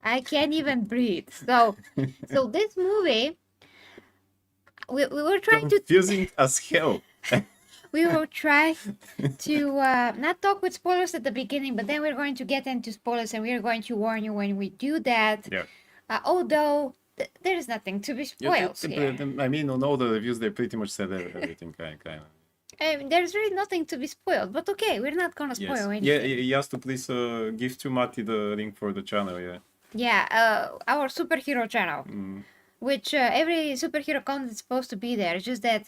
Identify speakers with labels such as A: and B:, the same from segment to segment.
A: I can't even breathe. So this movie, we were trying to
B: Confusing as hell.
A: we will try to not talk with spoilers at the beginning, but then we're going to get into spoilers, and we're going to warn you when we do that.
B: Yeah.
A: Although there is nothing to be spoiled here.
B: I mean, on all the reviews, they pretty much said everything, kind of.
A: There's really nothing to be spoiled, but okay, we're not gonna spoil anything.
B: Yeah, he has to please give to Matti the link for the channel, yeah.
A: Yeah, our superhero channel, which every superhero content is supposed to be there. It's just that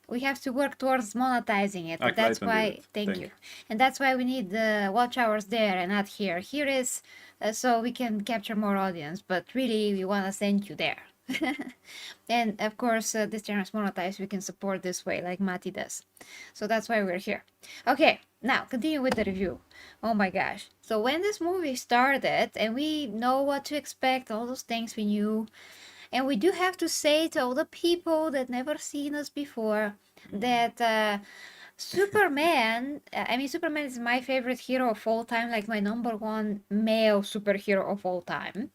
A: we have to work towards monetizing it. That's why, thank you. And that's why we need the watch hours there and not here. Here is so we can capture more audience, but really we want to send you there. And of course, this channel is monetized. We can support this way, like Mati does. So that's why we're here. Okay, now continue with the review. Oh my gosh! So when this movie started, and we know what to expect, all those things we knew, and we do have to say to all the people that never seen us before that Superman. I mean, Superman is my favorite hero of all time, like my #1 male superhero of all time.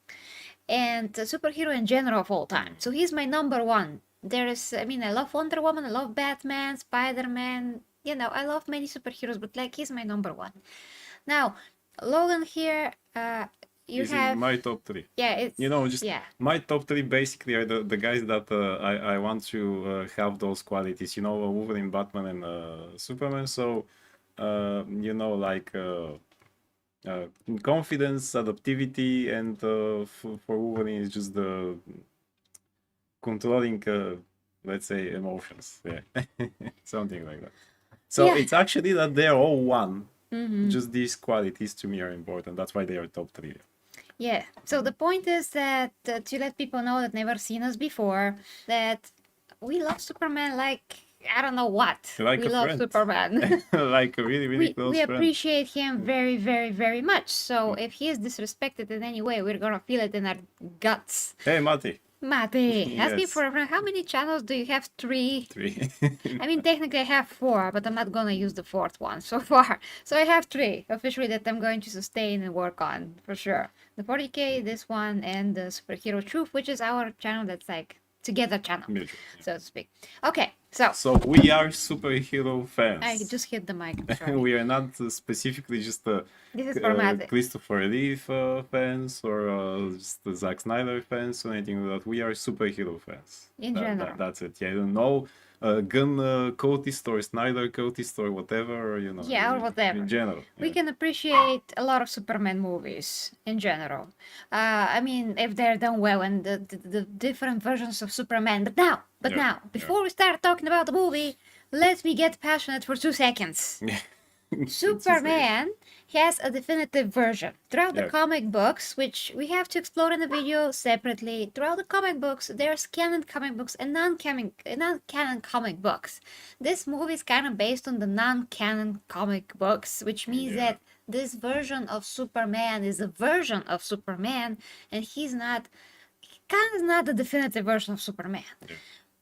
A: And a superhero in general of all time. So he's my #1. I love Wonder Woman, I love Batman, Spider-Man, I love many superheroes, but like he's my #1. Now, Logan here,
B: He's in my top 3.
A: Yeah, it's
B: my top 3 basically are the guys that I want to have those qualities, Wolverine, Batman, and Superman. So, confidence, adaptivity, and for Wolverine is just the controlling, let's say, emotions. Yeah, something like that. So it's actually that they're all one. Just these qualities to me are important. That's why they are top 3.
A: Yeah. So the point is that to let people know that never seen us before, that we love Superman like I don't know what.
B: Like
A: we love
B: friend.
A: Superman.
B: Like a really, really close friend.
A: We appreciate him very, very, very much. So if he is disrespected in any way, we're gonna feel it in our guts.
B: Hey, Mati.
A: Ask me for a friend. How many channels do you have? 3?
B: 3.
A: I mean, technically I have 4, but I'm not gonna use the 4th one so far. So I have 3 officially that I'm going to sustain and work on for sure. The 40K, this one, and the Superhero Truth, which is our channel that's like together channel, so to speak. Okay, so
B: we are superhero fans.
A: I just hit the mic.
B: We are not specifically just Christopher Reeve fans or just the Zack Snyder fans or anything like that. We are superhero fans.
A: In general.
B: That's it. Yeah, I don't know. Gun cultist or Snyder cultist or whatever,
A: or whatever.
B: In general.
A: We can appreciate a lot of Superman movies in general. I mean, if they're done well and the different versions of Superman. But now, before we start talking about the movie, let me get passionate for 2 seconds. Superman has a definitive version. Throughout the comic books, which we have to explore in the video separately, throughout the comic books, there's canon comic books and non-canon comic books. This movie is kind of based on the non-canon comic books, which means that this version of Superman is a version of Superman, and he's not the definitive version of Superman.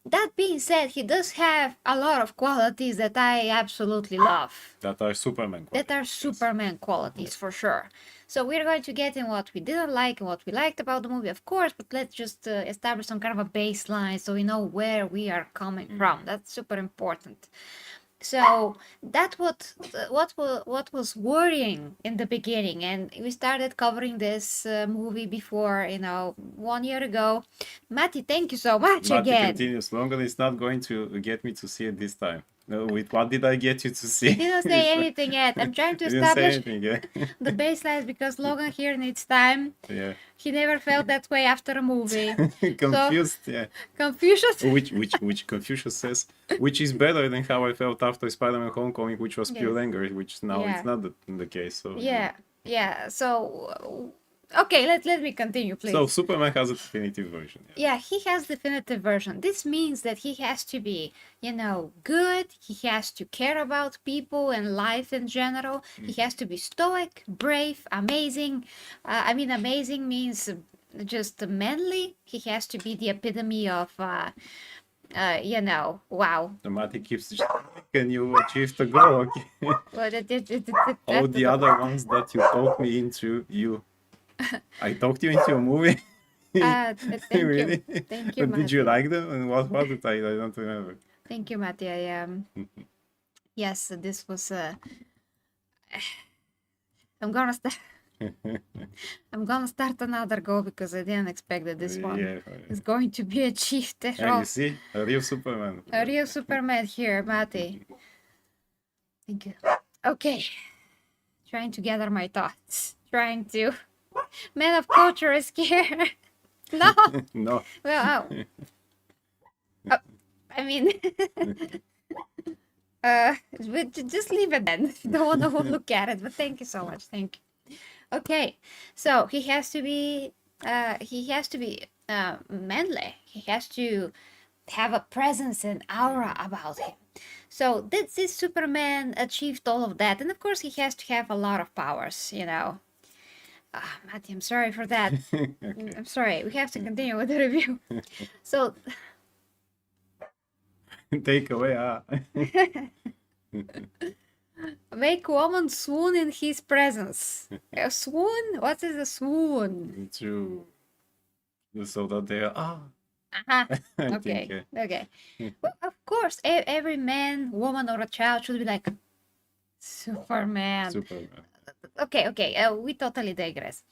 A: That being said, he does have a lot of qualities that I absolutely love.
B: That are Superman
A: qualities. For sure. So we're going to get in what we didn't like and what we liked about the movie, of course, but let's just establish some kind of a baseline so we know where we are coming from. That's super important. So that's what was worrying in the beginning, and we started covering this movie before, 1 year ago. Mati, thank you so much again.
B: Continues longer. It's not going to get me to see it this time. No, wait, what did I get you to see?
A: He didn't say anything yet. I'm trying to establish the baseline because Logan here needs time.
B: Yeah.
A: He never felt that way after a movie.
B: Confused,
A: Confucius?
B: Which Confucius says, which is better than how I felt after Spider-Man Homecoming, which was pure anger, which now it's not the case. So
A: So okay, let me continue, please.
B: So Superman has a definitive version.
A: Yeah, he has definitive version. This means that he has to be, good. He has to care about people and life in general. He has to be stoic, brave, amazing. Amazing means just manly. He has to be the epitome of, wow.
B: The Mati keeps just, can you achieve the goal? Okay. All the other ones that you talk me into, you I talked you into a movie.
A: Thank
B: Really?
A: you. Thank you,
B: But did you
A: Matthew.
B: like them? And what was it? I don't remember.
A: Thank you, Matthew. Yes, this was I'm gonna start I'm gonna start another go because I didn't expect that this one is going to be achieved at
B: And
A: all.
B: you see, a real Superman.
A: A real Superman here, Matty. Thank you. Okay. Trying to gather my thoughts. Trying to. Man of culture is here. No.
B: No.
A: Well, I mean, just leave it then. Don't want to look at it. But thank you so much. Thank you. Okay, so he has to be manly. He has to have a presence and aura about him. So did this Superman achieved all of that? And of course, he has to have a lot of powers. Matty, I'm sorry for that.
B: Okay.
A: I'm sorry. We have to continue with the review. So
B: Take away.
A: make woman swoon in his presence. A swoon? What is a swoon?
B: So that they are.
A: Uh-huh.
B: I
A: Okay.
B: think,
A: Okay. Well, of course, every man, woman, or a child should be like Superman.
B: Superman.
A: Okay. We totally digress.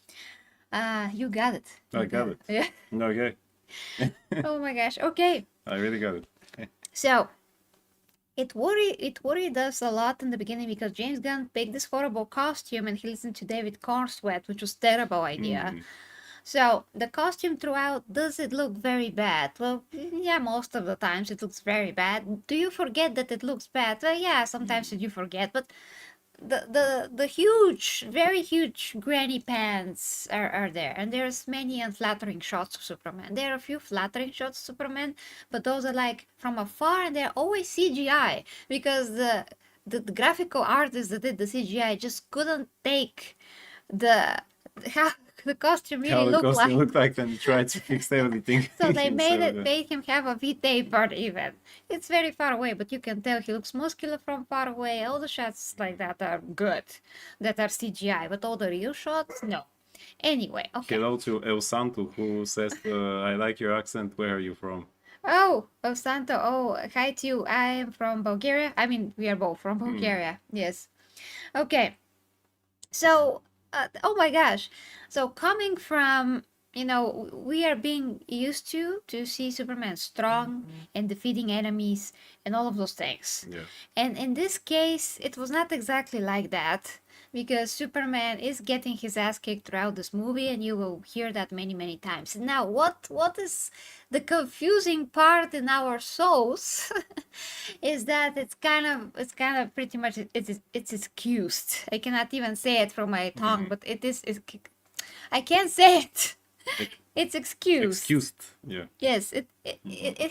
A: You got it.
B: I got it.
A: Yeah.
B: Okay.
A: Oh my gosh. Okay.
B: I really got it.
A: So it worried us a lot in the beginning because James Gunn picked this horrible costume and he listened to David Cornsweat, which was terrible idea. So the costume throughout, does it look very bad? Well, yeah, most of the times it looks very bad. Do you forget that it looks bad? Well, yeah, sometimes you forget, but the huge, very huge granny pants are there, and there's many unflattering shots of Superman. There are a few flattering shots of Superman, but those are like from afar, and they're always CGI because the graphical artist that did the CGI just couldn't take how the costume really
B: looked like and tried to fix everything.
A: So they made him have a V-taper even. It's very far away, but you can tell he looks muscular from far away. All the shots like that are good, that are CGI, but all the real shots, no. Anyway, okay.
B: Hello to El Santo, who says, I like your accent, where are you from?
A: Oh, Santo, hi to you. I am from Bulgaria. I mean, we are both from Bulgaria, yes. Okay, so oh my gosh. So coming from, we are being used to see Superman strong and defeating enemies and all of those things.
B: Yeah.
A: And in this case, it was not exactly like that because Superman is getting his ass kicked throughout this movie, and you will hear that many, many times. Now, what is the confusing part in our souls is that it's kind of pretty much it's excused. I cannot even say it from my tongue, but I can't say it. It's excused.
B: Excused, yeah.
A: Yes, it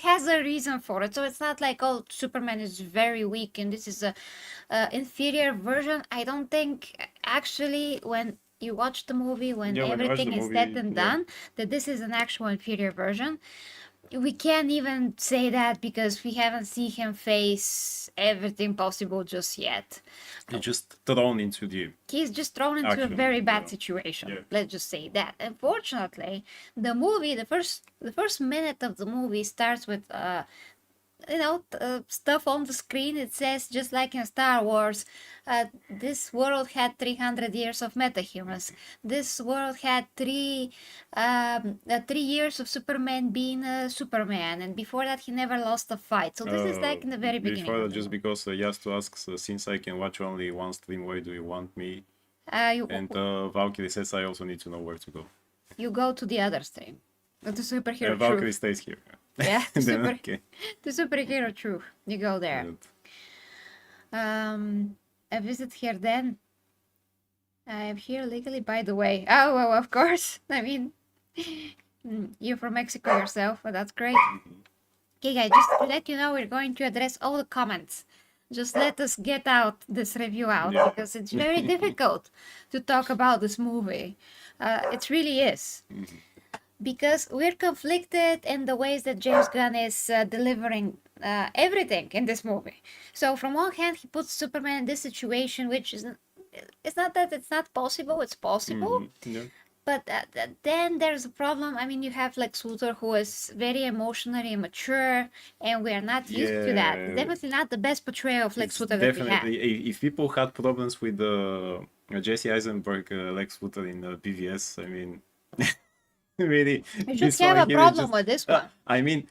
A: has a reason for it. So it's not like, oh, Superman is very weak and this is a inferior version. I don't think actually when you watch the movie, when everything is said and done, that this is an actual inferior version. We can't even say that because we haven't seen him face everything possible just yet.
B: He's just thrown into
A: He's just thrown into a very bad situation. Yeah. Let's just say that. Unfortunately, the movie, the first minute of the movie starts with stuff on the screen. It says, just like in Star Wars, this world had 300 years of metahumans. This world had 3 years of Superman being Superman, and before that he never lost a fight. So this is like in the very beginning.
B: Before that, just because Yastu asks, since I can watch only one stream, why do you want me? And Valkyrie says, I also need to know where to go.
A: You go to the other stream. The superhero
B: Valkyrie stays here.
A: Yeah, the superhero truth. You go there. I visit here then. I am here legally, by the way. Oh, well, of course. I mean, you're from Mexico yourself, but that's great. Okay, guys, just to let you know, we're going to address all the comments. Just let us get this review out, because it's very difficult to talk about this movie. It really is. Because we're conflicted in the ways that James Gunn is delivering everything in this movie. So from one hand, he puts Superman in this situation, which is, it's not that it's not possible, it's possible. But then there's a problem. I mean, you have Lex Luthor, who is very emotionally immature, and we are not used to that. It's definitely not the best portrayal of Lex Luthor that we have.
B: If people had problems with Jesse Eisenberg Lex Luthor in BVS, I mean, really,
A: you just have a problem with this one.
B: I mean,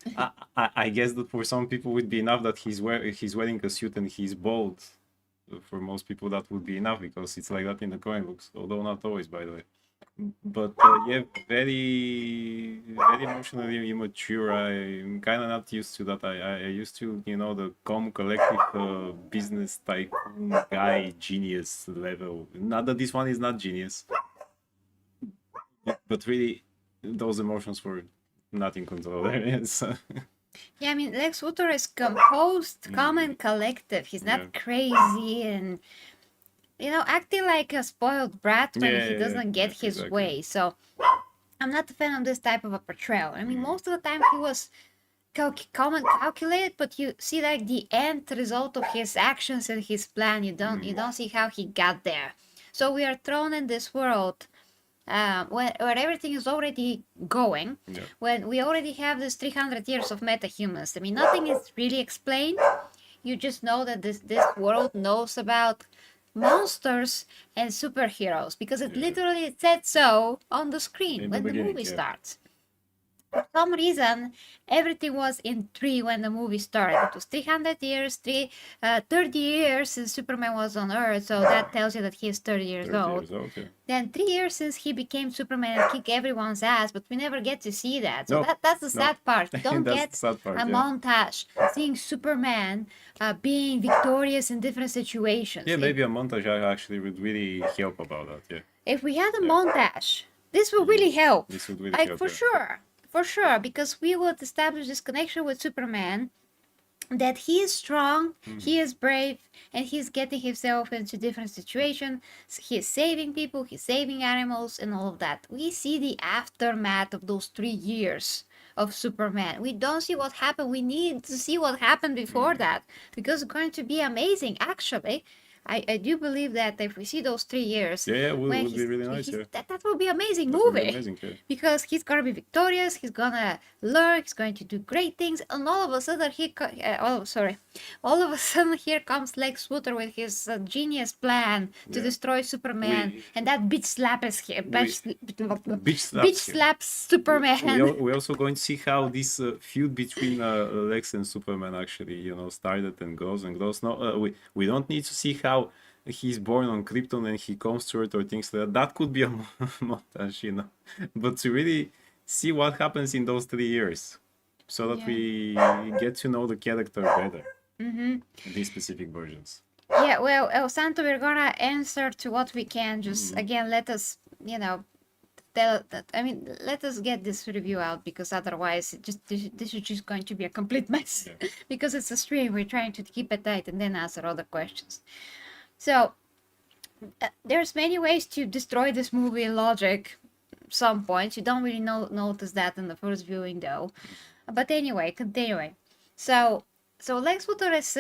B: I guess that for some people it would be enough that he's wearing a suit and he's bald. For most people, that would be enough because it's like that in the comic books, although not always, by the way. But yeah, very emotionally immature. I'm kind of not used to that. I used to, the calm, collective business tycoon guy, genius level. Not that this one is not genius, but really, those emotions were not in control. So.
A: Yeah, I mean, Lex Luthor is composed, calm, and collective. He's not crazy and, acting like a spoiled brat when he doesn't get his way. So I'm not a fan of this type of a portrayal. I mean, most of the time he was calm and calculated, but you see like the end result of his actions and his plan. You don't see how he got there. So we are thrown in this world where everything is already going, when we already have this 300 years of metahumans. I mean, nothing is really explained. You just know that this world knows about monsters and superheroes because it literally said so on the screen when the movie starts. For some reason, everything was in 3 when the movie started. It was 300 years, 30 years since Superman was on Earth, so that tells you that he is 30 years old. Then 3 years since he became Superman and kicked everyone's ass, but we never get to see that. So that's the sad part. We don't get a montage seeing Superman being victorious in different situations.
B: Yeah, maybe a montage actually would really help about that, yeah.
A: If we had a montage, this would really help.
B: This would really help,
A: for sure. For sure, because we would establish this connection with Superman, that he is strong, he is brave, and he's getting himself into different situations. He is saving people, he's saving animals, and all of that. We see the aftermath of those 3 years of Superman. We don't see what happened. We need to see what happened before that, because it's going to be amazing, actually. I do believe that if we see those 3 years,
B: would be really nice.
A: That will be amazing movie.
B: Amazing,
A: because he's gonna be victorious. He's gonna learn. He's going to do great things, and all of a sudden all of a sudden here comes Lex Luthor with his genius plan to destroy Superman, and that bitch slaps Superman.
B: We're also going to see how this feud between Lex and Superman actually, started and grows and grows. No, we don't need to see how he's born on Krypton and he comes to Earth or things like that. That could be a montage, but to really see what happens in those 3 years, so that we get to know the character better. These specific versions.
A: Yeah, well, El Santo, we're gonna answer to what we can. Just again, let us, let us get this review out, because otherwise this is just going to be a complete mess. Because it's a stream, we're trying to keep it tight and then answer other questions. So there's many ways to destroy this movie in logic. Some points you don't really notice that in the first viewing, though. But anyway, continuing. So Lex Luthor is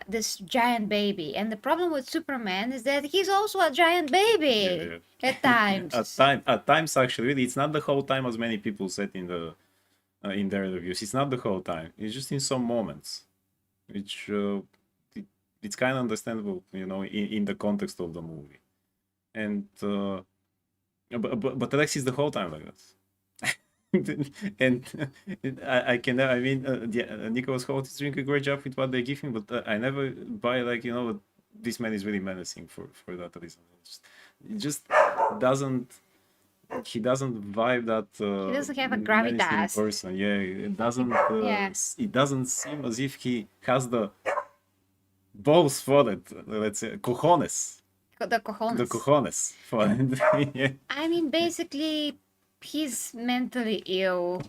A: this giant baby, and the problem with Superman is that he's also a giant baby at times.
B: At times, actually, really, it's not the whole time, as many people said in their reviews. It's not the whole time. It's just in some moments, which it's kind of understandable, in the context of the movie. And but Lex is the whole time like that. And Nicholas Hoult is doing a great job with what they give him, but I never buy this man is really menacing for that reason. It just doesn't. He doesn't vibe that.
A: He doesn't have a gravitas.
B: Person, it doesn't. It doesn't seem as if he has the balls for it. Let's say cojones.
A: The cojones.
B: The cojones for it.
A: I mean, basically, he's mentally ill.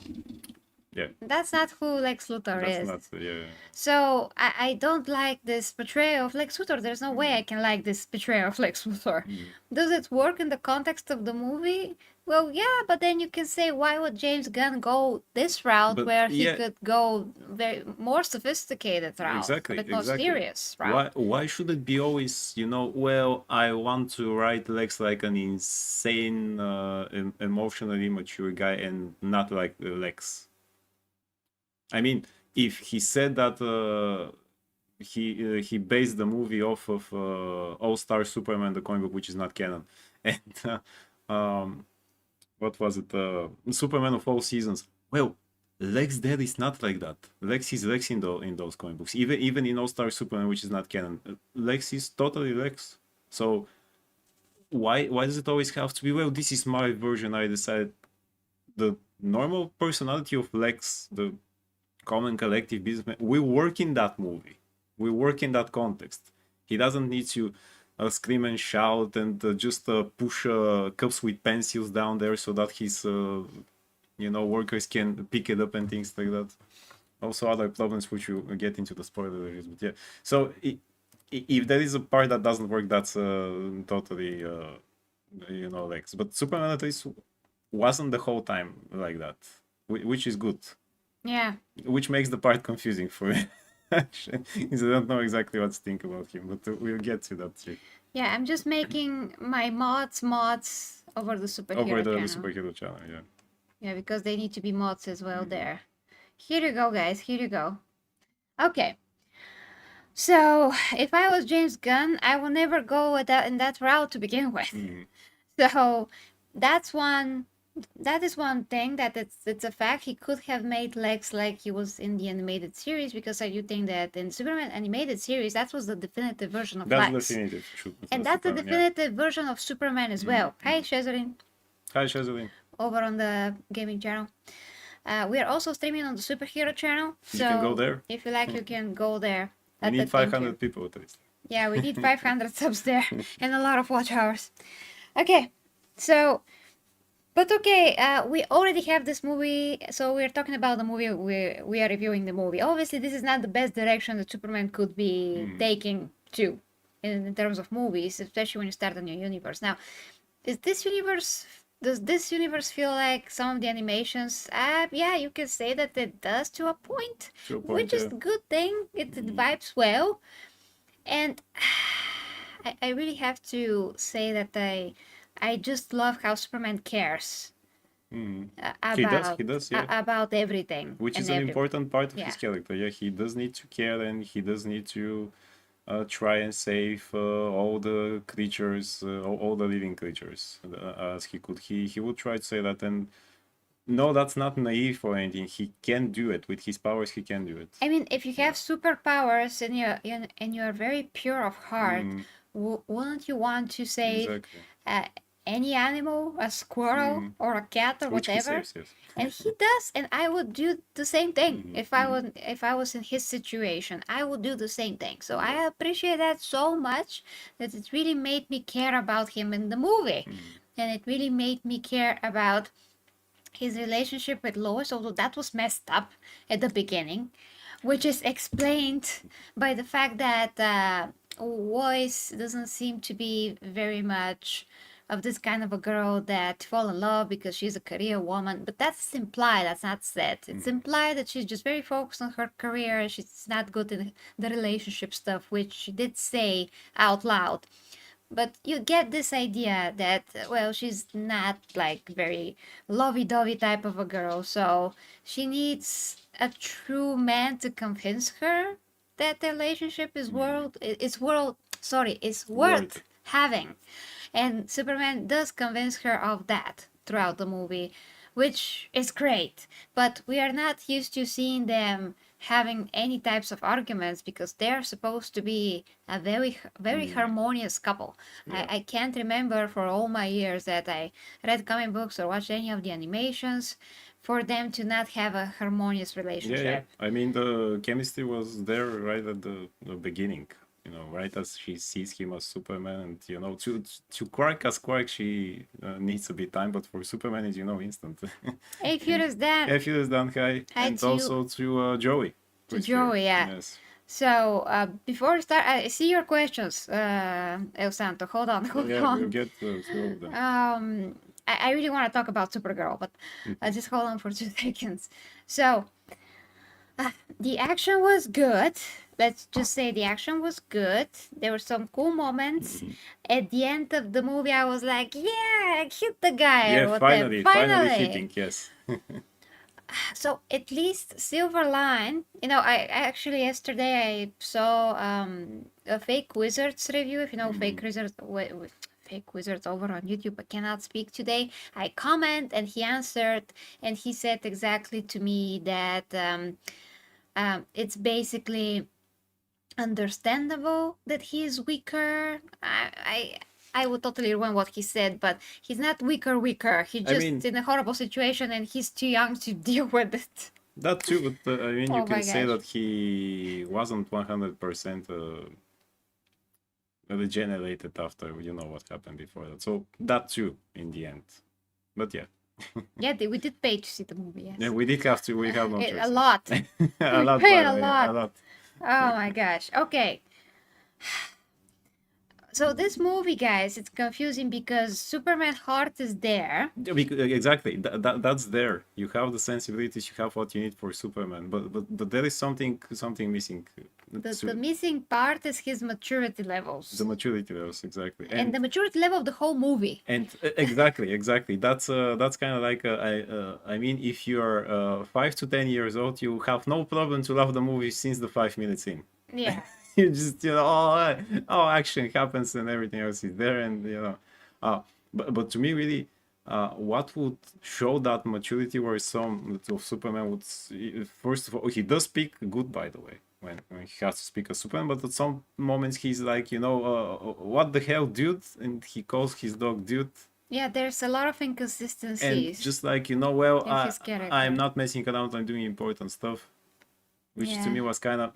B: Yeah.
A: That's not who Lex Luthor
B: That's
A: is.
B: not. Yeah.
A: So I don't like this portrayal of Lex Luthor. There's no way I can like this portrayal of Lex Luthor. Does it work in the context of the movie? Well, yeah, but then you can say, why would James Gunn go this route
B: But
A: where he
B: yeah,
A: could go very more sophisticated route, a
B: exactly,
A: bit more
B: exactly.
A: serious route?
B: Why should it be always, well, I want to write Lex like an insane, emotionally immature guy and not like Lex. I mean, if he said that he based the movie off of All-Star Superman, the comic book, which is not canon, and what was it? Superman of all seasons. Well, Lex Dead is not like that. Lex is Lex in those comic books. Even in All Star Superman, which is not canon, Lex is totally Lex. So why does it always have to be? Well, this is my version. I decided the normal personality of Lex, the common collective businessman. We work in that movie. We work in that context. He doesn't need to scream and shout and just push cups with pencils down there so that his workers can pick it up and things like that. Also other problems which you get into the spoilers, but yeah. So if there is a part that doesn't work, that's totally Lex. But Superman at least wasn't the whole time like that, which is good.
A: Yeah.
B: Which makes the part confusing for me. Actually, because I don't know exactly what to think about him, but we'll get to that too.
A: Yeah, I'm just making my mods over the superhero channel.
B: Superhero channel, yeah.
A: Yeah, because they need to be mods as well there. Here you go, guys. Here you go. Okay. So, if I was James Gunn, I will never go in that route to begin with. So, that is one thing that it's a fact. He could have made Lex like he was in the animated series, because I do think that in Superman animated series, that was the definitive version of Lex.
B: That's definitive.
A: And that's the definitive version of Superman as well. Hi, Shazarine.
B: Hi, Shazarine.
A: Over on the gaming channel. We are also streaming on the superhero channel. So
B: you can go there.
A: If you like, you can go there.
B: We need 500 people at least.
A: Yeah, we need 500 subs there and a lot of watch hours. Okay, so... But okay, we already have this movie, so we're talking about the movie, we are reviewing the movie. Obviously, this is not the best direction that Superman could be taking to in terms of movies, especially when you start a new universe. Now, does this universe feel like some of the animations? Yeah, you can say that it does to a point, which is a good thing. It vibes well. And I really have to say that I just love how Superman cares about everything.
B: Which is an important part of his character. Yeah, he does need to care, and he does need to try and save all the creatures, all the living creatures as he could. He would try to say that, and no, that's not naive or anything. He can do it with his powers. He can do it.
A: I mean, if you have superpowers and you're very pure of heart, wouldn't you want to save any animal, a squirrel or a cat or
B: which
A: whatever?
B: He saves, yes.
A: And he does, and I would do the same thing if I was in his situation. I would do the same thing. So I appreciate that so much that it really made me care about him in the movie, and it really made me care about his relationship with Lois, although that was messed up at the beginning, which is explained by the fact that Lois doesn't seem to be very much of this kind of a girl that fall in love because she's a career woman, but that's implied, that's not said. It's implied that she's just very focused on her career, she's not good in the relationship stuff, which she did say out loud. But you get this idea that, well, she's not like very lovey-dovey type of a girl, so she needs a true man to convince her that the relationship is worth having. And Superman does convince her of that throughout the movie, which is great. But we are not used to seeing them having any types of arguments because they're supposed to be a very, very harmonious couple. Yeah. I can't remember for all my years that I read comic books or watched any of the animations for them to not have a harmonious relationship.
B: Yeah. I mean, the chemistry was there right at the beginning. right as she sees him as Superman, and to Quark as Quark, she needs a bit time, but for Superman, is instant.
A: If you're done,
B: If you done hi, and
A: to you.
B: also to Joey.
A: To Joey, yeah.
B: Yes.
A: So before we start, I see your questions, El Santo. Hold on.
B: We'll get through them.
A: I really want to talk about Supergirl, but just hold on for 2 seconds. So the action was good. Let's just say the action was good. There were some cool moments. At the end of the movie, I was like, yeah, hit the guy.
B: Yeah, finally hitting, yes.
A: So at least silver line, I actually yesterday I saw a fake wizards review. If you know fake wizards over on YouTube, I cannot speak today. I comment and he answered, and he said exactly to me that it's basically understandable that he is weaker. I would totally ruin what he said, but he's not weaker. He's just in a horrible situation and he's too young to deal with it.
B: That too, but you can say that he wasn't 100% regenerated after what happened before that. So that too, in the end. But yeah.
A: Yeah, we did pay to see the movie. Yes.
B: Yeah, we did have to. We have no choice.
A: A lot.
B: a lot.
A: Paid a lot. Oh my gosh. Okay. So this movie, guys, it's confusing because Superman heart is there.
B: Exactly, that's there. You have the sensibilities, you have what you need for Superman, but there is something missing.
A: The missing part is his maturity levels.
B: The maturity levels, exactly,
A: and the maturity level of the whole movie.
B: And exactly. That's kind of like I mean, if you're 5 to 10 years old, you have no problem to love the movie since the 5 minutes in.
A: Yeah.
B: You just action happens and everything else is there, and but to me really what would show that maturity where some of Superman would first of all, he does speak good, by the way, when he has to speak as Superman, but at some moments he's like, what the hell, dude, and he calls his dog dude.
A: Yeah, there's a lot of inconsistencies.
B: And just like, I'm not messing around, I'm doing important stuff, which to me was kind of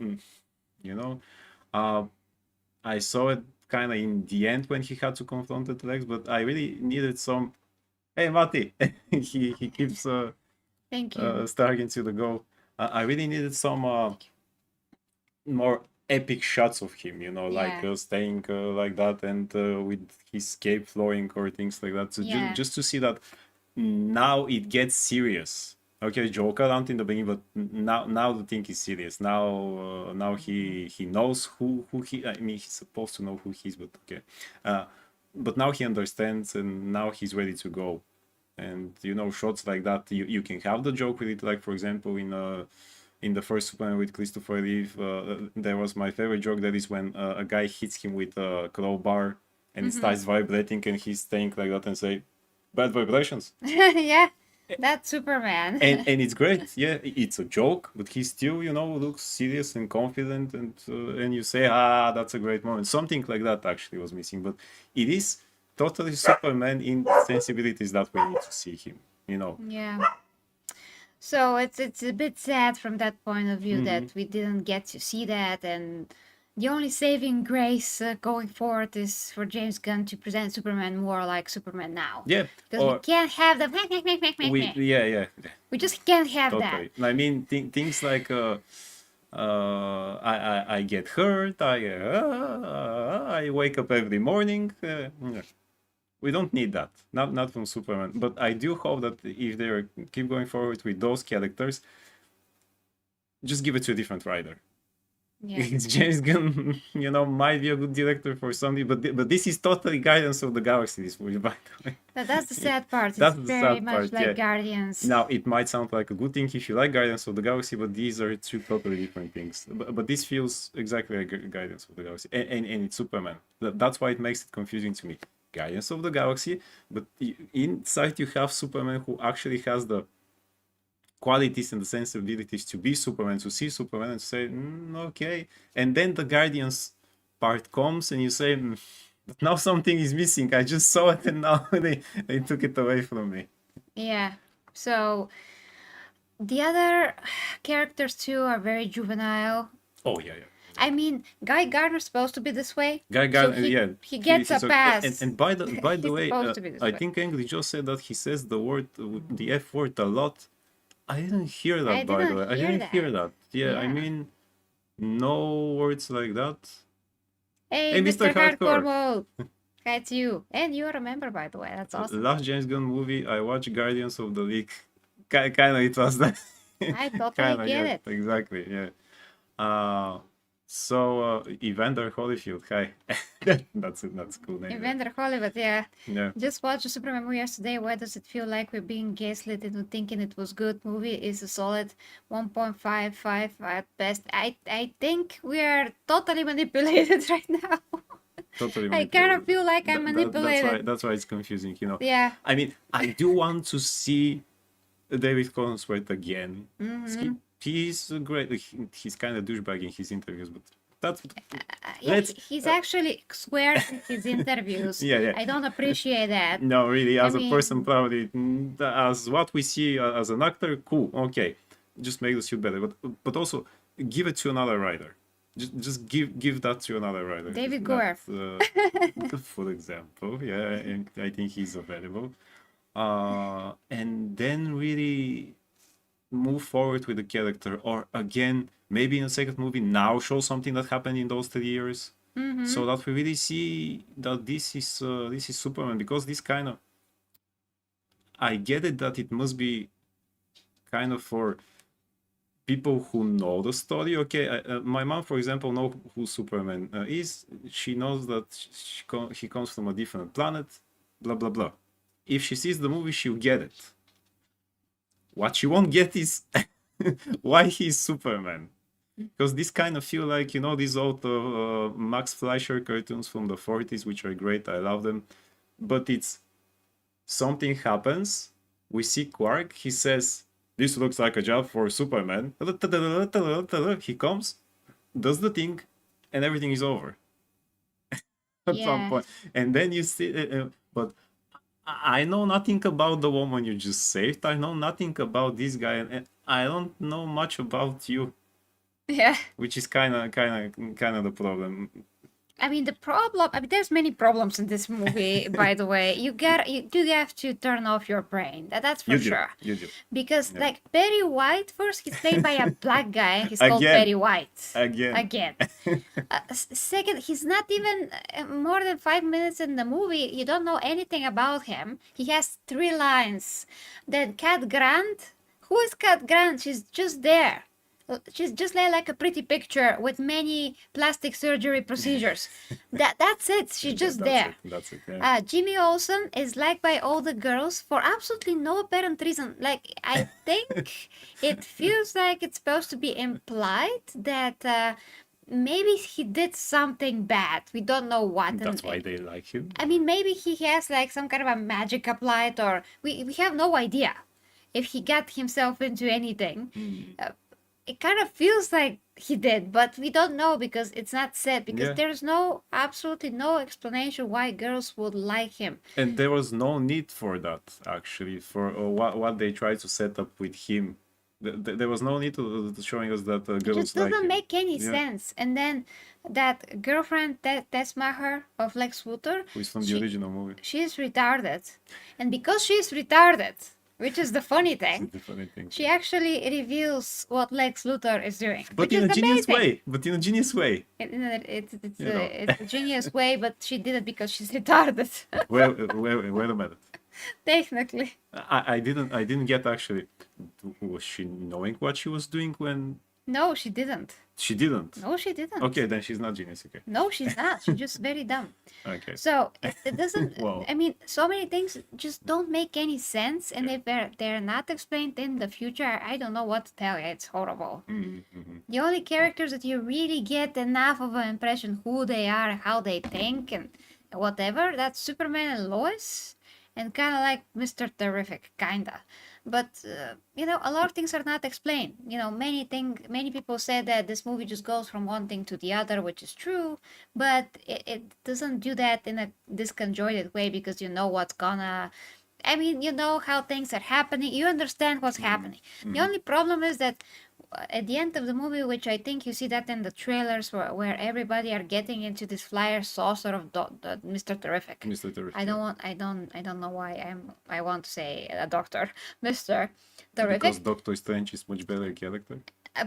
B: I saw it kind of in the end when he had to confront the Lex, but I really needed some. Hey, Mati, he keeps
A: Thank you.
B: starting to the goal. I really needed some more epic shots of him, like staying like that and with his cape flowing or things like that. So just to see that now it gets serious. Okay, joke around in the beginning, but now the thing is serious. Now he knows who he. I mean, he's supposed to know who he is, but okay. But now he understands, and now he's ready to go. And shots like that, you can have the joke with it. Like for example, in the first Superman with Christopher Reeve, there was my favorite joke. That is when a guy hits him with a crowbar, and it starts vibrating, and he's staying like that and say, "Bad vibrations."
A: Yeah. That's Superman.
B: and it's great. Yeah, it's a joke, but he still, looks serious and confident, and you say, that's a great moment. Something like that actually was missing, but it is totally Superman in sensibilities that we need to see him,
A: Yeah. So it's a bit sad from that point of view that we didn't get to see that, and the only saving grace going forward is for James Gunn to present Superman more like Superman now.
B: Yeah.
A: Because we can't have the... We just can't have
B: totally.
A: that.
B: I mean, things like I get hurt, I wake up every morning. We don't need that. Not from Superman. But I do hope that if they keep going forward with those characters, just give it to a different writer. Yeah. James Gunn, might be a good director for somebody, but this is totally Guardians of the Galaxy, this movie, by the way.
A: That's the sad part. It's very much like Guardians.
B: Now, it might sound like a good thing if you like Guardians of the Galaxy, but these are two totally different things. But this feels exactly like Guardians of the Galaxy, and it's Superman. That's why it makes it confusing to me. Guardians of the Galaxy, but inside you have Superman, who actually has the qualities and the sensibilities to be Superman, to see Superman and say, okay. And then the Guardians part comes and you say, but now something is missing. I just saw it and now they took it away from me.
A: Yeah. So the other characters too are very juvenile.
B: Oh, yeah.
A: I mean, Guy Gardner's supposed to be this way.
B: Guy Gardner,
A: he gets a pass.
B: And by the way, I
A: way.
B: think Angry Joe said that he says the F word a lot. I didn't hear that, by the way. I didn't hear that. Yeah, I mean, no words like that.
A: Hey, Mr. Hardcore Mode. That's you. And you are a member, by the way. That's awesome.
B: Last James Gunn movie, I watched Guardians of the League. Kind of it was that.
A: I totally get it.
B: Exactly, yeah. So Evander Holyfield, hi. That's it. That's a cool name.
A: Evander Holyfield, yeah.
B: Yeah.
A: Just watched the Superman movie yesterday. Why does it feel like we're being gaslit into thinking it was good? Movie is a solid 1.55 at best. I think we are totally manipulated right now.
B: Totally.
A: I kind of feel like I'm manipulated.
B: That's why it's confusing, you know.
A: Yeah.
B: I mean, I do want to see David Cornsworth again. He's great. He's kind of douchebag in his interviews, but that's
A: he's actually square in his interviews.
B: Yeah.
A: I don't appreciate that.
B: No, really, as a person, probably as what we see as an actor, cool, okay, just make the suit better, but also give it to another writer. Just give that to another writer.
A: David Goyer,
B: for example. Yeah, and I think he's available. And then really move forward with the character, or again, maybe in the second movie now show something that happened in those 3 years, so that we really see that this is Superman, because this kind of, I get it that it must be kind of for people who know the story. Okay, my mom, for example, know who Superman is. She knows that he comes from a different planet, blah blah blah. If she sees the movie, she'll get it. What she won't get is why he's Superman. Because this kind of feel like, you know, these old Max Fleischer cartoons from the 40s, which are great. I love them. But it's something happens. We see Quark. He says, this looks like a job for Superman. He comes, does the thing, and everything is over. At some point. And then you see, but I know nothing about the woman you just saved. I know nothing about this guy, and I don't know much about you.
A: Yeah.
B: Which is kind of the problem.
A: I mean, there's many problems in this movie, by the way. You do have to turn off your brain. That's for sure.
B: You do.
A: Because, like, Perry White, first, he's played by a black guy. He's called Perry White. Again. Second, he's not even more than 5 minutes in the movie. You don't know anything about him. He has 3 lines. Then Cat Grant. Who is Cat Grant? She's just there. She's just like a pretty picture with many plastic surgery procedures. That's it. She's just there.
B: That's it. Yeah.
A: Jimmy Olsen is liked by all the girls for absolutely no apparent reason. Like, I think it feels like it's supposed to be implied that maybe he did something bad. We don't know what.
B: That's why they like him.
A: I mean, maybe he has like some kind of a magic applied, or we have no idea if he got himself into anything. It kind of feels like he did, but we don't know because it's not said, because there's absolutely no explanation why girls would like him.
B: And there was no need for that, actually, for what they tried to set up with him. There was no need to showing us that girls like him.
A: It just doesn't make any sense. And then that girlfriend, Tessmacher of Lex Luthor,
B: who is from the original movie,
A: she's retarded. And because she's retarded, which is the funny thing, she actually reveals what Lex Luthor is doing.
B: But in a genius way.
A: It's a genius way, but she did it because she's retarded.
B: Wait a minute.
A: Technically.
B: I didn't get, actually. Was she knowing what she was doing when...
A: No, she didn't.
B: She didn't?
A: No, she didn't.
B: Okay, then she's not genius, okay.
A: No, she's not. She's just very dumb.
B: Okay.
A: So, it doesn't...
B: Wow.
A: I mean, so many things just don't make any sense, and if they're not explained in the future, I don't know what to tell you. It's horrible. The only characters that you really get enough of an impression who they are, how they think, and whatever, that's Superman and Lois, and kind of like Mr. Terrific, kinda. But, a lot of things are not explained. Many people say that this movie just goes from one thing to the other, which is true, but it doesn't do that in a disconjointed way, because you know what's gonna... I mean, you know how things are happening. You understand what's happening. The only problem is that at the end of the movie, which I think you see that in the trailers, where everybody are getting into this flyer saucer of Mr. Terrific.
B: Mr. Terrific.
A: I don't know why I want to say a doctor, Mr. Terrific.
B: Because Doctor Strange is much better character.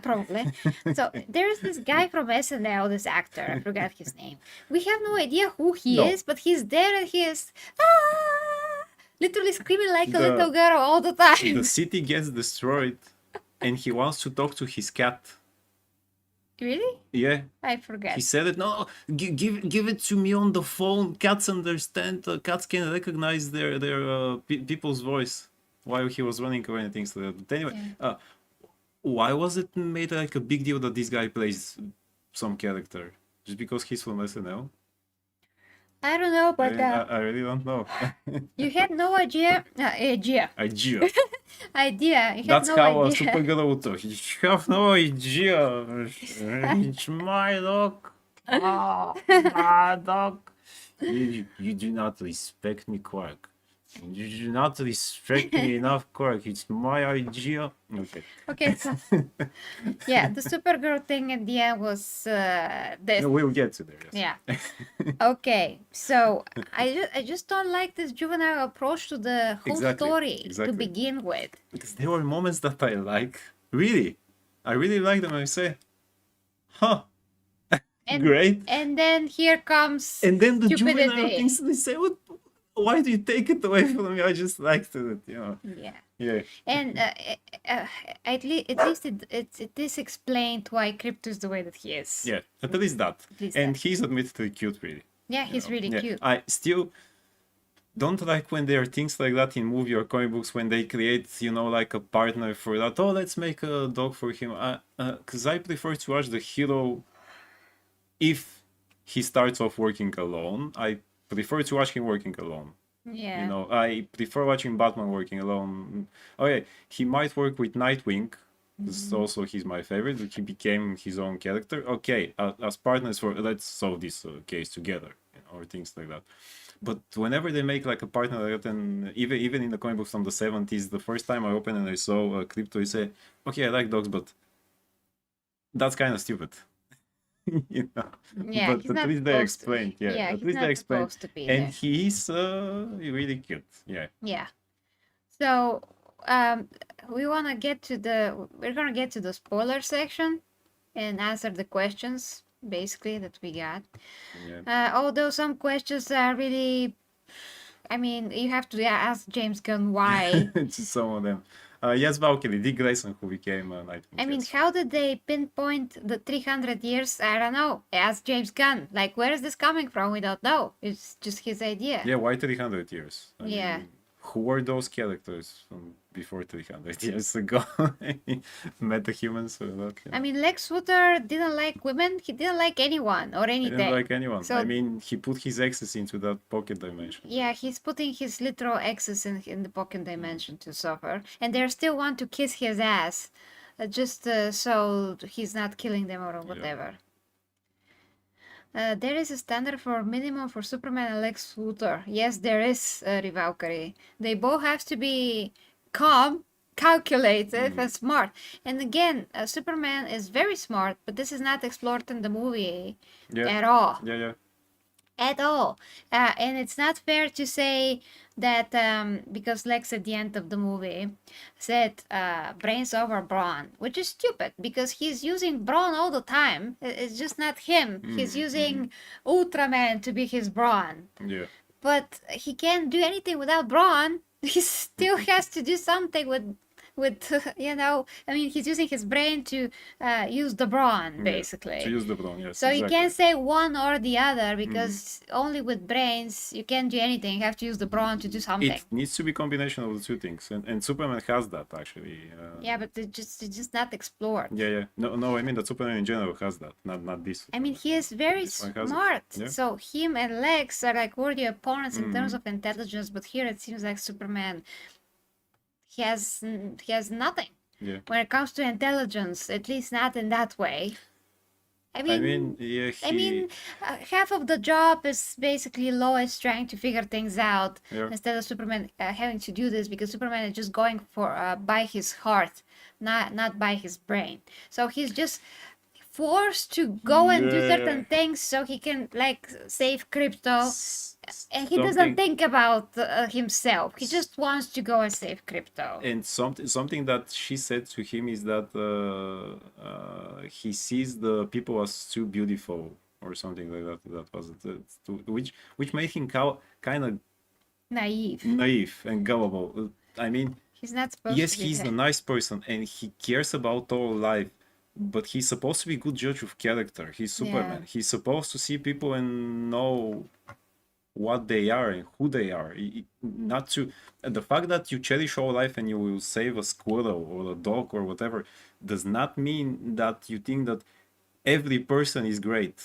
A: Probably. So there's this guy from SNL, this actor, I forgot his name. We have no idea who he is, but he's there and he is literally screaming like a little girl all the time.
B: The city gets destroyed and he wants to talk to his cat.
A: Really?
B: Yeah.
A: I forgot.
B: He said it. No, give it to me on the phone. Cats understand. Cats can recognize their people's voice while he was running away and things like that. But anyway, why was it made like a big deal that this guy plays some character? Just because he's from SNL?
A: I don't know, but
B: I really don't know.
A: You had no idea. Idea. You
B: That's
A: had no
B: how
A: idea.
B: Supergirl would talk. You have no idea. It's my dog. Oh, my dog. You do not respect me, Quark. You do not respect me enough, Quark. It's my idea. Okay.
A: Okay, so yeah, the Supergirl thing at the end was this.
B: No, we'll get to there. Yes.
A: Yeah. Okay, so I just don't like this juvenile approach to the whole story to begin with.
B: Because there were moments that I like. Really, I really like them. I say, huh. Great.
A: And then here comes
B: and then the
A: stupidity.
B: Juvenile things they say, what? Why do you take it away from me? I just liked it, you know.
A: Yeah.
B: Yeah.
A: And at least it is explained why Krypto is the way that he is.
B: Yeah, at least that. He's admittedly cute, really.
A: Yeah, he's really cute.
B: I still don't like when there are things like that in movie or comic books when they create, you know, like a partner for that. Oh, let's make a dog for him. Because I prefer to watch the hero if he starts off working alone. I prefer to watch him working alone.
A: Yeah.
B: You know, I prefer watching Batman working alone. Okay, he might work with Nightwing. This also he's my favorite. But he became his own character. Okay, as partners for let's solve this case together, you know, or things like that. But whenever they make like a partner like that, and even in the comic books from the 70s, the first time I opened and I saw Krypto, I say, okay, I like dogs, but that's kind of stupid. You know?
A: Yeah,
B: but at least they explained. Yeah, at least they explained. And he's really cute. Yeah.
A: Yeah. So we're gonna get to the spoiler section and answer the questions basically that we got. Yeah. Although some questions are really, I mean, you have to ask James Gunn why.
B: Some of them. Yes, Valkyrie, Dick Grayson, who became Nightwing.
A: I mean, how did they pinpoint the 300 years? I don't know. Ask James Gunn. Like, where is this coming from? We don't know. It's just his idea.
B: Yeah, why 300 years? I mean, who were those characters from before 300 years ago? Metahumans or that? Yeah.
A: I mean, Lex Luthor didn't like women. He didn't like anyone or anything.
B: He didn't like anyone. So, I mean, he put his exes into that pocket dimension.
A: Yeah, he's putting his literal exes in the pocket dimension to suffer. And they still want to kiss his ass. Just so he's not killing them or whatever. There is a standard for minimum for Superman and Lex Luthor. Yes, there is, Valkyrie. They both have to be calm, calculated, and smart. And again, Superman is very smart, but this is not explored in the movie at all.
B: Yeah.
A: At all. And it's not fair to say that because Lex at the end of the movie said brains over brawn, which is stupid because he's using brawn all the time. It's just not him. He's using Ultraman to be his brawn.
B: Yeah.
A: But he can't do anything without brawn. He still has to do something with you know, I mean, he's using his brain to use the brawn, basically.
B: Yeah, to use the brawn, yes.
A: So you can't say one or the other because only with brains you can't do anything. You have to use the brawn to do something.
B: It needs to be a combination of the two things, and Superman has that actually.
A: Yeah, but it's just not explored.
B: Yeah. No, I mean that Superman in general has that, not this.
A: I mean, he is very smart. Yeah. So him and Lex are like worthy opponents in terms of intelligence, but here it seems like Superman. He has nothing when it comes to intelligence, at least not in that way. I
B: I mean,
A: mean,
B: yeah,
A: I mean, half of the job is basically Lois trying to figure things out
B: yeah.
A: instead of Superman having to do this because Superman is just going for by his heart, not by his brain. So he's just forced to go and do
B: Yeah.
A: certain things so he can like save Krypto, and he doesn't
B: Something
A: think about himself. He just wants to go and save Krypto.
B: and something that she said to him is that he sees the people as too beautiful or something like that. That was it. Which made him kind of
A: Naive.
B: naive and gullible. I mean,
A: He's not supposed
B: yes,
A: to be
B: he's
A: there.
B: a nice person and he cares about our life, but he's supposed to be a good judge of character. He's Superman.
A: Yeah.
B: He's supposed to see people and know what they are and who they are. Not to the fact that you cherish all life and you will save a squirrel or a dog or whatever does not mean that you think that every person is great,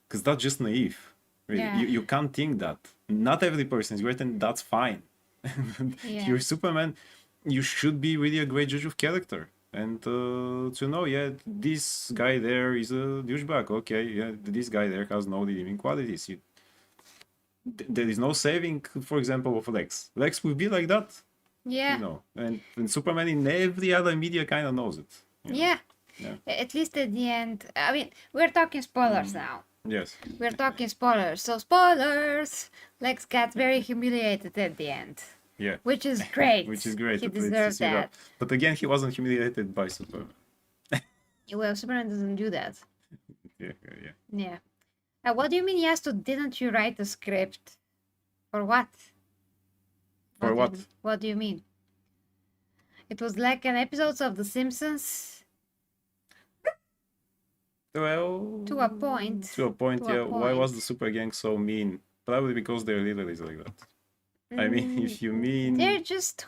B: because that's just naive. Really.
A: Yeah.
B: You can't think that. Not every person is great, and that's fine.
A: Yeah.
B: You're Superman. You should be really a great judge of character. And to know, yeah, this guy there is a douchebag. Okay, yeah, this guy there has no redeeming qualities. There is no saving, for example, of Lex. Lex will be like that,
A: Yeah.
B: you know. And Superman in every other media kind of knows it. You know?
A: Yeah.
B: Yeah.
A: At least at the end. I mean, we're talking spoilers now.
B: Yes.
A: We're talking spoilers. So spoilers. Lex got very humiliated at the end.
B: Yeah.
A: Which is great.
B: Which is great.
A: He
B: At least you
A: deserved
B: see that.
A: that.
B: But again, he wasn't humiliated by Superman.
A: Well, Superman doesn't do that.
B: Yeah, yeah.
A: Yeah. What do you mean, Yasto? Didn't you write the script? For what?
B: For what?
A: What do you mean? It was like an episode of The Simpsons.
B: Well,
A: To a point.
B: To a point,
A: To a
B: yeah. Why was
A: point.
B: the super gang so mean? Probably because their leader is like that. I mean, if you mean,
A: they're just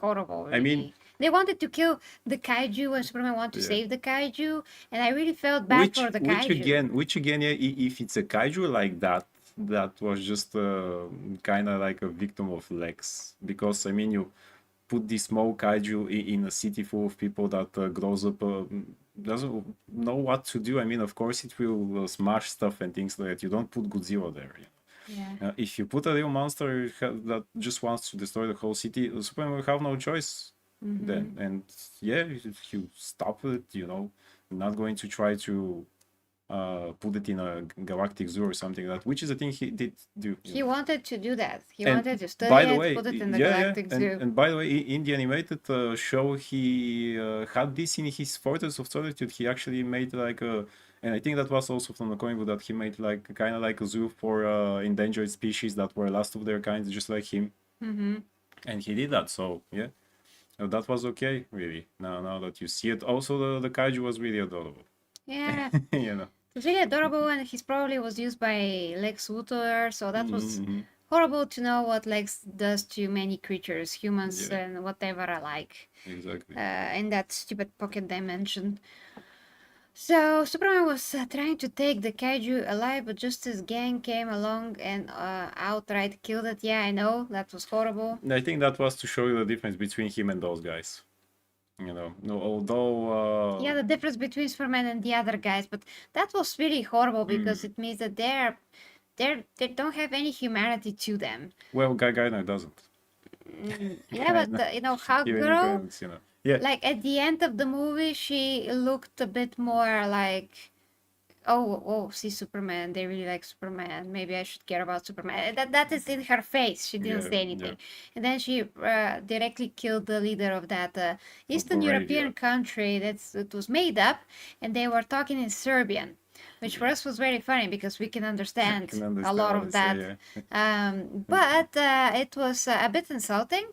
A: horrible. Really.
B: I mean,
A: they wanted to kill the kaiju, and Superman wanted to
B: Yeah.
A: save the kaiju, and I really felt bad for the kaiju.
B: which again, yeah. If it's a kaiju like that, that was just kind of like a victim of Lex. Because I mean, you put this small kaiju in a city full of people that grows up. Doesn't know what to do. I mean, of course, it will smash stuff and things like that. You don't put Godzilla there.
A: Yeah.
B: If you put a real monster that just wants to destroy the whole city, Superman will have no choice then. And yeah, if you stop it, you know, not going to try to put it in a galactic zoo or something like that, which is a thing he did do.
A: He wanted to do that. He
B: And
A: wanted to study
B: by the
A: it,
B: way,
A: put it in the
B: yeah,
A: galactic zoo.
B: and by the way, in the animated show, he had this in his Fortress of Solitude. He actually made like a, and I think that was also from the comic book that he made like kind of like a zoo for endangered species that were last of their kind, just like him. And he did that. So yeah, that was okay, really. Now that you see it, also the kaiju was really adorable.
A: Yeah.
B: You know.
A: It was really adorable, and he probably was used by Lex Luthor, so that was horrible to know what Lex does to many creatures, humans
B: Yeah.
A: and whatever alike,
B: Exactly.
A: in that stupid pocket dimension. So Superman was trying to take the kaiju alive, but just his gang came along and outright killed it. Yeah, I know, that was horrible.
B: I think that was to show you the difference between him and those guys. You know, no, although
A: Yeah, the difference between Superman and the other guys, but that was really horrible because it means that they don't have any humanity to them.
B: well, Guy Gardner doesn't.
A: Yeah, but you know, Hawk
B: Even in
A: Girl,
B: comics, you know. Yeah.
A: like at the end of the movie, she looked a bit more like, oh, see Superman. They really like Superman. Maybe I should care about Superman. That is in her face. She didn't
B: Yeah,
A: say anything,
B: yeah.
A: and then she directly killed the leader of that Eastern
B: Moravia.
A: European country. It was made up, and they were talking in Serbian, which for us was very funny because we can understand, a lot of that. But it was a bit insulting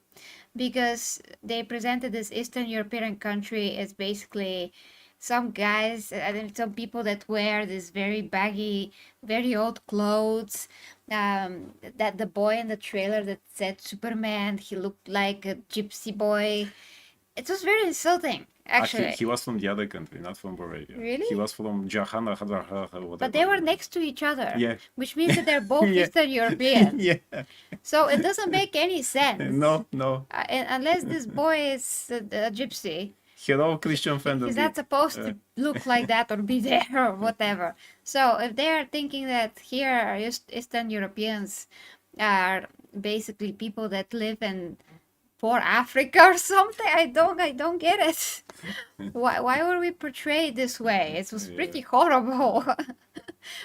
A: because they presented this Eastern European country as basically some guys, some people that wear this very baggy, very old clothes. That the boy in the trailer that said Superman, he looked like a gypsy boy. It was very insulting, actually.
B: He was from the other country, not from Moravia.
A: Really?
B: He was from Jahana, whatever.
A: But they were next to each other.
B: Yeah.
A: Which means that they're both
B: Yeah.
A: Eastern European.
B: Yeah.
A: So it doesn't make any sense.
B: No.
A: And unless this boy is a gypsy,
B: Hello, Christian fandom.
A: He's not supposed to look like that or be there or whatever. So if they're thinking that here Eastern Europeans are basically people that live in poor Africa or something, I don't get it. Why were we portrayed this way? It was pretty horrible.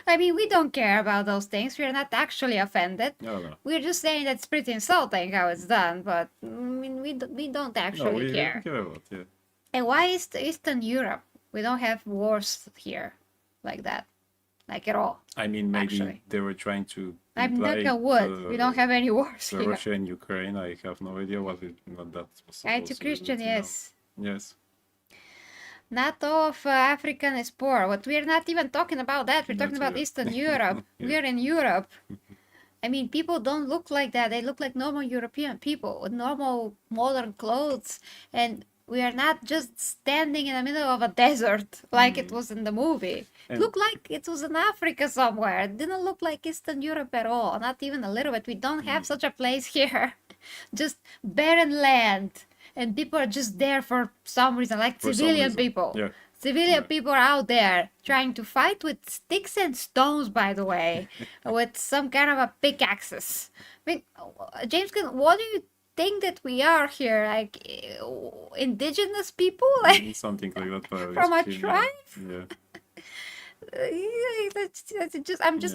A: I mean, we don't care about those things. We're not actually offended.
B: No.
A: We're just saying that it's pretty insulting how it's done, but I mean, we don't actually care.
B: We care about, yeah.
A: And why is Eastern Europe? We don't have wars here like that, like at all.
B: I mean, maybe they were trying to.
A: I'm knock on wood. We don't have any wars here.
B: Russia and Ukraine. I have no idea what that was.
A: Right to Christian, yes.
B: Yes.
A: Not all of African is poor. But we're not even talking about that. We're talking about Eastern Europe. We're in Europe. I mean, people don't look like that. They look like normal European people with normal modern clothes. And we are not just standing in the middle of a desert like it was in the movie. It looked like it was in Africa somewhere. It didn't look like Eastern Europe at all. Not even a little bit. We don't have such a place here. Just barren land. And people are just there for some reason, like civilian people.
B: Yeah.
A: Civilian people are out there trying to fight with sticks and stones, by the way, with some kind of a pickaxes. I mean, James Gunn, what do you think that we are here? Like indigenous people? Like,
B: something like that.
A: From a tribe?
B: Yeah.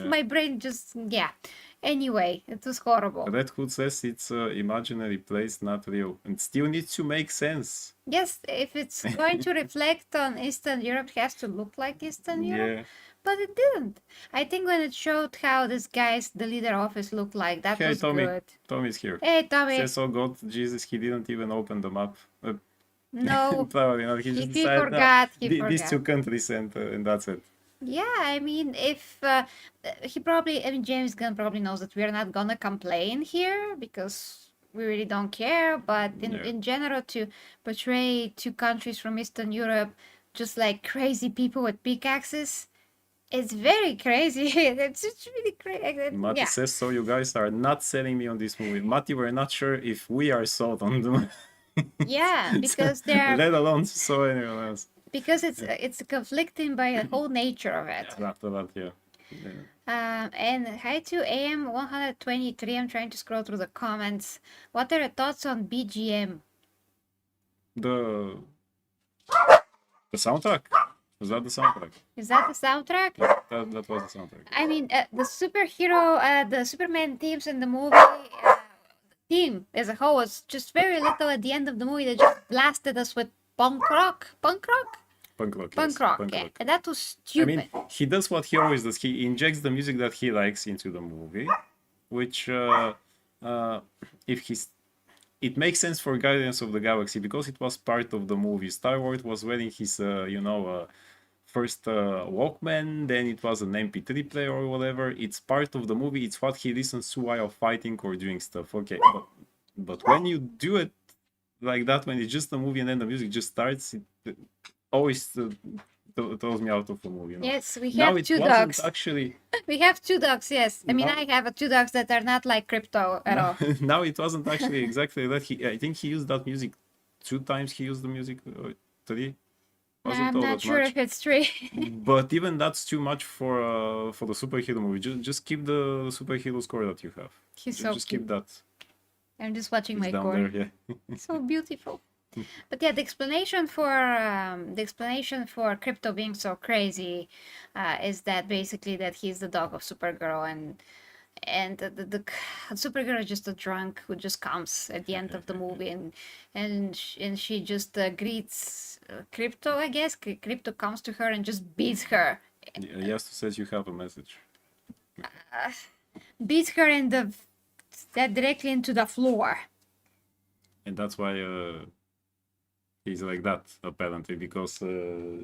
A: My brain just, yeah. Anyway, it was horrible.
B: Red Hood says it's imaginary place, not real, and still needs to make sense.
A: Yes, if it's going to reflect on Eastern Europe, it has to look like Eastern Europe.
B: Yeah.
A: But it didn't. I think when it showed how this guy's, the leader office looked like, that was
B: Tommy.
A: good.
B: Tommy's here.
A: Hey, Tommy.
B: Says, oh God, Jesus, he didn't even open the map.
A: No.
B: Probably not. He just
A: He
B: decided,
A: forgot.
B: These two countries, and that's it.
A: Yeah, I mean, if James Gunn probably knows that we're not gonna complain here because we really don't care. But in general, to portray two countries from Eastern Europe just like crazy people with pickaxes, it's very crazy. It's really crazy.
B: Mati says, so you guys are not selling me on this movie. Mati, we're not sure if we are sold on the movie.
A: Yeah, because they're...
B: Let alone so anyone else.
A: Because it's conflicting by the whole nature of it.
B: After that, yeah.
A: And hi to AM123. I'm trying to scroll through the comments. What are your thoughts on BGM?
B: The soundtrack. Was that the soundtrack?
A: Is that the soundtrack?
B: That was the soundtrack.
A: I mean, the superhero, the Superman themes in the movie, theme as a whole was just very little at the end of the movie. They just blasted us with punk rock.
B: Punk rock,
A: Yeah. And that was stupid.
B: I mean, he does what he always does. He injects the music that he likes into the movie, which, it makes sense for Guardians of the Galaxy because it was part of the movie. Star-Lord was wearing his, first Walkman, then it was an MP3 player or whatever. It's part of the movie. It's what he listens to while fighting or doing stuff. Okay, but when you do it like that, when it's just a movie and then the music just starts, it always throws me out of the movie.
A: Yes, we have two dogs.
B: Actually,
A: we have two dogs. Yes, I mean I have two dogs that are not like Krypto at all.
B: Now it wasn't actually exactly that. I think he used that music 2 times. He used the music 3.
A: I'm not sure if it's 3.
B: But even that's too much for the superhero movie. Just keep the superhero score that you have.
A: He's so
B: just
A: cute.
B: Keep that.
A: I'm just watching my
B: down
A: core.
B: there, yeah.
A: So beautiful. But yeah, the explanation for Krypto being so crazy is that basically that he's the dog of Supergirl, and the Supergirl is just a drunk who just comes at the end of the movie, and she just greets Krypto, I guess. Krypto comes to her and just beats her.
B: Yes, says you have a message.
A: Beats her directly into the floor.
B: And that's why he's like that, apparently, because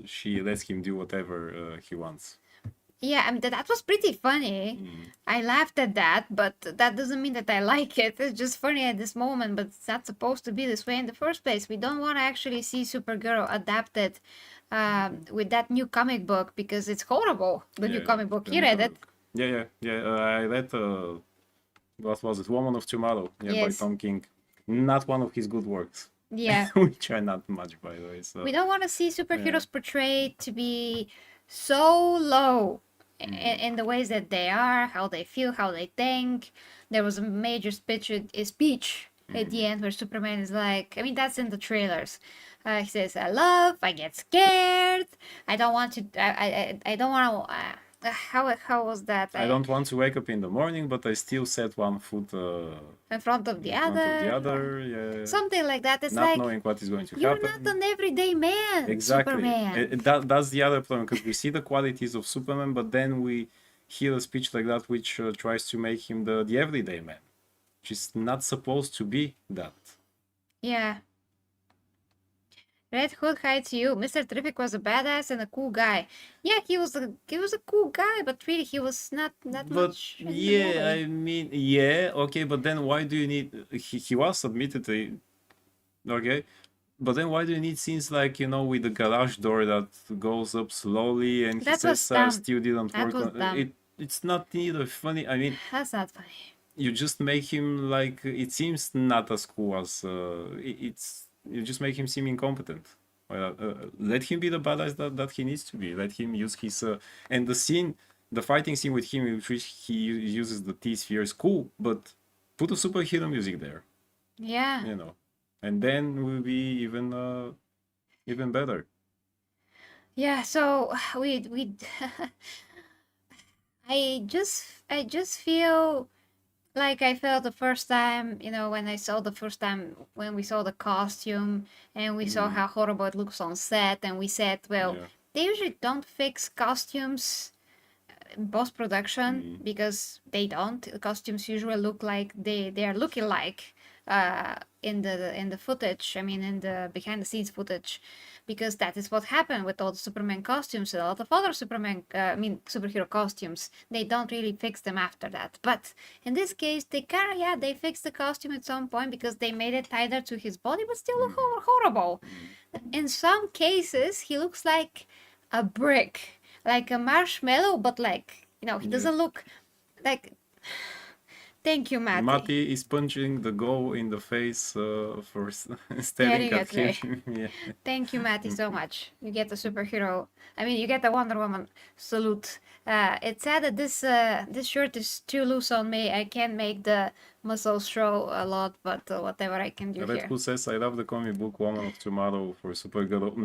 B: she lets him do whatever he wants.
A: Yeah, I mean, that was pretty funny. I laughed at that, but that doesn't mean that I like it. It's just funny at this moment, but it's not supposed to be this way in the first place. We don't want to actually see Supergirl adapted with that new comic book because it's horrible, the new comic book. You read it?
B: Yeah. I read, what was it, Woman of Tomorrow, by Tom King. Not one of his good works.
A: Yeah.
B: Which are not much, by the way. So
A: We don't want to see superheroes portrayed to be so low in the ways that they are, how they feel, how they think. There was a major speech at the end where Superman is like, I mean, that's in the trailers. He says, I get scared. I don't want to, I don't want to, how was that?
B: I don't want to wake up in the morning, but I still set one foot
A: in front of the
B: in front of the
A: other.
B: other. Yeah.
A: Something like that. It's
B: Not
A: like,
B: knowing what is going to
A: you're
B: happen.
A: not an everyday man,
B: Exactly.
A: Superman.
B: That's the other problem, because we see the qualities of Superman, but then we hear a speech like that which tries to make him the everyday man, which is not supposed to be that.
A: Yeah. Red Hood hides you. Mr. Terrific was a badass and a cool guy. Yeah, he was a cool guy, but really he was not that much.
B: Yeah, I mean, yeah, okay, but then why do you need? He was admittedly okay, but then why do you need scenes like, with the garage door that goes up slowly and
A: That
B: he
A: was
B: says
A: dumb.
B: still didn't
A: That
B: work
A: was
B: on
A: dumb.
B: it? It's not either funny. I mean,
A: That's not funny.
B: you just make him like, it seems not as cool as you just make him seem incompetent. Let him be the badass that he needs to be. Let him use his and the fighting scene with him, in which he uses the T-sphere, is cool, but put a superhero music there.
A: Yeah.
B: And then we'll be even better.
A: Yeah. So we I just feel like I felt the first time, when we saw the costume and we saw how horrible it looks on set, and we said, well, they usually don't fix costumes in post-production because they don't. The costumes usually look like they are looking like in the footage. I mean, in the behind the scenes footage, because that is what happened with all the Superman costumes and a lot of other superhero costumes. They don't really fix them after that. But in this case, they fixed the costume at some point because they made it tighter to his body, but still look horrible. In some cases, he looks like a brick, like a marshmallow, but he doesn't look like. Thank you, Matty.
B: Matty is punching the goal in the face for staring at him. Yeah.
A: Thank you, Matty, so much. You get the superhero. I mean, you get the Wonder Woman salute. It's sad that this shirt is too loose on me. I can't make the muscles show a lot, but whatever I can do
B: Red
A: here.
B: Hood says, I love the comic book Woman of Tomorrow for Supergirl.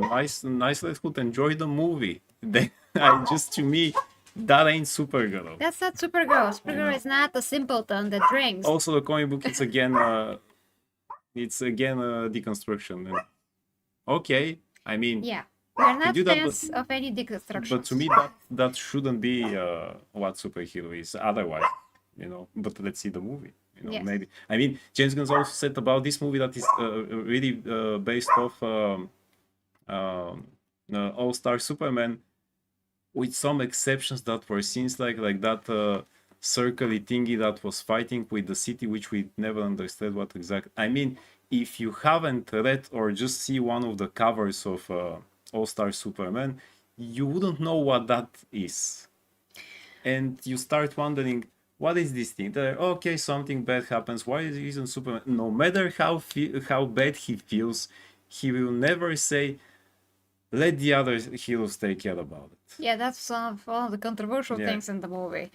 B: Nice Red Hood. Enjoy the movie. To me, that ain't Supergirl.
A: That's not Supergirl. Supergirl is not a simpleton that drinks.
B: Also, the comic book is again a deconstruction. Okay, I mean,
A: yeah, we're not fans of any deconstruction.
B: But to me, that shouldn't be what superhero is. Otherwise, But let's see the movie.
A: Yes.
B: Maybe. I mean, James Gunn also said about this movie that is really based off All-Star Superman, with some exceptions that were scenes like that circle-y thingy that was fighting with the city, which we never understood what exact. I mean, if you haven't read or just see one of the covers of All-Star Superman, you wouldn't know what that is. And you start wondering, what is this thing? Okay, something bad happens. Why isn't Superman? No matter how bad he feels, he will never say, let the other heroes take care about it.
A: Yeah, that's one of the controversial things in the movie,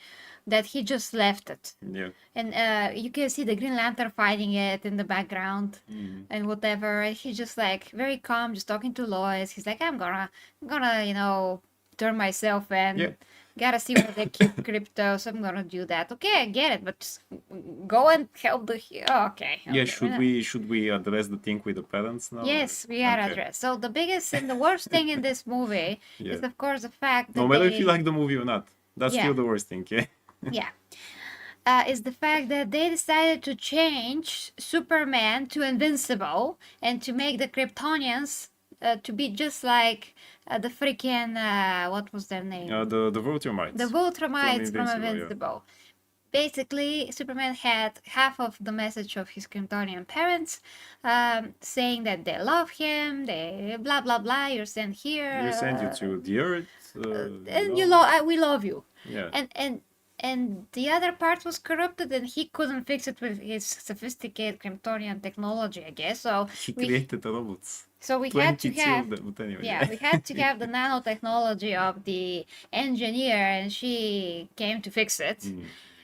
A: that he just left it.
B: Yeah.
A: And you can see the Green Lantern fighting it in the background and whatever. And he's just like very calm, just talking to Lois. He's like, I'm gonna, turn myself in. Gotta see where they keep Krypto, so I'm gonna do that. Okay, I get it, but just go and help the. Okay.
B: Yeah, should we address the thing with the parents now?
A: Yes, we are addressed. So the biggest and the worst thing in this movie is, of course, the fact that
B: no matter if you like the movie or not, that's still the worst thing. Yeah.
A: Yeah. Is the fact that they decided to change Superman to invincible and to make the Kryptonians to be just like the freaking what was their name?
B: The Vultramites.
A: The Vultramites from Invincible. Yeah. Basically, Superman had half of the message of his Kryptonian parents, saying that they love him, they blah blah blah. You're sent here.
B: We send you to the Earth,
A: and we love you.
B: Yeah.
A: And and the other part was corrupted, and he couldn't fix it with his sophisticated Kryptonian technology, I guess. So
B: he created robots.
A: So we had to
B: 22
A: have,
B: of them, but anyway,
A: yeah, we had to have the nanotechnology of the engineer, and she came to fix it.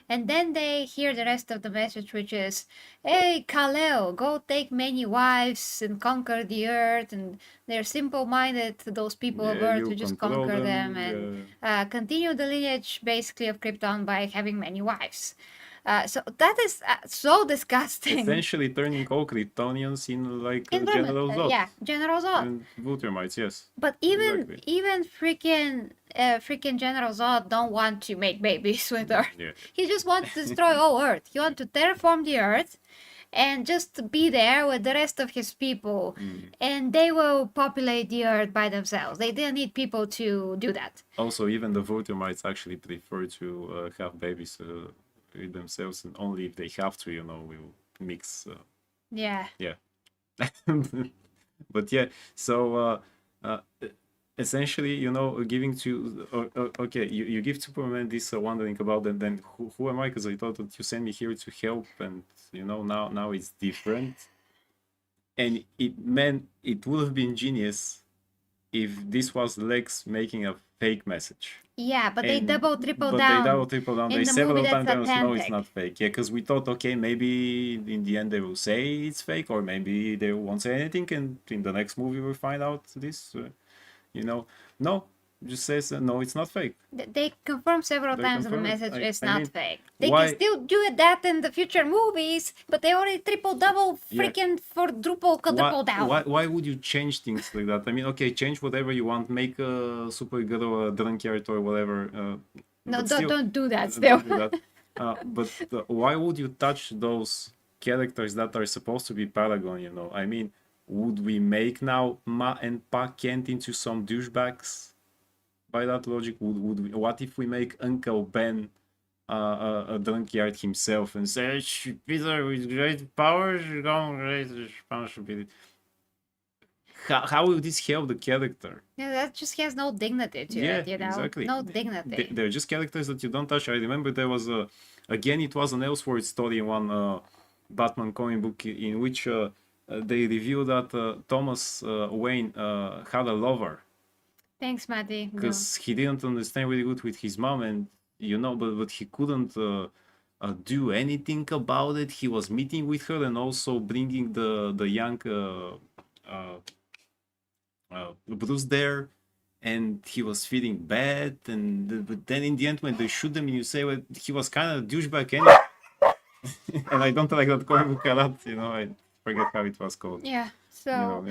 A: And then they hear the rest of the message, which is, "Hey, Kal-El, go take many wives and conquer the earth." And they're simple-minded, those people of Earth, who just conquer them and continue the lineage, basically, of Krypton by having many wives. So that is so disgusting.
B: Essentially turning all Kryptonians in like General Zod.
A: Yeah, General Zod.
B: And Luthormites, yes.
A: But even freaking General Zod don't want to make babies with Earth.
B: Yeah.
A: He just wants to destroy all Earth. He wants to terraform the Earth and just be there with the rest of his people, and they will populate the Earth by themselves. They didn't need people to do that.
B: Also, even the Luthormites actually prefer to have babies with themselves, and only if they have to, we'll mix.
A: Yeah.
B: But yeah, so essentially, giving to okay, you give Superman this wondering about them. Then who am I? Because I thought that you sent me here to help, and now it's different. And it would have been genius if this was Lex making a fake message.
A: Yeah, but they triple down.
B: They double triple down. They several times tell us, no, it's not fake. Yeah, because we thought, okay, maybe in the end they will say it's fake, or maybe they won't say anything, and in the next movie we'll find out this. No, just says no, it's not fake.
A: They confirm several times in the message it's not fake. They can still do that in the future movies, but they already triple, double, freaking quadruple down.
B: Why would you change things like that? I mean, okay, change whatever you want, make a Supergirl a drunkard or whatever.
A: No, don't do that still.
B: Don't do that. But why would you touch those characters that are supposed to be Paragon? I mean, would we make now Ma and Pa Kent into some douchebags? By that logic, would we, what if we make Uncle Ben a drunkard himself and say, Peter, with great powers come great responsibility? How will this help the character?
A: Yeah, that just has no dignity to it,
B: Exactly.
A: No dignity.
B: They're just characters that you don't touch. I remember there was it was an Elseworld story in one Batman comic book in which they revealed that Thomas Wayne had a lover.
A: Thanks, Matty.
B: Because he didn't understand really good with his mom, and but he couldn't do anything about it. He was meeting with her and also bringing the young Bruce there, and he was feeling bad. But then in the end, when they shoot him, you say, well, he was kind of a douchebag anyway. And I don't like that comic book a lot. I forget how it was called.
A: Yeah. So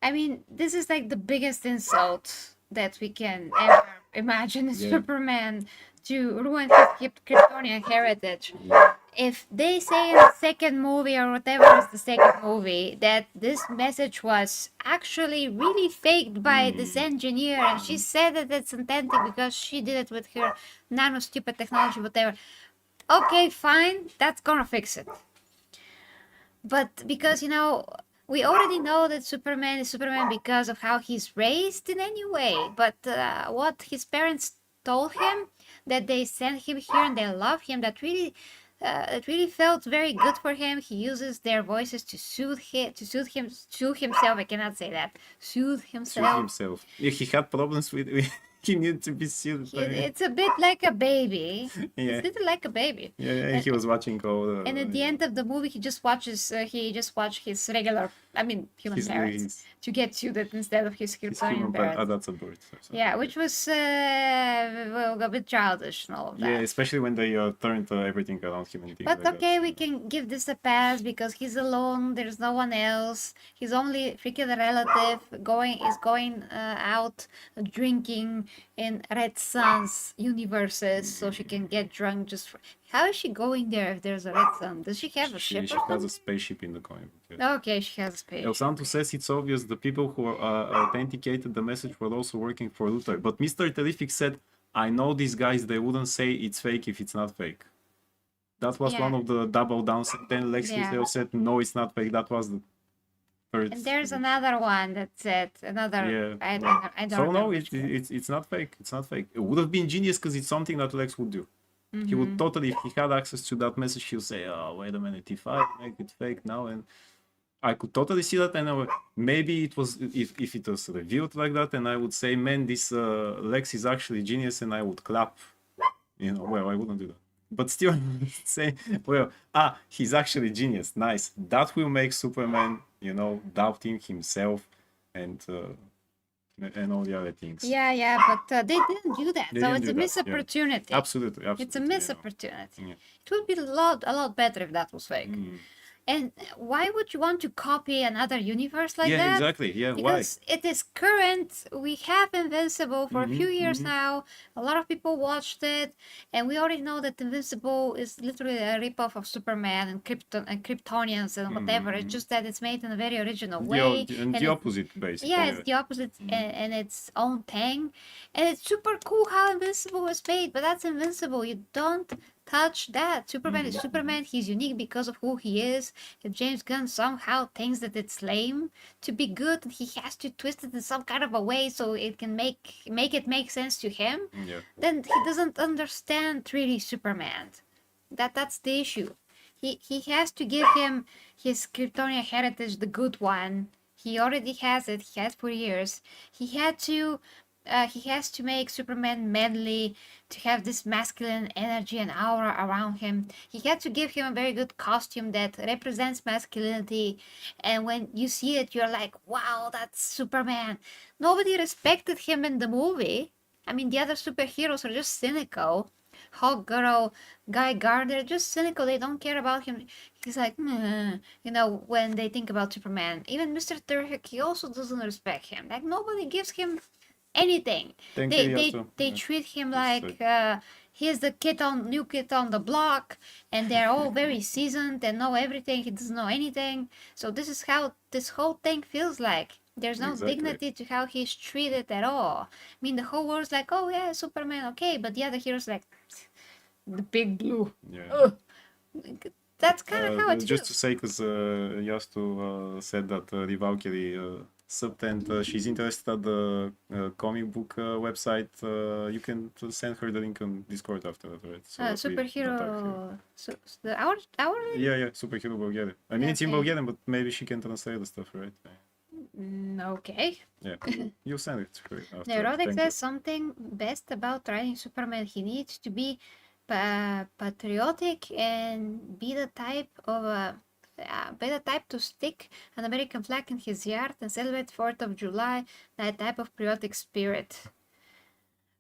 A: I mean, this is like the biggest insult that we can ever imagine Superman to ruin his Kryptonian heritage. If they say in the second movie or whatever is the second movie that this message was actually really faked by this engineer, and she said that it's authentic because she did it with her nano stupid technology, whatever. Okay, fine, that's gonna fix it. But because we already know that Superman is Superman because of how he's raised in any way. But what his parents told him, that they sent him here and they love him, that really felt very good for him. He uses their voices to soothe himself. I cannot say that. Soothe himself.
B: Yeah, he had problems with he needed to be soothed.
A: It's a bit like a baby.
B: Yeah.
A: It's a little like a baby.
B: Yeah, and he was watching all the...
A: And at the end of the movie, he just watched his regular, human parents to get soothed instead of his Kryptonian parents.
B: That's a bird.
A: Yeah, which was a bit childish and all of that.
B: Yeah, especially when they turned everything around him.
A: But okay, we can give this a pass because he's alone. There's no one else. His only freaking relative is going out drinking in Red Sun's universes so she can get drunk just for... How is she going there if there's a Red Sun? Does she have a ship? She
B: has a spaceship in the comic.
A: Yeah. Okay, she has a spaceship.
B: El Santo says it's obvious the people who authenticated the message were also working for Luthor. But Mr. Terrific said, I know these guys, they wouldn't say it's fake if it's not fake. That was one of the double downs. Then Lex Luthor said, no, it's not fake. That was the third.
A: And there's another one that said another... I don't
B: so no, it's not fake. It's not fake. It would have been genius because it's something that Lex would do. He would totally, if he had access to that message, he'll say, "Oh, wait a minute, if I make it fake now," and I could totally see that, and maybe it was if it was reviewed like that, and I would say, "Man, this Lex is actually genius," and I would clap. Well, I wouldn't do that, but still say, "Well, he's actually genius. Nice. That will make Superman, doubting himself, and all the other things."
A: Yeah, but they didn't do that. So it's a missed opportunity.
B: Absolutely.
A: It's a missed opportunity. Yeah. It would be a lot better if that was fake. And why would you want to copy another universe like that?
B: Yeah, exactly. Yeah,
A: because it is current. We have Invincible for a few years now. A lot of people watched it, and we already know that Invincible is literally a ripoff of Superman and Kryptonians and whatever. It's just that it's made in a very original way.
B: The opposite, basically.
A: Yeah, it's the opposite and its own thing. And it's super cool how Invincible was made, but that's Invincible. You don't touch that. Superman is Superman. He's unique because of who he is. If James Gunn somehow thinks that it's lame to be good, he has to twist it in some kind of a way so it can make it make sense to him. Then he doesn't understand really Superman. That's the issue. He has to give him his Kryptonian heritage, the good one. He already has it. He has for years. He has to make Superman manly, to have this masculine energy and aura around him. He had to give him a very good costume that represents masculinity. And when you see it, you're like, wow, that's Superman. Nobody respected him in the movie. I mean, the other superheroes are just cynical. Hawkgirl, Guy Gardner, just cynical. They don't care about him. He's like, when they think about Superman. Even Mr. Terrific, he also doesn't respect him. Like, nobody gives him anything. They treat him like he's the new kid on the block, and they're all very seasoned and know everything. He doesn't know anything. So this is how this whole thing feels like. There's no dignity to how he's treated at all. I mean, the whole world's like, oh yeah, Superman, okay, but the other heroes like the big blue.
B: Yeah.
A: That's kind of how it
B: just feels. To say, because Yastu said that the Valkyrie subbed and she's interested at the comic book website. You can send her the link on Discord after that, right? So
A: superhero. Our
B: yeah, Superhero Bulgarian. I mean, it's in Bulgarian, but maybe she can translate the stuff, right?
A: Okay.
B: Yeah, you send it to her after.
A: Neurotic says something best about writing Superman. He needs to be patriotic and be the type to stick an American flag in his yard and celebrate 4th of July, that type of patriotic spirit.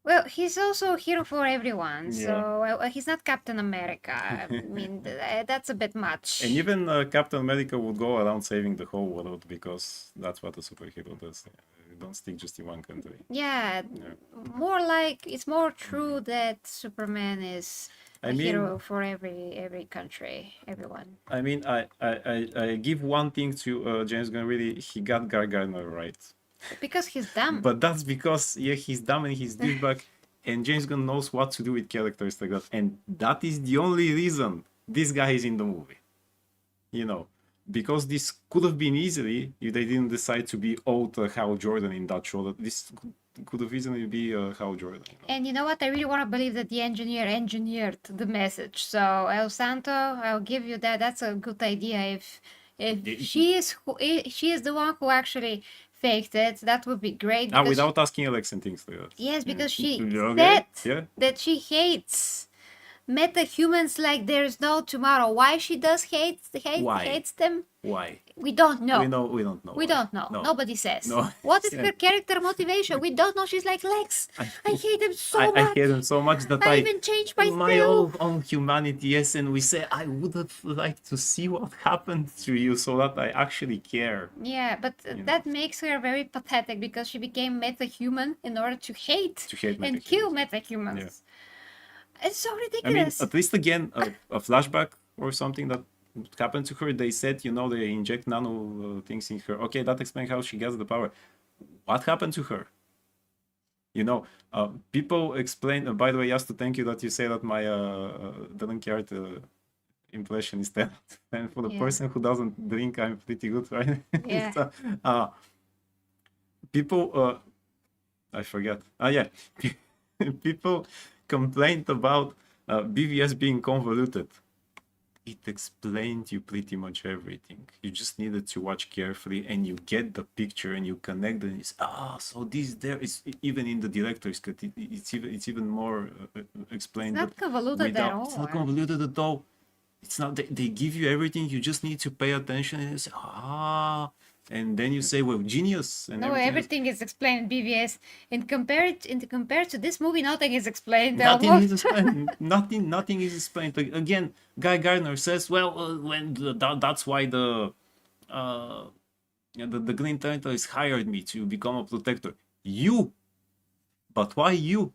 A: Well, he's also a hero for everyone, so he's not Captain America. I mean, that's a bit much.
B: And even Captain America would go around saving the whole world because that's what a superhero does. You don't stick just in one country.
A: Yeah, more like it's more true that Superman is a hero for every country, everyone.
B: I mean, I give one thing to James Gunn. Really, he got Guy Gardner right.
A: Because he's dumb.
B: But that's because he's dumb and he's douchebag, and James Gunn knows what to do with characters like that, and that is the only reason this guy is in the movie. Because this could have been easily, if they didn't decide to be old Hal Jordan in that show, that this could have easily be Hal Jordan.
A: And you know what? I really want to believe that the engineer engineered the message. So El Santo, I'll give you that. That's a good idea. If she is the one who actually faked it, that would be great.
B: Without asking Alex and things like that.
A: Yes, because she said that she hates metahumans like there's no tomorrow. Why she does hates them?
B: Why?
A: We don't know.
B: We don't know.
A: We don't know. No. Nobody says.
B: No.
A: What is her character motivation? We don't know. She's like, Lex, I hate him so much.
B: I hate him so much that
A: I even changed myself.
B: My own humanity, yes, and we say, I would have liked to see what happened to you so that I actually care.
A: Yeah, but that makes her very pathetic because she became metahuman in order to hate and kill metahumans. Yeah. It's so ridiculous.
B: I mean, at least again, a flashback or something that happened to her. They said, they inject nano things in her. Okay, that explains how she gets the power. What happened to her? People explain. By the way, Yastu, thank you that you say that my drunkard impression is 10. And for the person who doesn't drink, I'm pretty good, right?
A: Yeah.
B: So, people, I forget. People complained about BVS being convoluted. It explained you pretty much everything. You just needed to watch carefully, and you get the picture, and you connect them. It's so this there is even in the director's cut. It's even more explained.
A: It's not convoluted at all.
B: It's not convoluted at all. It's not. They give you everything. You just need to pay attention, and you say and then you say, well, genius. And
A: no, everything is explained in BVS. And compared to this movie, nothing is explained.
B: Nothing is explained. nothing is explained. Again, Guy Gardner says, well, that's why the Green Lantern has hired me to become a protector. But why you?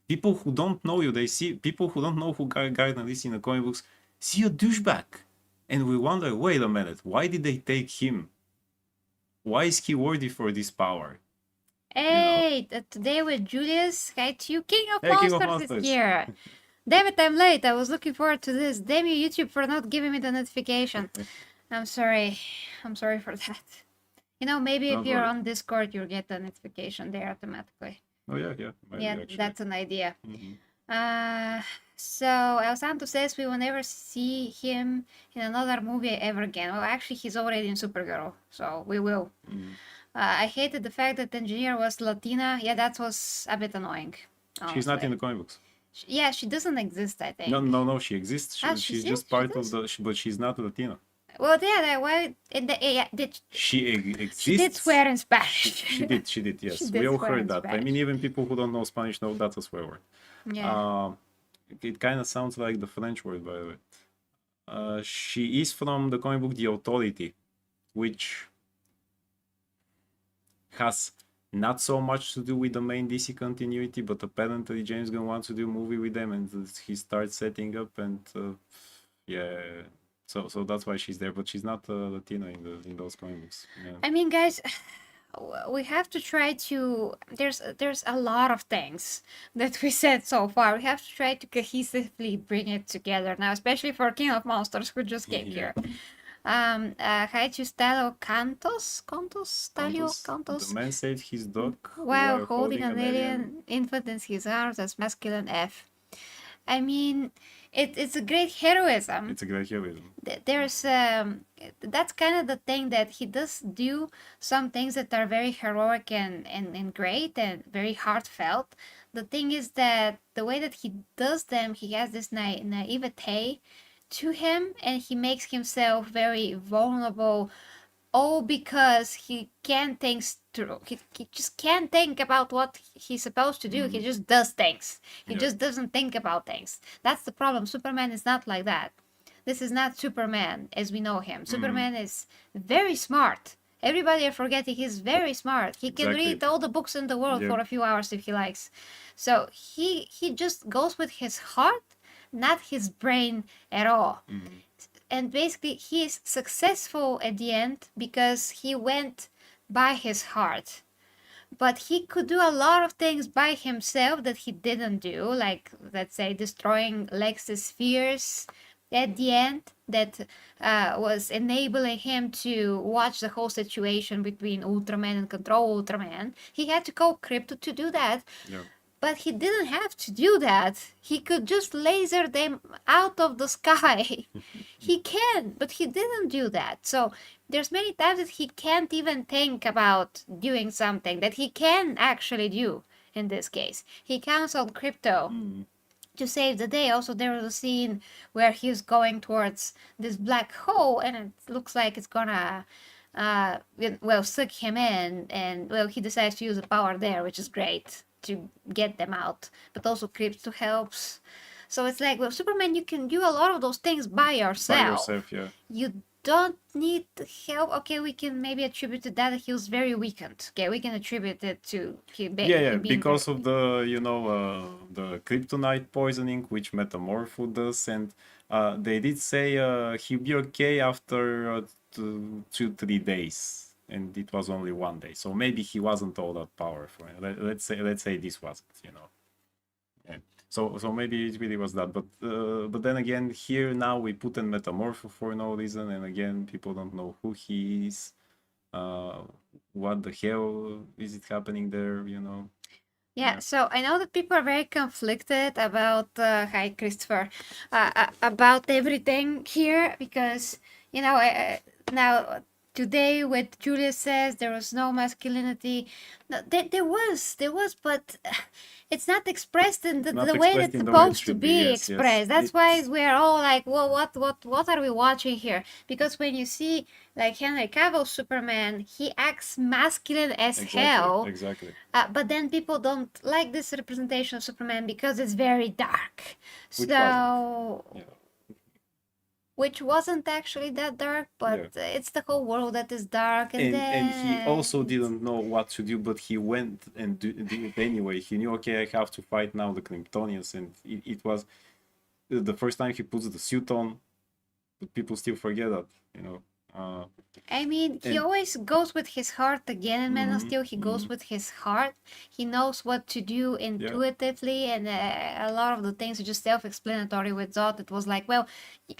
B: People who don't know you, people who don't know who Guy Gardner is in the comic books, see a douchebag, and we wonder, wait a minute, why did they take him? Why is he worthy for this power?
A: Hey, today with Julius, hi to you. King of Monsters is here. Damn it, I'm late. I was looking forward to this. Damn you, YouTube, for not giving me the notification. I'm sorry. I'm sorry for that. Maybe if you're on Discord, you'll get the notification there automatically.
B: Oh, yeah.
A: Yeah,
B: actually.
A: That's an idea.
B: Mm-hmm.
A: So El Santo says we will never see him in another movie ever again. Well, actually, he's already in Supergirl, so we will.
B: Mm-hmm.
A: I hated the fact that the engineer was Latina. Yeah, that was a bit annoying. Honestly.
B: She's not in the comic books.
A: Yeah, she doesn't exist, I think.
B: No, she exists. She's just part of the... But she's not Latina.
A: Well,
B: she exists.
A: She did swear in Spanish.
B: She did, yes. We all heard that.
A: Spanish.
B: I mean, even people who don't know Spanish know that's a swear word.
A: Yeah.
B: It kind of sounds like the French word, by the way. She is from the comic book The Authority, which has not so much to do with the main DC continuity, but apparently James Gunn wants to do a movie with them, and he starts setting up, and so that's why she's there, but she's not Latina in those comic books. Yeah.
A: I mean, guys, we have to try to. There's a lot of things that we said so far. We have to try to cohesively bring it together now, especially for King of Monsters, who just came here. Hi to Stalo Cantos.
B: The man saved his dog
A: while holding an alien infant in his arms as masculine F. I mean, it's a great heroism.
B: It's a great heroism.
A: There's that's kind of the thing, that he does do some things that are very heroic and great and very heartfelt. The thing is that the way that he does them, he has this naivete to him, and he makes himself very vulnerable, all because he can't think through. He just can't think about what he's supposed to do. He just does things. He just doesn't think about things. That's the problem. Superman is not like that. This is not Superman as we know him. Superman is very smart. Everybody are forgetting he's very smart. He can read all the books in the world for a few hours if he likes. So he just goes with his heart, not his brain at all. And basically he is successful at the end because he went by his heart. But he could do a lot of things by himself that he didn't do, like, let's say, destroying Lex's fears at the end, that was enabling him to watch the whole situation between Ultraman and Control Ultraman. He had to call Krypto to do that. But he didn't have to do that. He could just laser them out of the sky. He can, but he didn't do that. So there's many times that he can't even think about doing something that he can actually do in this case. He counts on Krypto to save the day. Also, there was a scene where he's going towards this black hole, and it looks like it's gonna suck him in, and he decides to use the power there, which is great to get them out, but also Krypto helps. So it's like, Superman, you can do a lot of those things by yourself. You don't need help. Okay, we can maybe attribute to that he was very weakened. Okay, we can attribute it to him
B: because of the the kryptonite poisoning, which Metamorpho does, and they did say he'll be okay after 2-3 days. And it was only 1 day, so maybe he wasn't all that powerful. Let's say this wasn't, Yeah. So maybe it really was that, but then again, here now we put in Metamorpho for no reason, and again, people don't know who he is. What the hell is it happening there?
A: Yeah, so I know that people are very conflicted about hi Christopher, about everything here because now today what Julia says there was no masculinity. No, there was, but it's not expressed in
B: Not
A: the way
B: expressed
A: that's
B: in the way it
A: supposed to
B: should be.
A: be
B: Yes, yes.
A: expressed. That's why we're all like, well, what are we watching here? Because when you see like Henry Cavill's Superman, he acts masculine as hell.
B: Exactly.
A: But then people don't like this representation of Superman because it's very dark.
B: Which wasn't.
A: So,
B: Yeah.
A: which wasn't actually that dark, but it's the whole world that is dark. And
B: he also didn't know what to do, but he went and did it anyway. He knew, okay, I have to fight now the Kryptonians, and it was the first time he puts the suit on, but people still forget that, you know.
A: I mean, he always goes with his heart again in Man of Steel. He goes with his heart. He knows what to do intuitively, and a lot of the things are just self-explanatory with Zod. It was like, well,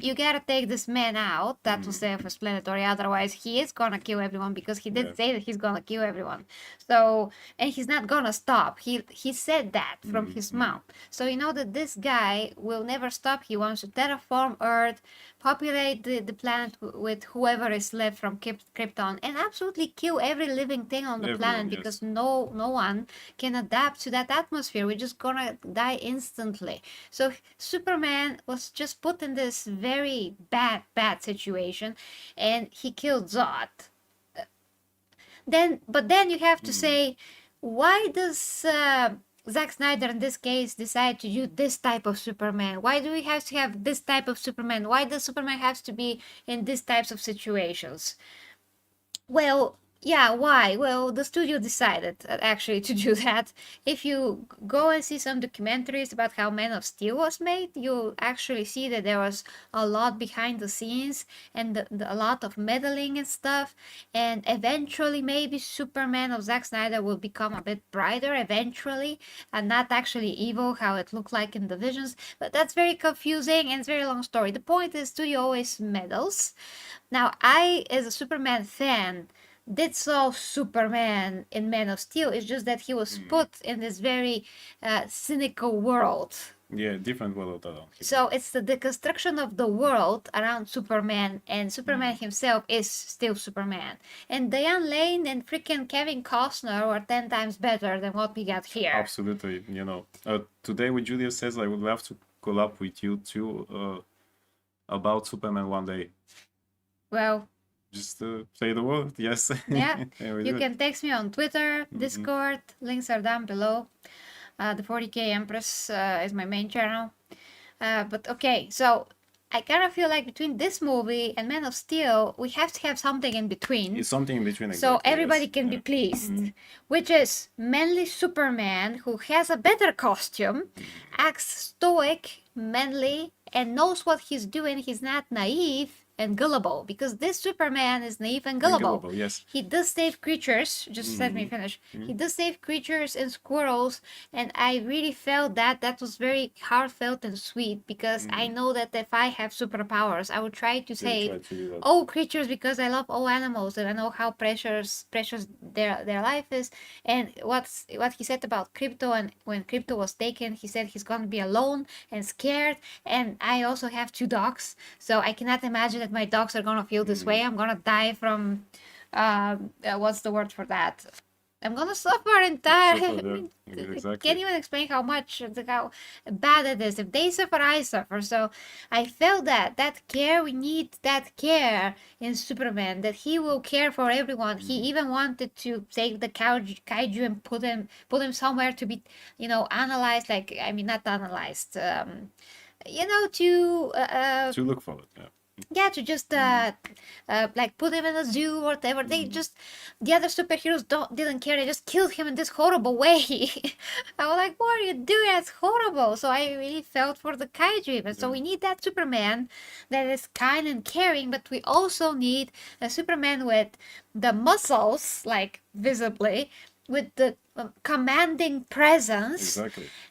A: you gotta take this man out. That was self-explanatory. Otherwise, he is gonna kill everyone because he did say that he's gonna kill everyone. So, and he's not gonna stop. He said that from his mouth. So you know that this guy will never stop. He wants to terraform Earth, populate the planet with whoever is left from Krypton, and absolutely kill every living thing on the planet because no one can adapt to that atmosphere. We're just gonna die instantly. So Superman was just put in this very bad situation, and he killed Zod. But then you have to say, why does Zack Snyder in this case decide to do this type of Superman? Why do we have to have this type of Superman? Why does Superman have to be in these types of situations? Well, yeah, why? Well, the studio decided actually to do that. If you go and see some documentaries about how Man of Steel was made, you'll actually see that there was a lot behind the scenes and a lot of meddling and stuff. And eventually, maybe Superman of Zack Snyder will become a bit brighter eventually and not actually evil, how it looked like in the visions. But that's very confusing and it's a very long story. The point is, studio always meddles. Now, I, as a Superman fan, did saw Superman in Man of Steel. It's just that he was put in this very cynical world.
B: Yeah, different world.
A: So it's the deconstruction of the world around Superman, and Superman himself is still Superman. And Diane Lane and freaking Kevin Costner were 10 times better than what we got here.
B: Absolutely. You know, today when Julia says I would love to collab with you too about Superman one day.
A: Well,
B: just say the word, yes.
A: Yeah, you can text me on Twitter, Discord, links are down below. The 40k Empress is my main channel. But okay, so I kind of feel like between this movie and Man of Steel, we have to have something in between.
B: It's something in between,
A: exactly, so everybody can be pleased. Which is manly Superman who has a better costume, acts stoic, manly, and knows what he's doing. He's not naive and gullible, because this Superman is naive and gullible.
B: Yes.
A: He does save creatures. Just let me finish. He does save creatures and squirrels, and I really felt that was very heartfelt and sweet, because I know that if I have superpowers, I would try to save all creatures, because I love all animals and I know how precious their life is. And what he said about Krypto, and when Krypto was taken, he said he's gonna be alone and scared. And I also have 2 dogs, so I cannot imagine that my dogs are gonna feel this way. I'm gonna die from what's the word for that? I'm gonna suffer entirely. Exactly. Can't even explain how bad it is. If they suffer, I suffer. So I felt that care. We need that care in Superman. That he will care for everyone. He even wanted to take the kaiju and put him somewhere to be, analyzed. Like, I mean, not analyzed. To
B: look for it. Yeah.
A: Yeah, to just like put him in a zoo or whatever. They just, the other superheroes didn't care. They just killed him in this horrible way. I was like, what are you doing? That's horrible. So I really felt for the kaiju even. So we need that Superman that is kind and caring, but we also need a Superman with the muscles, like visibly, with the commanding presence,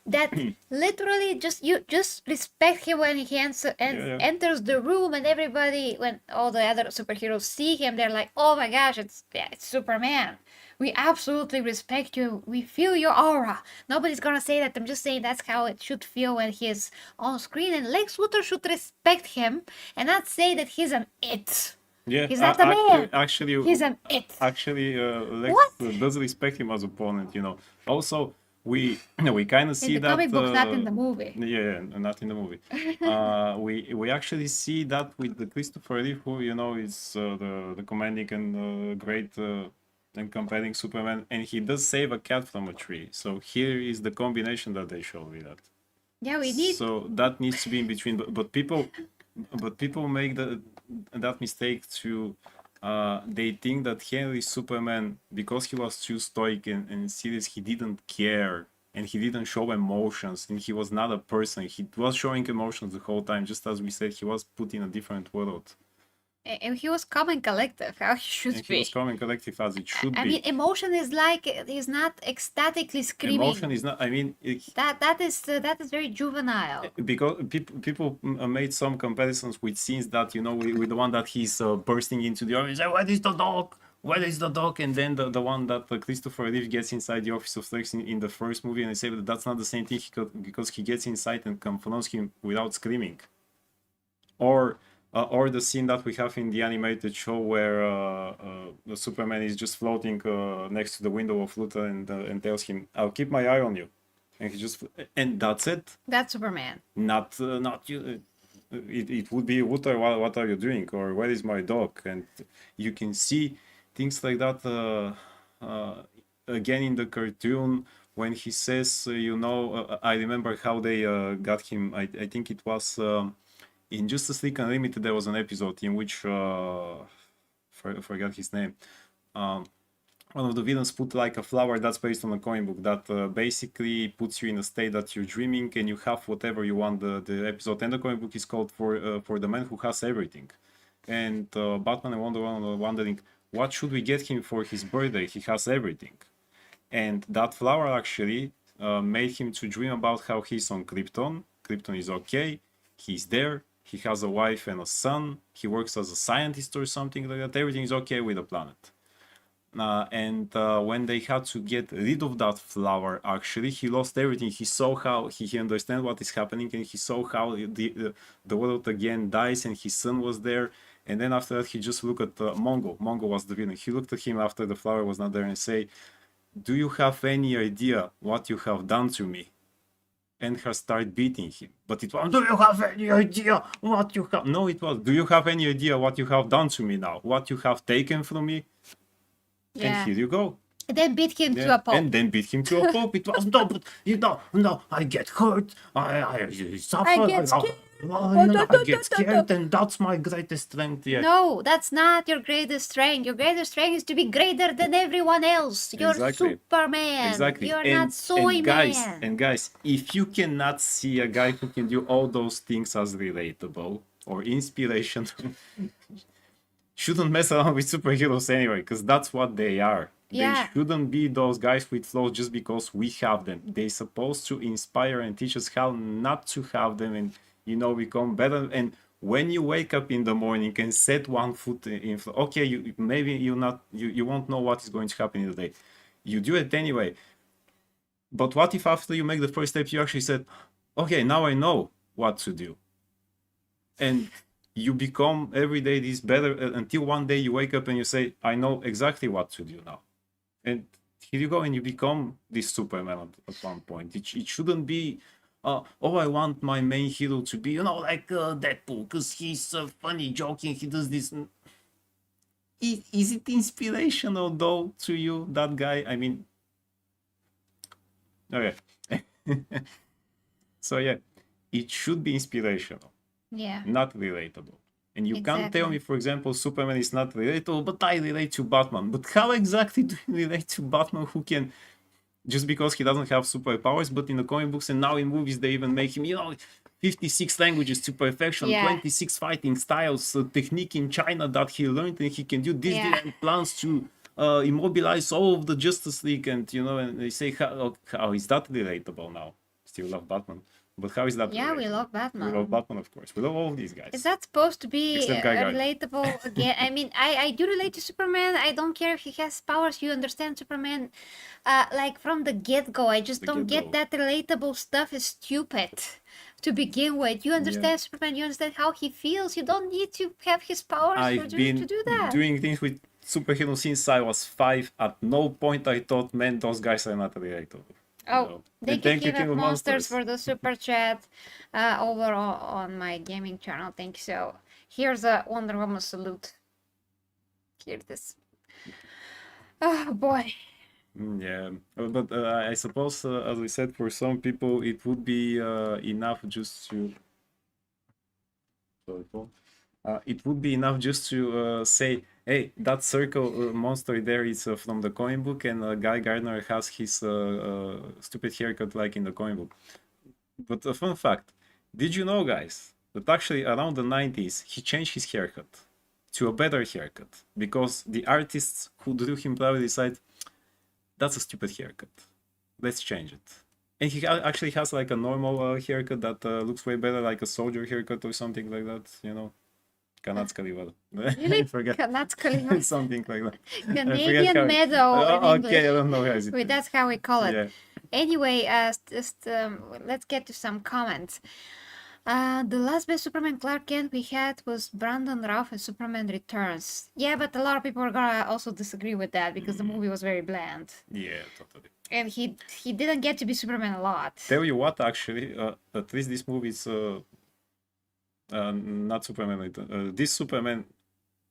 A: that literally you just respect him when he enters the room, and everybody, when all the other superheroes see him, they're like, oh my gosh, it's Superman. We absolutely respect you. We feel your aura. Nobody's gonna say that. I'm just saying that's how it should feel when he's on screen. And Lex Luthor should respect him and not say that he's an it.
B: Yeah,
A: He's not a man.
B: actually,
A: He's an it.
B: Actually, Lex
A: What?
B: does respect him as opponent. Also, we we kind of see
A: In the
B: that
A: comic books, not in the movie.
B: yeah, not in the movie. We actually see that with the Christopher Reeve, who is the commanding and great and compelling Superman, and he does save a cat from a tree. So here is the combination that they show with that.
A: Yeah, we need.
B: So that needs to be in between, but people make that mistake to they think that Henry Superman, because he was too stoic and serious, he didn't care and he didn't show emotions, and he was not a person. He was showing emotions the whole time, just as we said, he was put in a different world.
A: And he was calm and collective, how he should
B: And
A: be.
B: he was calm and collective as it should be.
A: I mean, emotion is like he's not ecstatically screaming.
B: Emotion is not. I mean,
A: that is very juvenile.
B: Because people made some comparisons with scenes that with the one that he's bursting into the office. Where is the dog? Where is the dog? And then the one that Christopher Reeve gets inside the office of Lex in the first movie, and they say that that's not the same thing because he gets inside and confronts him without screaming. Or the scene that we have in the animated show where the Superman is just floating next to the window of Luthor and tells him, "I'll keep my eye on you," and that's it.
A: That's Superman.
B: Not you. It would be, Luthor, what are you doing? Or where is my dog? And you can see things like that again in the cartoon when he says, I remember how they got him. I think it was. In Justice League Unlimited, there was an episode in which forgot his name. One of the villains put like a flower that's based on a comic book that basically puts you in a state that you're dreaming and you have whatever you want. The episode and the comic book is called for the man who has everything. And Batman and Wonder Woman were wondering, what should we get him for his birthday? He has everything. And that flower actually made him to dream about how he's on Krypton. Krypton is okay. He's there. He has a wife and a son. He works as a scientist or something like that. Everything is okay with the planet. And when they had to get rid of that flower, actually, he lost everything. He saw how he understand what is happening, and he saw how the world again dies, and his son was there. And then after that, he just looked at Mongo. Mongo was the villain. He looked at him after the flower was not there and say, "Do you have any idea what you have done to me?" And her start beating him. But it was, "Do you have any idea what you have?" No, it was, "Do you have any idea what you have done to me now? What you have taken from me?" Yeah. And here you go.
A: And then beat him to a pulp.
B: And then beat him to a pulp. It was, "No, but no, I get hurt. I suffer.
A: I get scared.
B: I get scared, and that's my greatest strength." Yeah.
A: No, that's not your greatest strength. Your greatest strength is to be greater than everyone else. You're Superman.
B: Exactly.
A: You're not Soy Man.
B: And guys, if you cannot see a guy who can do all those things as relatable or inspiration, shouldn't mess around with superheroes anyway, because that's what they are. Yeah. They shouldn't be those guys with flaws just because we have them. They're supposed to inspire and teach us how not to have them and become better. And when you wake up in the morning and set one foot in, okay, you won't know what is going to happen in the day. You do it anyway. But what if after you make the first step, you actually said, "Okay, now I know what to do," and you become every day this better until one day you wake up and you say, "I know exactly what to do now," and here you go, and you become this Superman at one point. It shouldn't be, I want my main hero to be, like Deadpool, because he's funny, joking, he does this. Is it inspirational though to you, that guy? I mean, okay. So yeah, it should be inspirational.
A: Yeah.
B: Not relatable. And you can't tell me, for example, Superman is not relatable, but I relate to Batman. But how exactly do you relate to Batman who can, just because he doesn't have superpowers, but in the comic books and now in movies they even make him, 56 languages to perfection, 26 fighting styles, technique in China that he learned, and he can do this and plans to immobilize all of the Justice League, and and they say, how is that relatable now? Still love Batman. But how is that?
A: Yeah, we
B: related?
A: love Batman.
B: We love Batman, of course. We love all these guys.
A: Is that supposed to be
B: Except Guy Gardner.
A: relatable again? I mean, I do relate to Superman. I don't care if he has powers. You understand Superman, like from the get-go. I just don't get that relatable stuff is stupid to begin with. You understand Superman. You understand how he feels. You don't need to have his powers to do that.
B: Doing things with superheroes since I was 5. At no point I thought, man, those guys are not relatable.
A: Oh, thank you, King of Monsters, for the super chat over on my gaming channel. Thank you. So here's a Wonder Woman salute. Here's this. Oh boy.
B: Yeah, but I suppose, as we said, for some people it would be enough just to. It would be enough just to say, hey, that circle monster there is from the comic book, and Guy Gardner has his stupid haircut like in the comic book. But a fun fact, did you know, guys, that actually around the 90s he changed his haircut to a better haircut because the artists who drew him probably decided, that's a stupid haircut, let's change it. And he actually has like a normal haircut that looks way better, like a soldier haircut or something like that, you know. Kanadska liver.
A: Really? Kanadska liver?
B: Something like that.
A: Canadian meadow in English.
B: Okay, I don't know how it is.
A: Wait, that's how we call it.
B: Yeah.
A: Anyway, let's get to some comments. The last best Superman Clark Kent we had was Brandon Routh in Superman Returns. Yeah, but a lot of people are gonna also disagree with that because the movie was very bland.
B: Yeah, totally.
A: And he didn't get to be Superman a lot.
B: Tell you what, actually, at least this movie is not Superman. This Superman,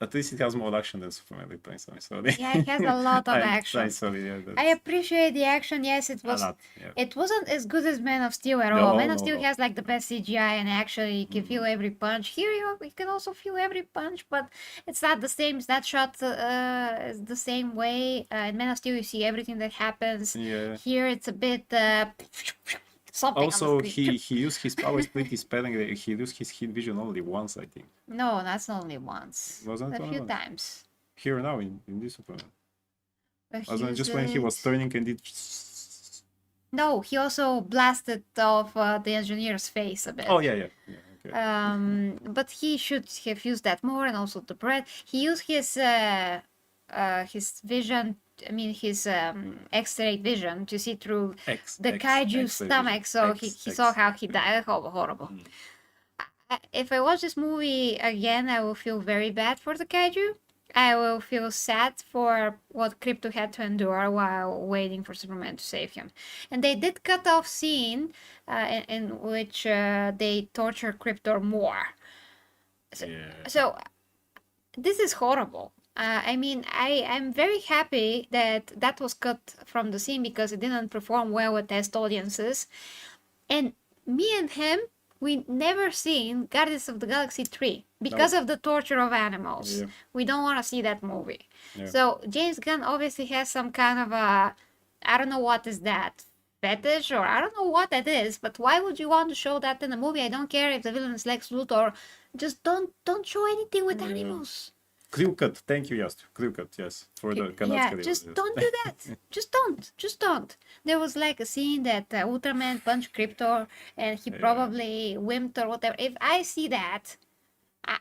B: at least it has more action than Superman Returns. I'm sorry.
A: Yeah, it has a lot of action.
B: I'm sorry. Yeah,
A: I appreciate the action. Yes, it was.
B: A lot, yeah.
A: It wasn't as good as Man of Steel at all. Man of Steel has like the best CGI, and actually you can feel every punch. Here you can also feel every punch, but it's not the same. It's not shot the same way. In Man of Steel, you see everything that happens.
B: Yeah.
A: Here it's a bit. Something
B: also, he used his power split, his spelling. He used his heat vision only once, I think.
A: No, that's not only once.
B: Wasn't
A: a few times.
B: Here now in this Superman. Wasn't just when he was turning and did.
A: No, he also blasted off the engineer's face a bit.
B: Oh yeah. Okay.
A: But he should have used that more, and also the bread. He used his vision. I mean, his X-ray vision to see through the kaiju's stomach, so he saw how he died. Horrible. If I watch this movie again, I will feel very bad for the kaiju. I will feel sad for what Krypto had to endure while waiting for Superman to save him. And they did cut off scene in which they torture Krypto more. So this is horrible. I mean, I'm very happy that was cut from the scene because it didn't perform well with test audiences. And me and him, we never seen Guardians of the Galaxy 3 because of the torture of animals. Yeah. We don't want to see that movie. Yeah. So James Gunn obviously has some kind of a, I don't know what is that, fetish, or I don't know what that is, but why would you want to show that in a movie? I don't care if the villain is Lex Luthor. Just don't show anything with animals.
B: Crew cut, thank you, yes. Crew cut, yes. For the
A: just don't do that. Just don't. There was like a scene that Ultraman punched Krypto and he probably wimped or whatever. If I see that,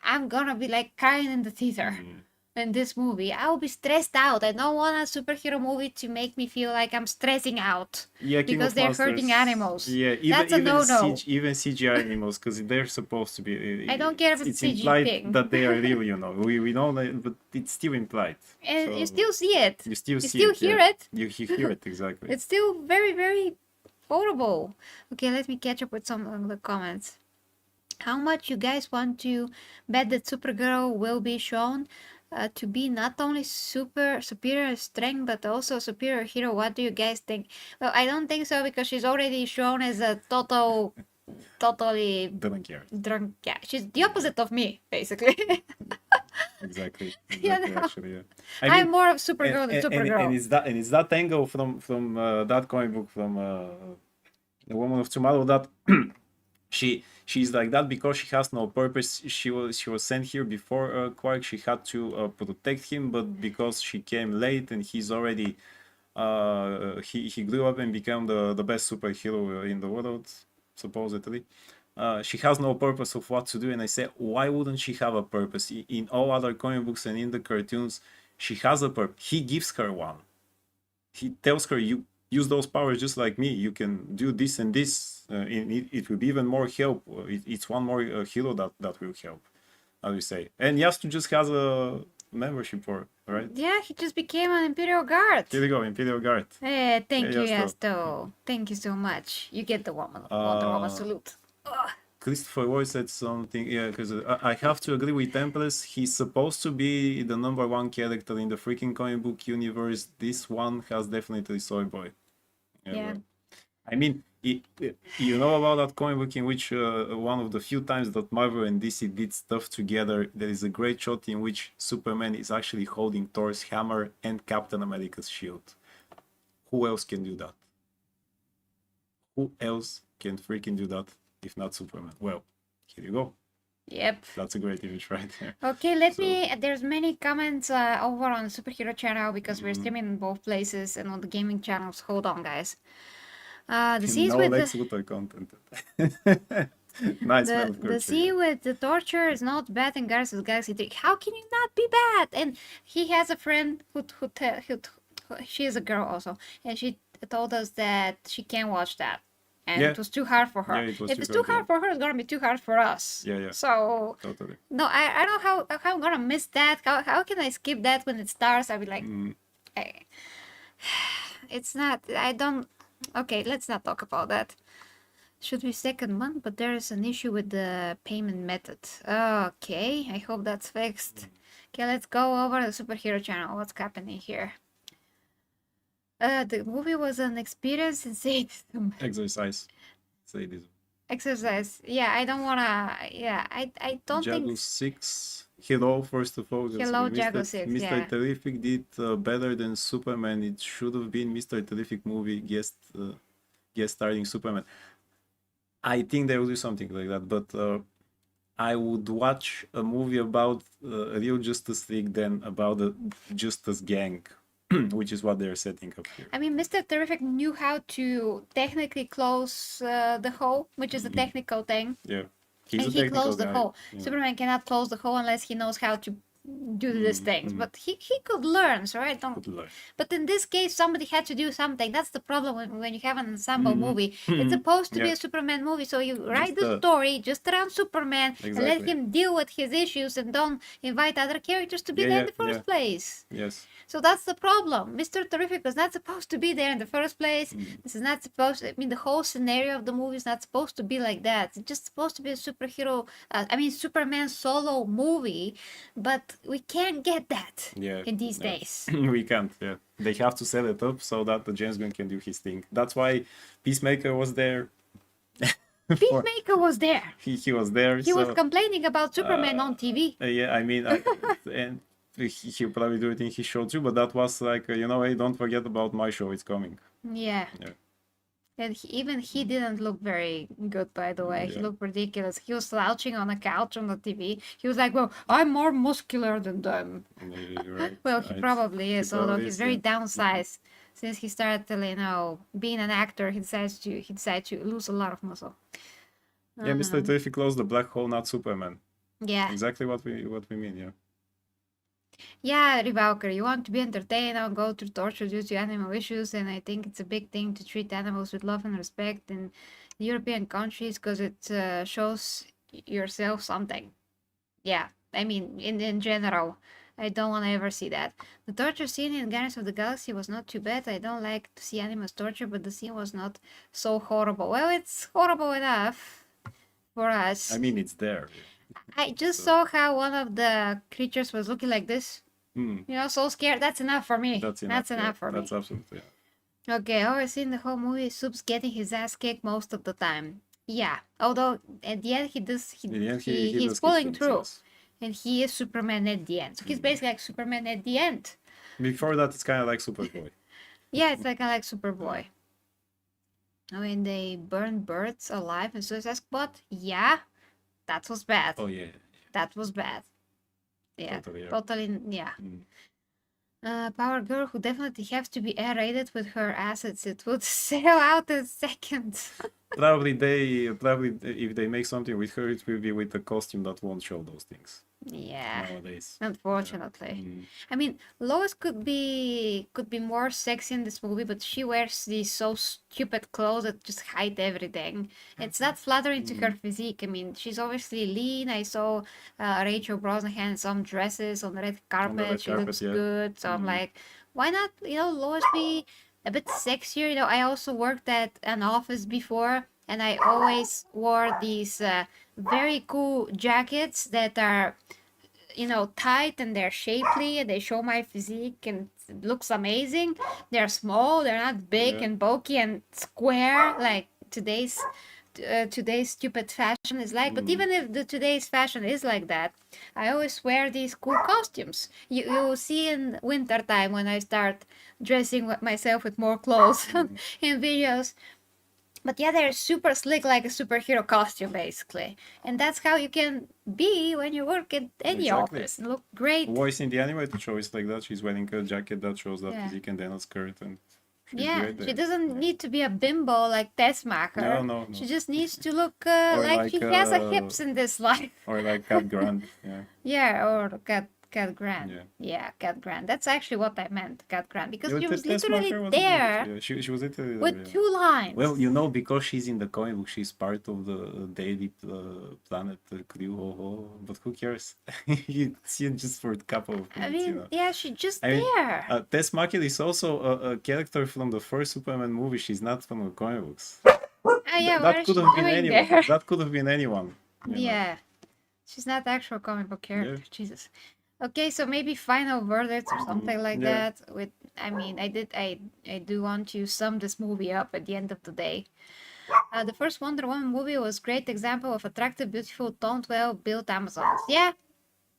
A: I'm gonna be like crying in the theater. In this movie, I will be stressed out. I don't want a superhero movie to make me feel like I'm stressing out because they're hurting animals.
B: Yeah,
A: that's a no-no.
B: Even CGI animals, because they're supposed to be.
A: I don't care if it's CGI
B: implied
A: thing.
B: that they are real. You know, we know that, but it's still implied.
A: And so you still see it.
B: You still
A: hear it.
B: You hear it exactly.
A: It's still very, very horrible. Okay, let me catch up with some of the comments. How much you guys want to bet that Supergirl will be shown to be not only superior strength but also superior hero? What do you guys think? Well, I don't think so because she's already shown as a totally drunk. Yeah, she's the opposite of me basically.
B: Exactly.
A: Yeah,
B: actually, yeah.
A: I'm more of Supergirl than Supergirl.
B: And it's that angle from that comic book from The Woman of Tomorrow that she's like that because she has no purpose. She was sent here before Quark. She had to protect him, but because she came late and he's already he grew up and became the best superhero in the world. supposedly. She has no purpose of what to do, and I say, why wouldn't she have a purpose? In all other comic books and in the cartoons, she has a purpose. He gives her one. He tells her, you use those powers just like me. You can do this and this. It will be even more help. It's one more hero that will help, as we say. And Yastu just has a membership for, right?
A: Yeah, he just became an Imperial Guard.
B: Here we go, Imperial Guard.
A: Thank you,
B: Yasto.
A: Yasto. Thank you so much. You get the Wonder Woman salute. Ugh.
B: Christopher Lloyd said something, yeah, because I have to agree with Templars. He's supposed to be the #1 character in the freaking comic book universe. This one has definitely Soy Boy.
A: Yeah.
B: I mean, you know about that comic book in which one of the few times that Marvel and DC did stuff together, there is a great shot in which Superman is actually holding Thor's hammer and Captain America's shield. Who else can do that? Who else can freaking do that if not Superman? Well, here you go.
A: Yep.
B: That's a great image right there.
A: Okay, there's many comments over on the Superhero channel because we're streaming in both places and on the gaming channels. Hold on, guys. The scenes
B: no
A: with
B: Lex Luthor content. Nice man.
A: The scene with the torture is not bad in Guardians of the Galaxy 3. How can you not be bad? And he has a friend who she is a girl also, and she told us that she can't watch that. And it was too hard for her.
B: Yeah,
A: if it's too hard for her, it's gonna be too hard for us.
B: Yeah.
A: So
B: totally.
A: No, I don't know how I'm gonna miss that. How can I skip that when it starts? I'll be like, it's not. I don't. Okay, let's not talk about that. Should be second month, but there is an issue with the payment method. Okay, I hope that's fixed. Okay, let's go over the Superhero channel. What's happening here? The movie was an experience in sadism.
B: Exercise. Sadism.
A: Exercise. Yeah, I don't wanna. Yeah, I don't
B: Jago
A: think.
B: 6. Hello, first of all.
A: Hello, Jago 6.
B: Mr.
A: Yeah.
B: Terrific did better than Superman. It should have been Mr. Terrific movie guest starring Superman. I think they will do something like that, but I would watch a movie about a real Justice League than about the Justice Gang, which is what they're setting up here.
A: I mean, Mr. Terrific knew how to technically close the hole, which is a technical thing.
B: Yeah.
A: And he closed the hole.
B: Yeah.
A: Superman cannot close the hole unless he knows how to do these things. But he could learn, so right? But in this case, somebody had to do something. That's the problem when you have an ensemble movie. It's supposed to be a Superman movie, so you write the story just around Superman and let him deal with his issues and don't invite other characters to be there in the first place.
B: Yes.
A: So that's the problem. Mr. Terrific was not supposed to be there in the first place. This is not supposed to, I mean, the whole scenario of the movie is not supposed to be like that. It's just supposed to be a Superman solo movie, but we can't get that in these days.
B: We can't, They have to set it up so that the James Gunn can do his thing. That's why Peacemaker was there.
A: Peacemaker was there.
B: He was there.
A: He was complaining about Superman on TV.
B: Yeah, I mean, and he'll probably do it in his show too, but that was like, hey, don't forget about my show, it's coming.
A: Yeah. And he didn't look very good, by the way. He looked ridiculous. He was slouching on a couch on the TV. He was like, well, I'm more muscular than them.
B: Right.
A: Well, he probably is, although he's very downsized. Since he started, being an actor, he decided to lose a lot of muscle.
B: Yeah, Mr. Terrific closed the black hole, not Superman.
A: Yeah.
B: Exactly what we mean,
A: Yeah, Rivalker, you want to be entertained, I'll go through torture due to animal issues, and I think it's a big thing to treat animals with love and respect in the European countries because it shows yourself something. Yeah, I mean, in general, I don't want to ever see that. The torture scene in Guardians of the Galaxy was not too bad. I don't like to see animals torture, but the scene was not so horrible. Well, it's horrible enough for us.
B: I mean, it's there.
A: I just saw how one of the creatures was looking like this. So scared. That's enough for me. That's enough for me.
B: That's absolutely.
A: Okay, always in the whole movie, Soup's getting his ass kicked most of the time. Yeah, although at the end he's pulling through. And he is Superman at the end. So he's basically like Superman at the end.
B: Before that, it's kind of like Superboy.
A: Yeah, it's like Superboy. I mean, they burn birds alive in Suicide Squad. Yeah, that was bad.
B: Oh, yeah.
A: That was bad. Yeah, totally, yeah. Power Girl who definitely have to be R-rated with her assets. It would sell out in seconds.
B: Probably if they make something with her, it will be with a costume that won't show those things.
A: Yeah.
B: Nowadays.
A: Unfortunately.
B: Mm.
A: I mean, Lois could be more sexy in this movie, but she wears these so stupid clothes that just hide everything. It's not flattering to her physique. I mean, she's obviously lean. I saw Rachel Brosnahan in some dresses on the red carpet. She looks good. So I'm like, why not, Lois be a bit sexier? I also worked at an office before, and I always wore these very cool jackets that are tight and they're shapely and they show my physique and it looks amazing. They're small, they're not big and bulky and square like today's stupid fashion is like. But even if the today's fashion is like that, I always wear these cool costumes. You see in winter time when I start dressing myself with more clothes in videos. But yeah, they're super slick, like a superhero costume, basically. And that's how you can be when you work at any office and look great.
B: Voice in the animated show is like that. She's wearing a jacket that shows that physique and then a skirt. And
A: she doesn't need to be a bimbo like Tessmacher.
B: No.
A: She just needs to look like she has a hips in this life.
B: Or like Cat Grant,
A: or Cat Grant. Yeah, Cat Grant. That's actually what I meant, Cat Grant, because she was literally there.
B: She was literally there,
A: with 2 lines.
B: Well, because she's in the comic book, she's part of the Daily Planet crew. But who cares? You see it just for a couple of minutes.
A: She's just there.
B: Tess Mackey is also a character from the first Superman movie. She's not from the comic books. That could have been anyone. That could have been anyone.
A: Yeah. She's not the actual comic book character. Jesus. Okay, so maybe final verdict or something like that. I do want to sum this movie up at the end of the day. The first Wonder Woman movie was a great example of attractive, beautiful, toned, well-built Amazons. Yeah,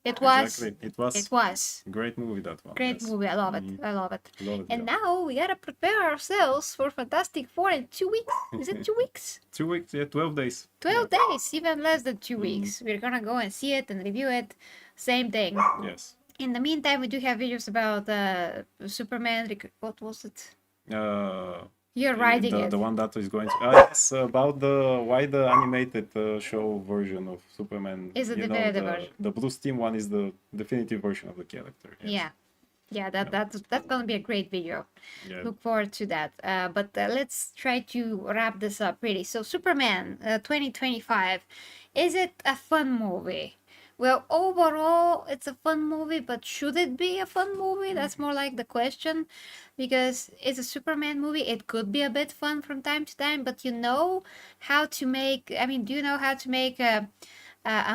A: it was.
B: Exactly. It was. Great movie, that one.
A: Great movie. I love it. I love it. And now we gotta prepare ourselves for Fantastic Four in 2 weeks. Is it 2 weeks?
B: 2 weeks, 12 days.
A: 12 days, even less than 2 weeks. We're gonna go and see it and review it. Same thing.
B: Yes.
A: In the meantime, we do have videos about Superman. What was it? You're writing it.
B: The one that is going to... yes, about why the animated show version of Superman.
A: Is the definitive version.
B: The Blue Steam one is the definitive version of the character. Yes.
A: Yeah, that's gonna be a great video. Look forward to that. But let's try to wrap this up really. So Superman 2025, is it a fun movie? Well, overall, it's a fun movie, but should it be a fun movie? That's more like the question, because it's a Superman movie. It could be a bit fun from time to time, but do you know how to make a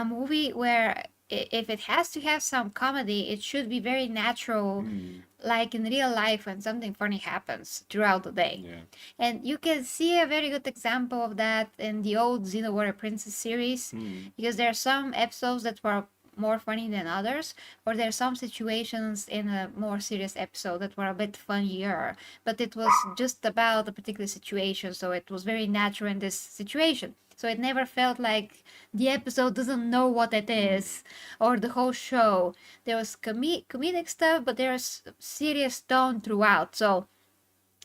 A: movie where if it has to have some comedy, it should be very natural, like in real life when something funny happens throughout the day. And you can see a very good example of that in the old Xena Warrior Princess series, because there are some episodes that were more funny than others, or there are some situations in a more serious episode that were a bit funnier, but it was just about a particular situation, so it was very natural in this situation. So it never felt like the episode doesn't know what it is, or the whole show. There was comedic stuff, but there's serious tone throughout. So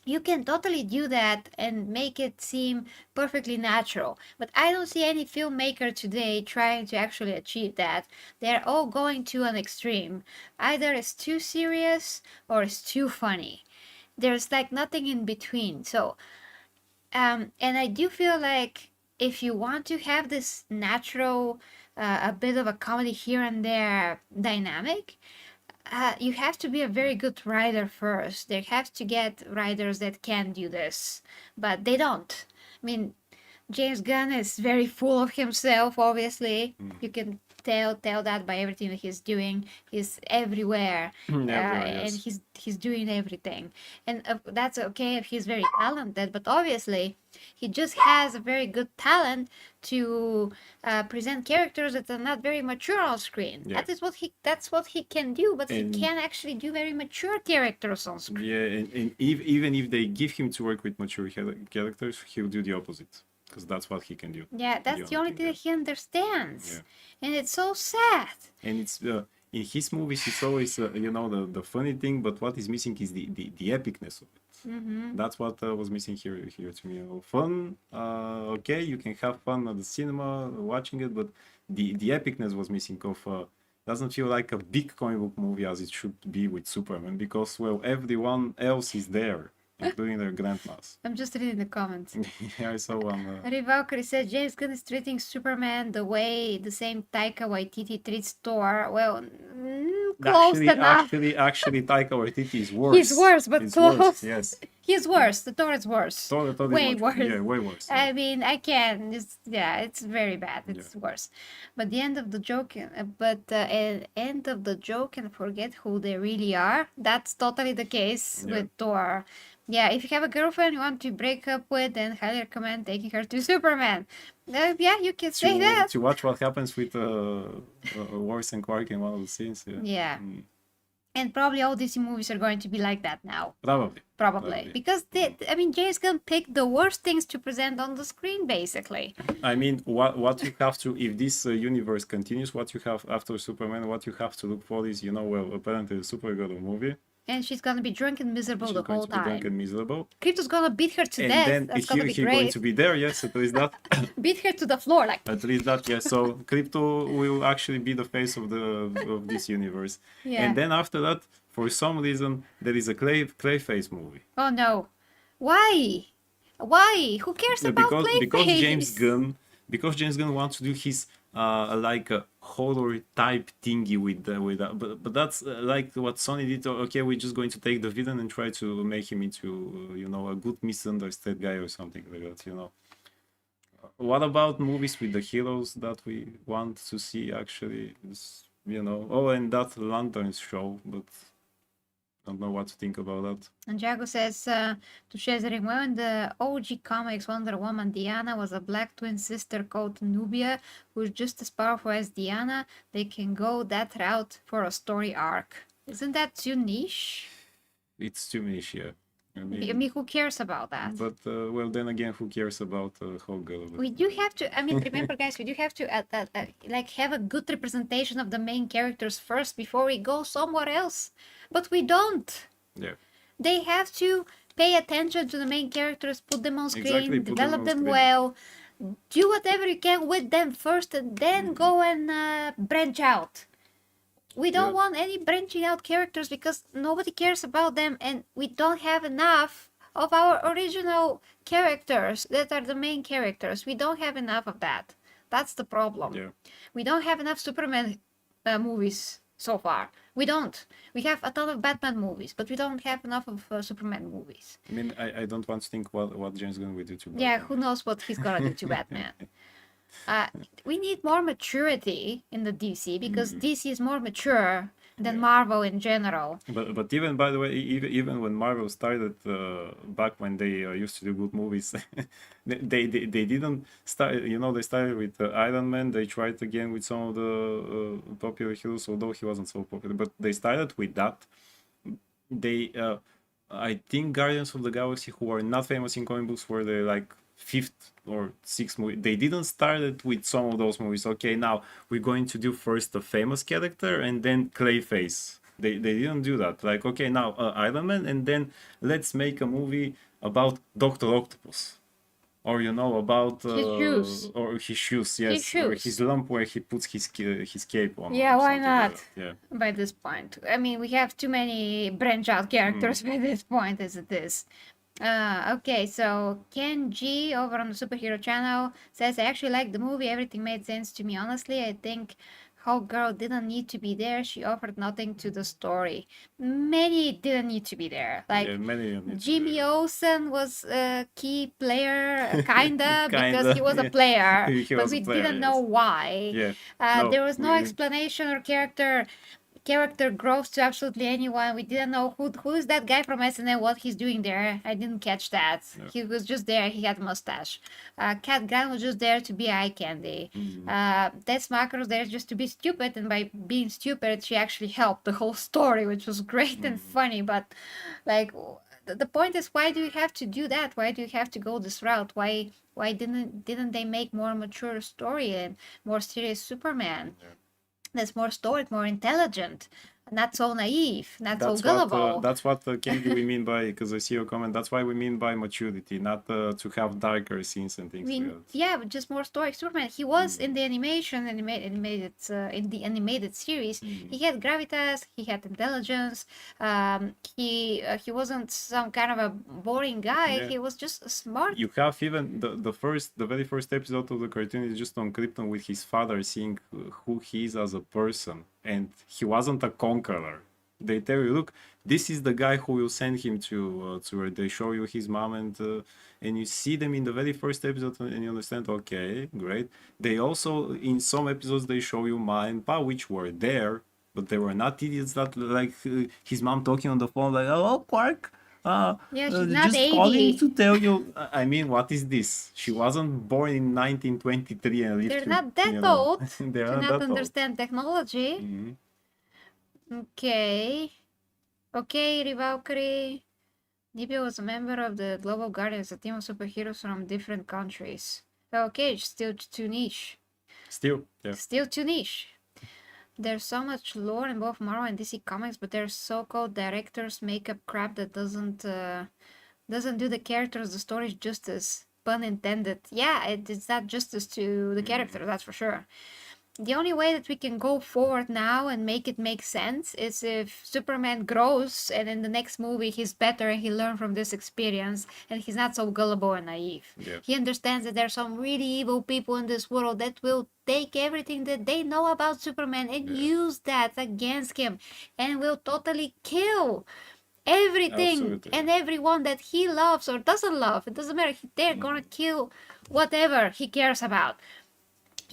A: you can totally do that and make it seem perfectly natural. But I don't see any filmmaker today trying to actually achieve that. They're all going to an extreme. Either it's too serious or it's too funny. There's like nothing in between. So, and I do feel like if you want to have this natural, a bit of a comedy here and there dynamic, you have to be a very good writer first. They have to get writers that can do this, but they don't. I mean, James Gunn is very full of himself, obviously. You can tell that by everything that he's doing. He's everywhere, and he's doing everything. And that's okay if he's very talented, but obviously he just has a very good talent to present characters that are not very mature on screen. That's what he can do, but he can actually do very mature characters on screen.
B: And even if they give him to work with mature characters, he'll do the opposite. Because that's what he can do.
A: Yeah, that's the only thing that he understands. And it's so sad.
B: And it's in his movies it's always you know, the funny thing, but what is missing is the epicness of it. That's what was missing here to me. Fun, okay, you can have fun at the cinema watching it, but the epicness was missing. Doesn't feel like a big comic book movie as it should be with Superman, because well, everyone else is there, including their grandmas.
A: I'm just reading the comments.
B: Yeah, I saw one.
A: Valkyrie said James Gunn is treating Superman the way the same Taika Waititi treats Thor. Well, close enough.
B: Actually, Taika Waititi is worse.
A: He's worse, but
B: He's
A: close.
B: Worse, yes.
A: He's worse. The Thor is worse.
B: Thor
A: way
B: is
A: worse.
B: Yeah, way worse. Yeah.
A: I mean, I can. It's very bad. It's worse. But the end of the joke. End of the joke and forget who they really are. That's totally the case with Thor. Yeah, if you have a girlfriend you want to break up with, then highly recommend taking her to Superman. Yeah, you can say that.
B: To watch what happens with Lois and Clark in one of the scenes.
A: Yeah. And probably all DC movies are going to be like that now.
B: Probably.
A: Because James Gunn picked the worst things to present on the screen, basically.
B: I mean, what you have to, if this universe continues, what you have after Superman, what you have to look for is, apparently the Supergirl movie.
A: And she's gonna be drunk and miserable the whole time.
B: Drunk and miserable.
A: Krypto's gonna beat her to death.
B: And
A: that's gonna be great.
B: Going to be there, yes, at least that.
A: Beat her to the floor, like.
B: At least that, yes. So Krypto will actually be the face of this universe.
A: Yeah.
B: And then after that, for some reason, there is a Clayface movie.
A: Oh no! Why? Who cares about Clayface?
B: Because James Gunn wants to do his like a horror type thingy with that, but that's like what Sony did. Okay, we're just going to take the villain and try to make him into a good misunderstood guy or something like that. What about movies with the heroes that we want to see actually? And that Lanterns show, but don't know what to think about that.
A: And Jago says to Shazering, well, in the OG comics, Wonder Woman Diana was a black twin sister called Nubia, who's just as powerful as Diana. They can go that route for a story arc. Isn't that too niche?
B: It's too niche, yeah.
A: I mean, who cares about that?
B: But then again, who cares about Hawkgirl?
A: We do have to. Remember, guys, we do have to have a good representation of the main characters first before we go somewhere else. But we don't.
B: Yeah.
A: They have to pay attention to the main characters, put them on screen, develop them well, do whatever you can with them first, and then go and branch out. We don't want any branching out characters because nobody cares about them, and we don't have enough of our original characters that are the main characters. We don't have enough of that. That's the problem.
B: Yeah.
A: We don't have enough Superman movies so far. We don't. We have a ton of Batman movies, but we don't have enough of Superman movies.
B: I mean, I don't want to think what James Gunn will do to Batman.
A: Yeah, who knows what he's gonna do to Batman. We need more maturity in the DC because DC is more mature than Marvel in general.
B: But even, by the way, even when Marvel started back when they used to do good movies, they didn't start. They started with Iron Man. They tried again with some of the popular heroes, although he wasn't so popular. But they started with that. They, I think, Guardians of the Galaxy, who are not famous in comic books, were the like fifth or sixth movie. They didn't start it with some of those movies. Okay, now we're going to do first a famous character and then Clayface. They didn't do that. Like, okay, now Iron Man, and then let's make a movie about Dr. Octopus. Or about
A: his shoes.
B: Or his shoes, yes,
A: his shoes.
B: Or his lump where he puts his cape on.
A: Yeah, why not?
B: Like yeah.
A: By this point, I mean, we have too many branch out characters by this point as it is. Okay, so Ken G over on the Superhero channel says, I actually liked the movie. Everything made sense to me. Honestly, I think Hawkgirl didn't need to be there. She offered nothing to the story. Many didn't need to be there. Like Jimmy Olsen was a key player, kinda, because he was a player, but we didn't know why.
B: Yeah.
A: There was no explanation or character growth to absolutely anyone. We didn't know who is that guy from SNL, what he's doing there. I didn't catch that. No. He was just there. He had a mustache. Cat Grant was just there to be eye candy. Tess Marker was there just to be stupid, and by being stupid, she actually helped the whole story, which was great and funny. But like, the point is, why do you have to do that? Why do you have to go this route? Why didn't they make more mature story and more serious Superman? that's more stoic, more intelligent, not so naive, not so gullible.
B: That's what Candy we mean by, because I see your comment. That's why we mean by maturity, not to have darker scenes and things like that.
A: Yeah, but just more stoic Superman. He was in the in the animated series. He had gravitas. He had intelligence. He wasn't some kind of a boring guy.
B: Yeah.
A: He was just smart.
B: You have even the very first episode of the cartoon is just on Krypton with his father seeing who he is as a person, and he wasn't a conqueror. They tell you, look, this is the guy who will send him to where they show you his mom, and you see them in the very first episode, and you understand, okay, great. They also, in some episodes, they show you Ma and Pa, which were there, but they were not idiots that, like, his mom talking on the phone, like, oh, Quark,
A: Yeah, she's not
B: just
A: 80.
B: calling to tell you, I mean, what is this? She wasn't born in 1923 and lived
A: They're
B: through,
A: not that
B: you know,
A: old
B: they're
A: to
B: not
A: not
B: that old.
A: understand technology.
B: Mhm.
A: Okay. Okay, Rivalkyrie. Nibia was a member of the Global Guardians, a team of superheroes from different countries. Okay, still too niche.
B: Still, yeah.
A: Still too niche. There's so much lore in both Marvel and DC Comics, but their so-called directors make up crap that doesn't do the characters, the stories justice. Pun intended. Yeah, it's not justice to the character, that's for sure. The only way that we can go forward now and make it make sense is if Superman grows and in the next movie he's better and he learned from this experience and he's not so gullible and naive.
B: Yeah.
A: He understands that there's some really evil people in this world that will take everything that they know about Superman and use that against him and will totally kill everything
B: Absolutely.
A: and everyone that he loves or doesn't love. It doesn't matter. They're gonna kill whatever he cares about.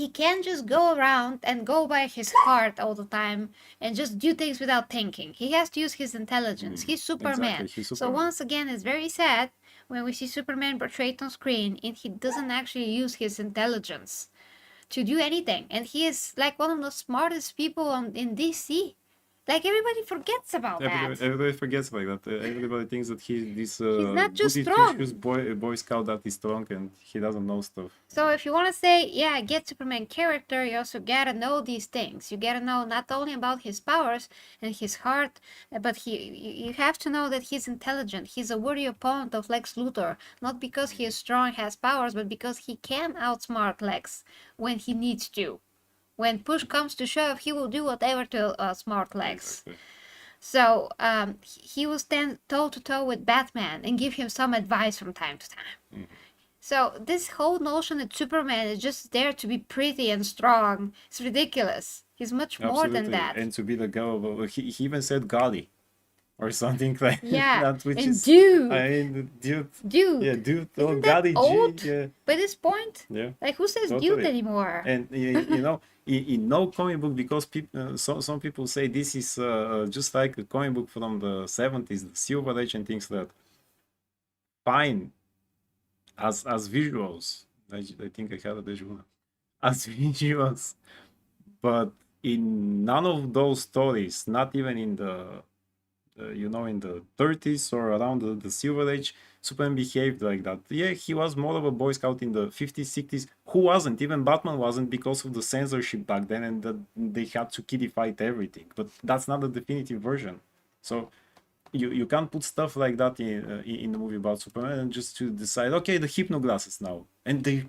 A: He can't just go around and go by his heart all the time and just do things without thinking. He has to use his intelligence. He's Superman.
B: Exactly, he's
A: So
B: Superman.
A: once again, it's very sad when we see Superman portrayed on screen and he doesn't actually use his intelligence to do anything. And he is like one of the smartest people in DC. Like everybody forgets about that.
B: Everybody forgets like that. Everybody thinks that he's this
A: not just
B: goody
A: strong.
B: two-shoes boy scout that is strong and he doesn't know stuff.
A: So if you want to say, yeah, get Superman character, you also gotta know these things. You gotta know not only about his powers and his heart, but you have to know that he's intelligent. He's a worthy opponent of Lex Luthor, not because he is strong, has powers, but because he can outsmart Lex when he needs to. When push comes to shove, he will do whatever to outsmart Lex.
B: Exactly.
A: So he will stand toe to toe with Batman and give him some advice from time to time. So this whole notion that Superman is just there to be pretty and strong is ridiculous. He's much more than that.
B: And to be the guy, he even said golly or something like
A: Yeah,
B: that, which
A: and
B: is
A: dude.
B: I mean, dude.
A: Dude.
B: Yeah, dude.
A: Isn't
B: Oh,
A: that
B: golly
A: old?
B: gee. Yeah.
A: By this point?
B: Yeah.
A: Like who says dude
B: Totally.
A: anymore?
B: And you know, in no comic book, because people, some people say this is just like a comic book from the 70s, the Silver Age and things like that. Fine, as visuals, I think I had a visual as visuals, but in none of those stories, not even in the you know, in the 30s or around the Silver Age, Superman behaved like that. Yeah, he was more of a Boy Scout in the 50s, 60s. Who wasn't? Even Batman wasn't, because of the censorship back then, and that they had to kiddified everything. But that's not the definitive version. So you can't put stuff like that in the movie about Superman and just to decide, okay, the hypno glasses now. And they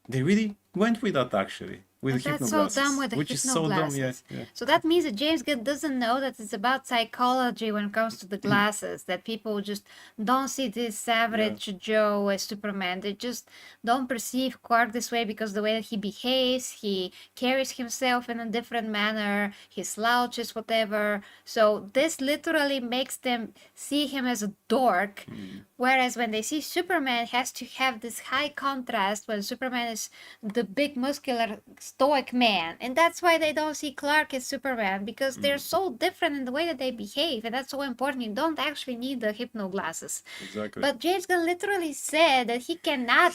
B: really went with that, actually. With the
A: That's
B: hypno
A: so dumb with the
B: which is so dumb, yeah.
A: So that means that James Gunn doesn't know that it's about psychology when it comes to the glasses. That people just don't see this average Joe as Superman. They just don't perceive Clark this way because the way that he behaves, he carries himself in a different manner, he slouches, whatever. So this literally makes them see him as a dork. Whereas when they see Superman, has to have this high contrast when Superman is the big muscular stoic man, and that's why they don't see Clark as Superman, because they're so different in the way that they behave, and that's so important. You don't actually need the hypno glasses.
B: Exactly.
A: But James Gunn literally said that he cannot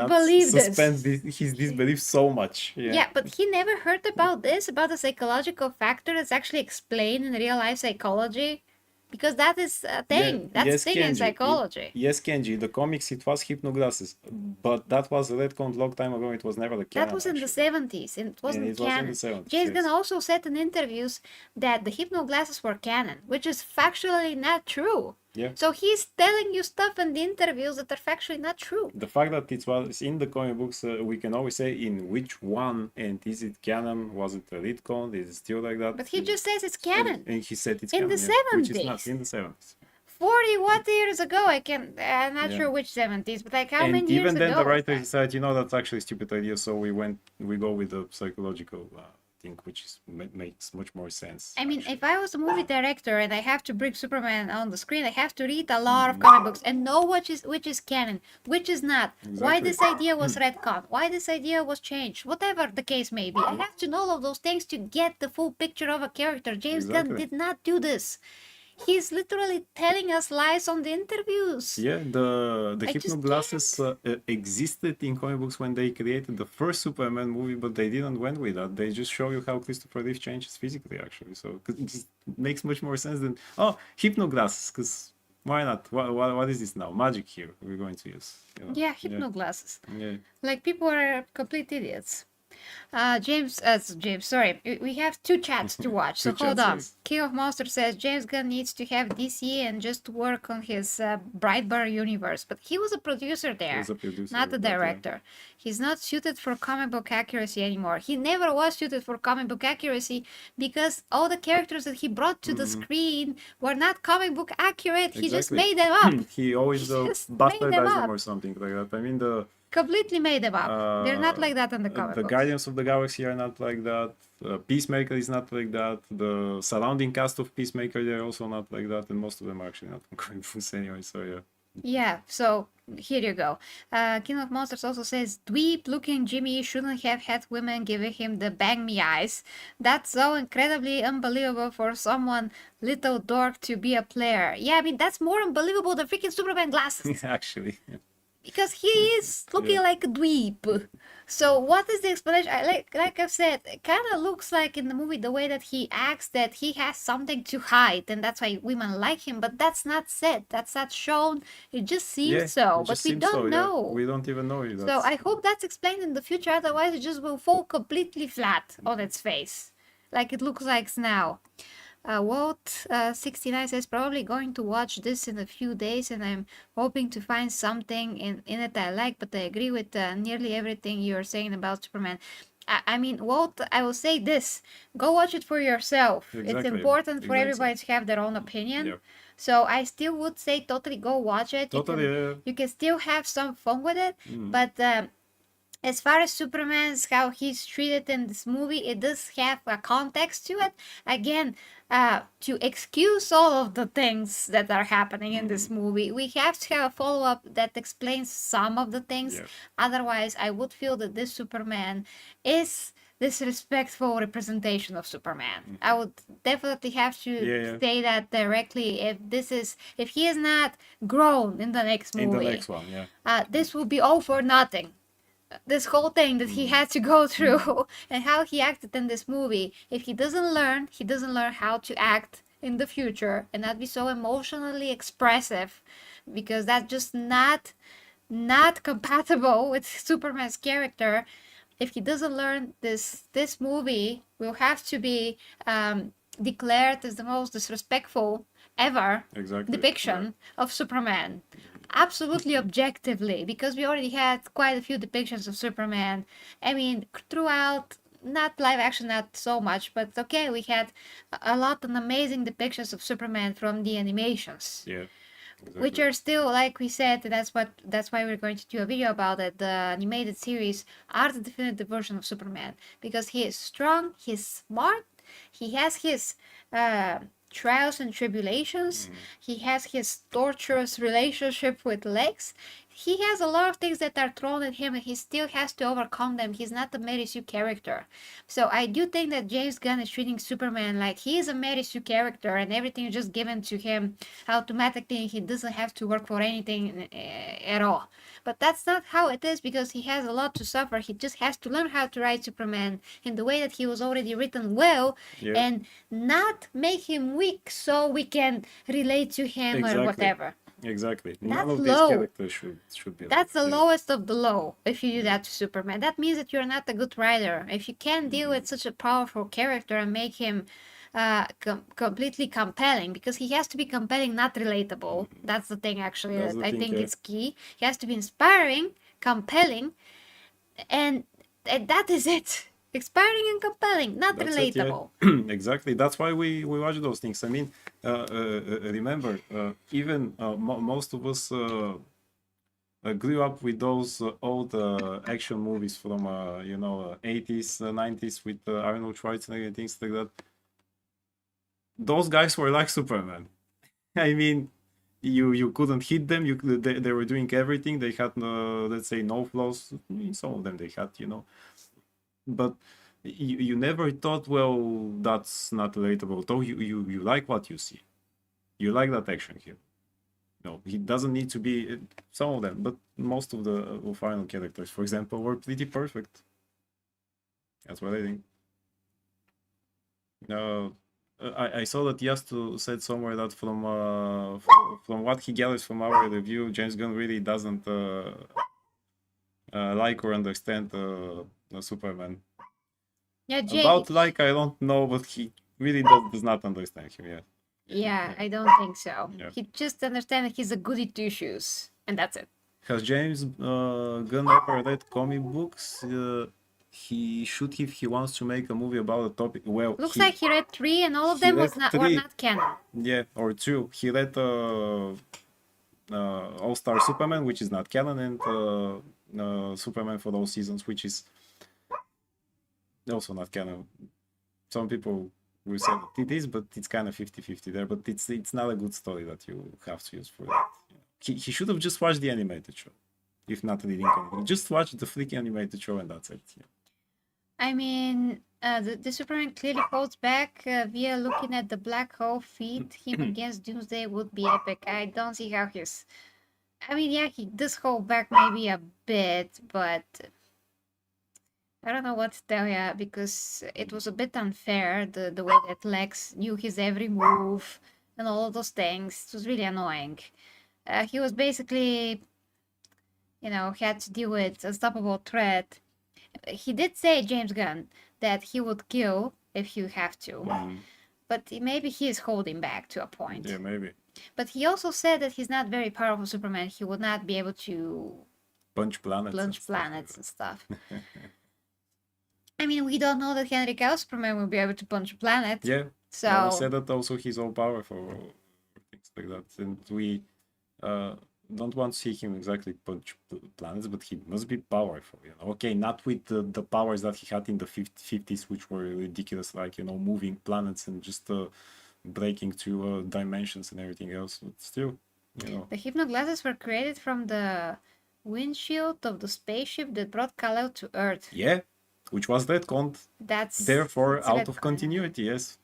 A: believe
B: suspend
A: this.
B: his disbelief so much.
A: Yeah, but he never heard about this, about the psychological factor that's actually explained in real life psychology. because that is a thing. That's
B: yes,
A: a thing in
B: Kenji.
A: psychology.
B: Yes, Kenji. The comics, it was hypnoglasses, but that was retconned long time ago. It was never the canon.
A: That was in the 70s, and it wasn't
B: it was
A: canon.
B: in the 70s,
A: James Gunn
B: yes.
A: also said in interviews that the hypnoglasses were canon, which is factually not true.
B: Yeah.
A: So he's telling you stuff in the interviews that are factually not true.
B: The fact that it was in the comic books, we can always say in which one, and is it canon? Was it a retcon? Is it still like that?
A: But he just says it's canon.
B: And he said it's
A: In
B: canon,
A: the
B: which is
A: 70s.
B: not in the 70s.
A: 40 what years ago? I'm not sure which 70s, but like how
B: and
A: many years
B: even then
A: ago?
B: the writer decided, that's actually a stupid idea, so we go with the psychological thing, which is makes much more sense.
A: I mean, if I was a movie director and I have to bring Superman on the screen, I have to read a lot of comic books and know which is canon, which is not.
B: Exactly.
A: Why this idea was retconned, why this idea was changed, whatever the case may be. I have to know all of those things to get the full picture of a character. James Gunn did not do this. He's literally telling us lies on the interviews.
B: Yeah, the hypnoglasses existed in comic books when they created the first Superman movie, but they didn't went with that. They just show you how Christopher Reeve changes physically, actually. So it just makes much more sense than, hypnoglasses, because why not? What is this now? Magic here we're going to use.
A: Yeah, hypnoglasses.
B: Yeah.
A: Like, people are complete idiots. James, sorry, we have two chats to watch, so hold on. King of Monsters says James Gunn needs to have DC and just work on his Brightburn universe, but he was a producer there, not a director. He's not suited for comic book accuracy anymore. He never was suited for comic book accuracy because all the characters that he brought to the screen were not comic book accurate. He just made them up.
B: He always bastardized them or something like that. I mean,
A: completely made them up. They're not like that in the comic books.
B: The Guardians of the Galaxy are not like that. Peacemaker is not like that. The surrounding cast of Peacemaker, they're also not like that. And most of them are actually not from comic books anyway, so yeah.
A: Yeah, so here you go. King of Monsters also says, dweeb-looking Jimmy shouldn't have had women giving him the bang me eyes. That's so incredibly unbelievable for someone little dork to be a player. Yeah, I mean, that's more unbelievable than freaking Superman glasses.
B: Actually, yeah.
A: Because he is looking like a dweeb. So what is the explanation? Like I've said, it kind of looks like in the movie the way that he acts that he has something to hide, and that's why women like him. But that's not said. That's not shown. It just seems so. But we don't know.
B: Yeah. We don't even know it.
A: So I hope that's explained in the future. Otherwise, it just will fall completely flat on its face, like it looks like now. Walt69 says, probably going to watch this in a few days, and I'm hoping to find something in it I like, but I agree with nearly everything you're saying about Superman. I mean, Walt, I will say this, go watch it for yourself. It's important for everybody to have their own opinion. Yep. So I still would say totally go watch it. You can still have some fun with it, but as far as Superman's, how he's treated in this movie, it does have a context to it. Again, to excuse all of the things that are happening in this movie, we have to have a follow-up that explains some of the things. Yeah. Otherwise, I would feel that this Superman is disrespectful representation of Superman. I would definitely have to say that directly. If he is not grown in the next movie,
B: in the next one,
A: this will be all for nothing. This whole thing that he had to go through and how he acted in this movie, if he doesn't learn how to act in the future and not be so emotionally expressive, because that's just not compatible with Superman's character. If he doesn't learn this movie will have to be declared as the most disrespectful ever depiction of Superman. Absolutely objectively, because we already had quite a few depictions of Superman. I mean, throughout, not live action, not so much, but okay, we had a lot of amazing depictions of Superman from the animations.
B: Yeah.
A: Which are still, like we said, that's why we're going to do a video about it. The animated series are the definitive version of Superman, because he is strong, he's smart, he has his trials and tribulations, he has his torturous relationship with Lex. He has a lot of things that are thrown at him and he still has to overcome them. He's not a Mary Sue character. So I do think that James Gunn is treating Superman like he is a Mary Sue character and everything is just given to him automatically. He doesn't have to work for anything at all. But that's not how it is, because he has a lot to suffer. He just has to learn how to write Superman in the way that he was already written well, and not make him weak so we can relate to him or whatever.
B: Exactly.
A: That's
B: None of
A: low.
B: these characters should be
A: That's
B: like
A: the lowest of the low if you do that to Superman. That means that you're not a good writer. If you can't deal with such a powerful character and make him completely compelling, because he has to be compelling, not relatable. That's the thing, actually.
B: That's the
A: I
B: thing,
A: think
B: yeah.
A: it's key. He has to be inspiring, compelling, and that is it. Inspiring and compelling, not
B: That's
A: relatable.
B: it, yeah. Exactly. That's why we watch those things. I mean, remember, even most of us grew up with those old action movies from 80s, 90s with Arnold Schwarzenegger and things like that. Those guys were like Superman. I mean, you couldn't hit them. They were doing everything. They had let's say no flaws. Some of them they had, but you never thought, well, that's not relatable. Though you like what you see. You like that action here. No, he doesn't need to be some of them, but most of the final characters, for example, were pretty perfect. That's what I think. I saw that Yastu said somewhere that from what he gathers from our review, James Gunn really doesn't like or understand Superman.
A: Yeah,
B: About I don't know, but he really does not understand him yet.
A: Yeah, I don't think so.
B: Yeah.
A: He just understands that he's a goody two shoes, and that's it.
B: Has James Gunn ever read comic books? He should if he wants to make a movie about a topic. Well,
A: looks like he read 3, and all of them were not canon.
B: Yeah, or 2. He read All-Star Superman, which is not canon, and Superman for those seasons, which is also not canon. Some people will say that it is, but it's kind of 50-50 there. But it's not a good story that you have to use for that. He should have just watched the animated show, if not reading anything. Just watch the freaking animated show, and that's it.
A: I mean, the Superman clearly holds back via looking at the black hole feed. Him against Doomsday would be epic. I don't see how he's... I mean, yeah, he does hold back maybe a bit, but I don't know what to tell you, because it was a bit unfair, the way that Lex knew his every move and all of those things. It was really annoying. He was basically, had to deal with unstoppable threat. He did say, James Gunn, that he would kill if you have to. But maybe he is holding back to a point.
B: Yeah, maybe.
A: But he also said that he's not very powerful Superman. He would not be able to
B: punch planets
A: and stuff. I mean, we don't know that Henry Cavill Superman will be able to punch a planet.
B: Yeah.
A: So
B: he said that also he's all powerful or things like that. And we don't want to see him exactly punch planets, but he must be powerful. Okay, not with the powers that he had in the 50s, which were ridiculous, like moving planets and just breaking through dimensions and everything else. But still,
A: the hypnoglasses were created from the windshield of the spaceship that brought Kal-El to Earth.
B: Yeah, which was retconned.
A: That's
B: therefore out of continuity. Yes.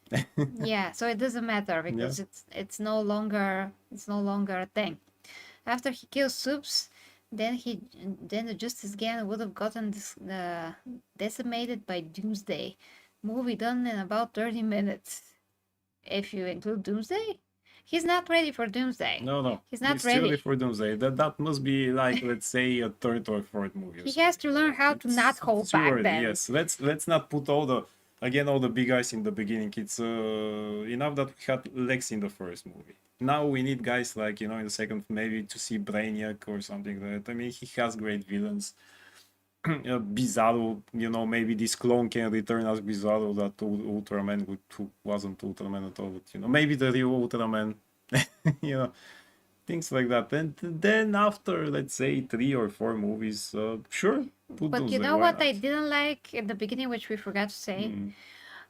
A: Yeah, so it doesn't matter because it's no longer a thing. After he kills Supes, then the Justice Gang would have gotten decimated by Doomsday. Movie done in about 30 minutes. If you include Doomsday? He's not ready for Doomsday.
B: No.
A: He's not ready.
B: Ready for Doomsday. That must be like, let's say, a third or fourth movie.
A: He has to learn how to not hold back then.
B: Yes, let's not put all the big guys in the beginning. It's enough that we had Lex in the first movie. Now we need guys like, in the second, maybe to see Brainiac or something like that. I mean, he has great villains. Bizarro, maybe this clone can return as Bizarro, that Ultraman who wasn't Ultraman at all, but maybe the real Ultraman, things like that. And then after, let's say, 3 or 4 movies, sure.
A: But you know what I didn't like in the beginning, which we forgot to say?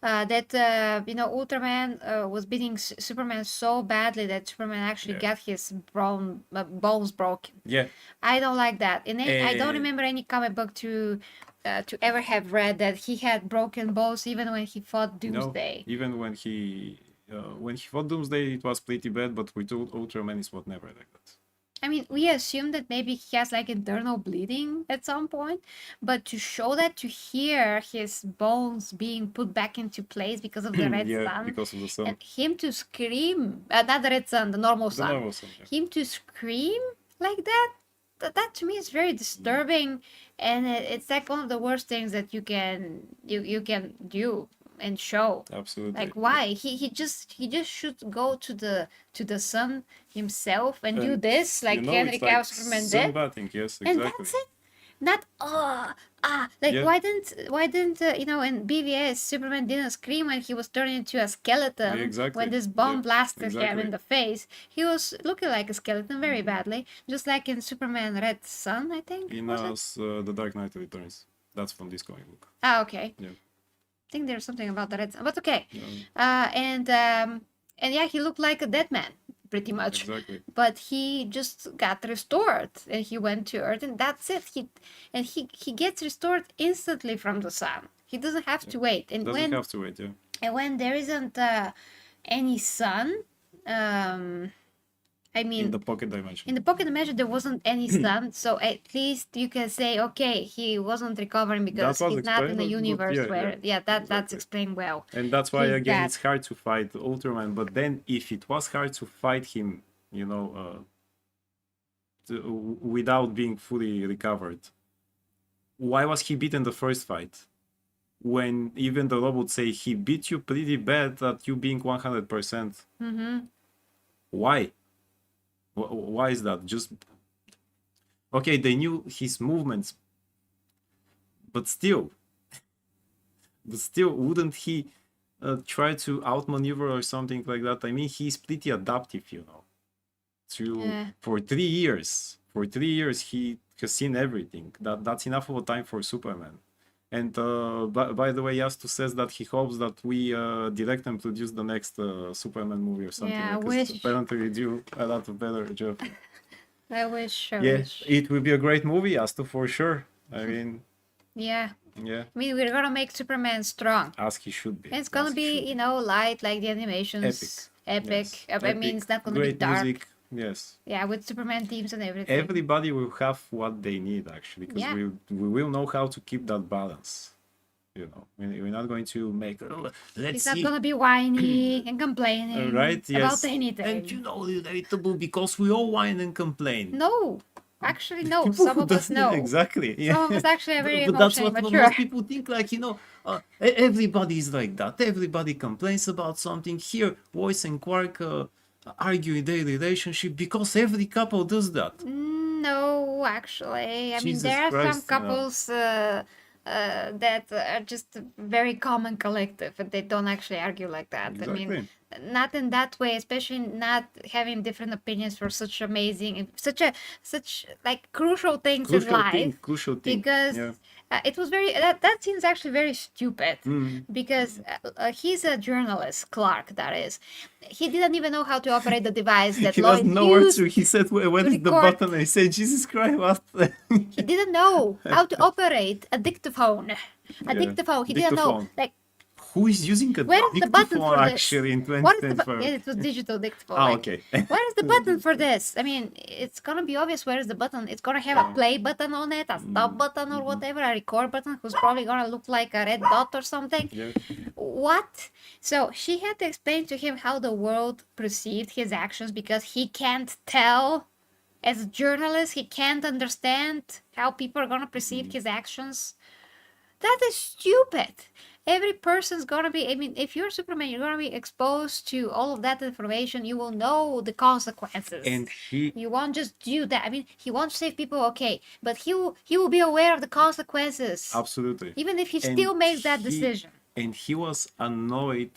A: That Ultraman was beating Superman so badly that Superman actually got his bones broken.
B: Yeah,
A: I don't like that. And I don't remember any comic book to ever have read that he had broken bones even when he fought Doomsday.
B: No, even when he fought Doomsday, it was pretty bad. But with Ultraman, it's what never like that.
A: I mean, we assume that maybe he has like internal bleeding at some point, but to show that, to hear his bones being put back into place because of the red
B: Yeah,
A: sun,
B: because of the sun.
A: and him to scream, not the red sun, the normal
B: The
A: sun,
B: normal sun, yeah.
A: him to scream like that to me is very disturbing, and it's like one of the worst things that you can do and show.
B: Absolutely.
A: Like, why he just should go to the sun himself and do this, like Henry
B: it's
A: Cavill Superman did,
B: sunbathing, yes,
A: and
B: exactly.
A: that's it. Not like,
B: Yeah.
A: why didn't in BVS Superman didn't scream when he was turned into a skeleton,
B: Exactly.
A: when this bomb
B: Yeah,
A: blasted him
B: exactly.
A: in the face. He was looking like a skeleton very badly, just like in Superman Red Sun, I think.
B: In
A: Was it?
B: The Dark Knight Returns. That's from this comic book.
A: Okay.
B: Yeah.
A: I think there's something about the Red Sun, but okay.
B: Yeah.
A: And yeah, he looked like a dead man, pretty much.
B: Exactly.
A: But he just got restored, and he went to Earth, and that's it. He gets restored instantly from the sun. He doesn't have to wait. And
B: Doesn't have to wait, yeah.
A: and when there isn't any sun, I mean,
B: In the pocket dimension.
A: in the pocket dimension, there wasn't any sun, so at least you can say, okay, he wasn't recovering because
B: That was
A: he's not in the
B: explained, but
A: universe
B: yeah,
A: where, that's
B: exactly.
A: explained well.
B: And that's why,
A: He's
B: again,
A: dead.
B: it's hard to fight Ultraman. But then, if it was hard to fight him, without being fully recovered, why was he beaten the first fight? When even the robots say he beat you pretty bad at you being 100%.
A: Mm-hmm.
B: Why? Why is that? Just okay, they knew his movements, but still, wouldn't he try to outmaneuver or something like that? I mean, he's pretty adaptive, For 3 years, he has seen everything. That's enough of a time for Superman. And by the way, Yastu says that he hopes that we direct and produce the next Superman movie or something.
A: Yeah, I
B: because
A: wish.
B: apparently we do a lot of better job.
A: I wish.
B: It will be a great movie, Yastu, for sure. I mean,
A: Yeah.
B: yeah,
A: I mean, we're gonna make Superman strong.
B: as he should be.
A: And it's gonna
B: as he
A: be,
B: should
A: light like the animations. Epic.
B: Yes.
A: I mean, it's not gonna be
B: Great
A: dark.
B: music. Yes.
A: Yeah, with Superman themes and everything.
B: Everybody will have what they need, actually, because
A: Yeah.
B: we will know how to keep that balance. We're not going to make. Let's
A: He's not
B: see.
A: gonna be whiny and complaining
B: Right? Yes.
A: about anything.
B: And relatable because we all whine and complain.
A: No, actually, no. Some of us know.
B: Exactly. Yeah.
A: Some of us actually are very
B: But that's
A: emotionally
B: what
A: mature.
B: most people think. Like everybody's like that. Everybody complains about something. Here, Voice and Quark argue in their relationship because every couple does that.
A: No, actually. I mean,
B: Jesus
A: there are some
B: Christ,
A: couples that are just a very common collective, and they don't actually argue like that. I mean,
B: Exactly.
A: not in that way, especially not having different opinions for such amazing, such like crucial things in life.
B: Crucial thing.
A: Because
B: Yeah.
A: it was very that seems actually very stupid,
B: Mm.
A: because he's a journalist, Clark, that is. He didn't even know how to operate the device that
B: He
A: Lloyd
B: doesn't know where
A: used.
B: to. He said, "Where is the
A: record.
B: button?" I said, "Jesus Christ, what?"
A: He didn't know how to operate a dictaphone. A
B: Yeah,
A: dictaphone. He didn't know.
B: dictaphone.
A: Like,
B: Who is using a
A: where is the button
B: dictaphone
A: for this?
B: actually in
A: What is the
B: 2024?
A: yeah, it was digital dictaphone.
B: Ah,
A: like,
B: okay.
A: where is the button for this? I mean, it's gonna be obvious where is the button. It's gonna have a play button on it, a stop button or whatever, a record button, who's probably gonna look like a red dot or something.
B: Yeah.
A: What? So she had to explain to him how the world perceived his actions, because he can't tell. As a journalist, he can't understand how people are gonna perceive his actions. That is stupid. Every person's gonna be, I mean, if you're Superman, you're gonna be exposed to all of that information. You will know the consequences.
B: And
A: You won't just do that. I mean, he won't save people, okay, but he will be aware of the consequences.
B: absolutely.
A: Even if he
B: And
A: still makes that
B: he-
A: decision.
B: And he was annoyed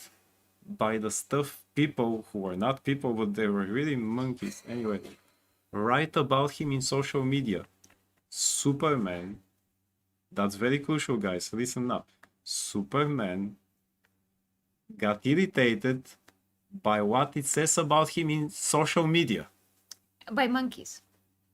B: by the stuff people who were not people, but they were really monkeys anyway, write about him in social media. Superman, that's very crucial, guys. Listen up. Superman got irritated by what it says about him in social media.
A: By monkeys.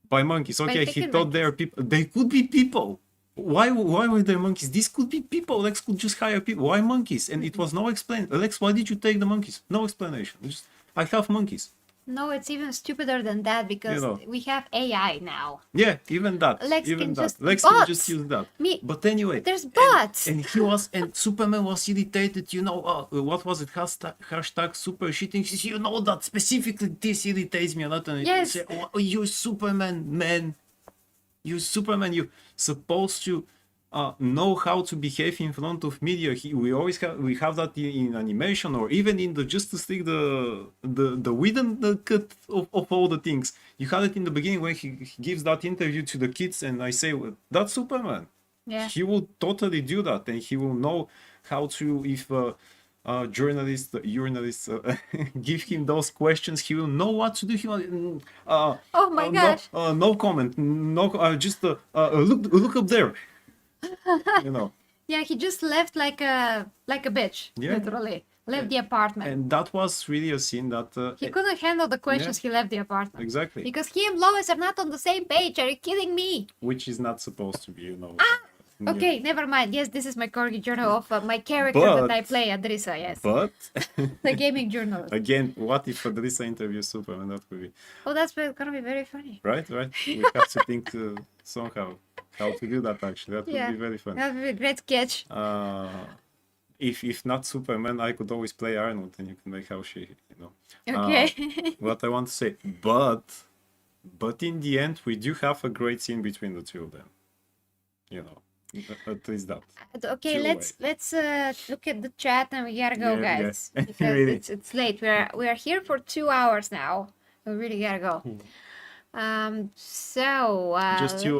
B: By monkeys. Okay, he
A: thinking
B: thought they are people. They could be people. Why were they monkeys? These could be people. Lex could just hire people. Why monkeys? And it was no explanation. Lex, why did you take the monkeys? No explanation. Just, I have monkeys.
A: No, it's even stupider than that because we have AI now.
B: Yeah, even that.
A: Lex
B: even
A: can
B: that.
A: just
B: Lex
A: bots.
B: can just use that. But anyway,
A: there's bots.
B: And Superman was irritated. What was it? Hashtag super shitting. You know that specifically this irritates me a lot. And
A: yes.
B: Say, oh, you're Superman, man. You're Superman. You're supposed to know how to behave in front of media. We have that in animation or even in the Justice League, the Whedon cut of all the things. You had it in the beginning when he gives that interview to the kids, and I say, well, that's Superman.
A: Yeah.
B: He will totally do that, and he will know how to. If journalists give him those questions, he will know what to do. He will,
A: oh my gosh!
B: No comment. No, just look up there.
A: Yeah, he just left like a bitch, literally. Left the apartment.
B: And that was really a scene that...
A: he couldn't handle the questions, he left the apartment.
B: Exactly.
A: Because he and Lois are not on the same page, are you kidding me?
B: Which is not supposed to be,
A: Okay, never mind. Yes, this is my corgi journal of my character that I play, Adrisa, yes.
B: But...
A: the gaming journalist.
B: Again, what if Adrisa interviews Superman? That could be...
A: Oh, that's gonna be very funny.
B: Right. We have to think somehow how to do that, actually. That would be very fun.
A: That would be a great sketch.
B: If not Superman, I could always play Arnold, and you can make how she,
A: Okay.
B: What I want to say, but in the end, we do have a great scene between the two of them. At least that.
A: Okay, let's look at the chat, and we gotta go, guys, because
B: really.
A: it's late. We are here for 2 hours now. We really gotta go.
B: Just to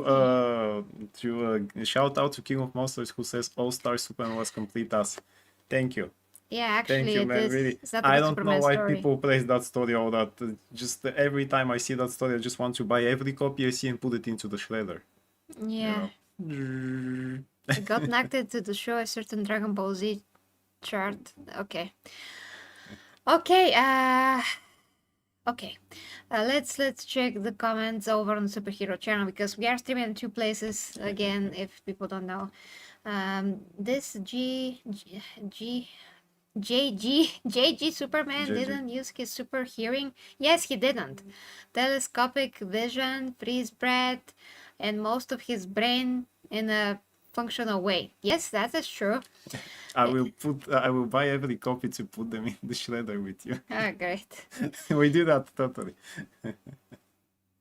B: shout out to King of Monsters, who says All-Star Superman was complete as. Thank you.
A: Yeah, actually,
B: thank you, man. Really, I don't know why people praise that story all that. Just every time I see that story, I just want to buy every copy I see and put it into the shredder.
A: Yeah. I got connected to the show a certain Dragon Ball Z chart. Okay. Let's check the comments over on the Superhero channel, because we are streaming in 2 places again, if people don't know. This JG Superman didn't use his super hearing. Yes, he didn't. Telescopic vision, freeze breath, and most of his brain in a functional way. Yes, that is true.
B: I will buy every copy to put them in the shredder with you.
A: Ah, great.
B: We do that totally.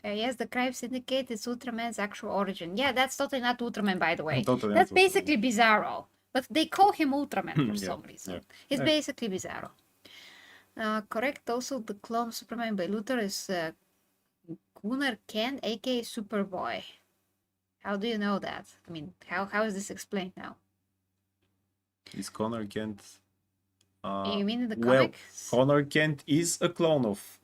A: Yes, the Crime Syndicate is Ultraman's actual origin. Yeah, that's totally not Ultraman, by the way.
B: Totally
A: that's basically Bizarro. But they call him Ultraman for some reason.
B: Yeah.
A: He's basically Bizarro. Correct. Also, the clone Superman by Luthor is Gunnar Kent, aka Superboy. How do you know that? I mean, how is this explained now?
B: Is Connor Kent...
A: you mean in the comic?
B: Well, Connor Kent is a clone of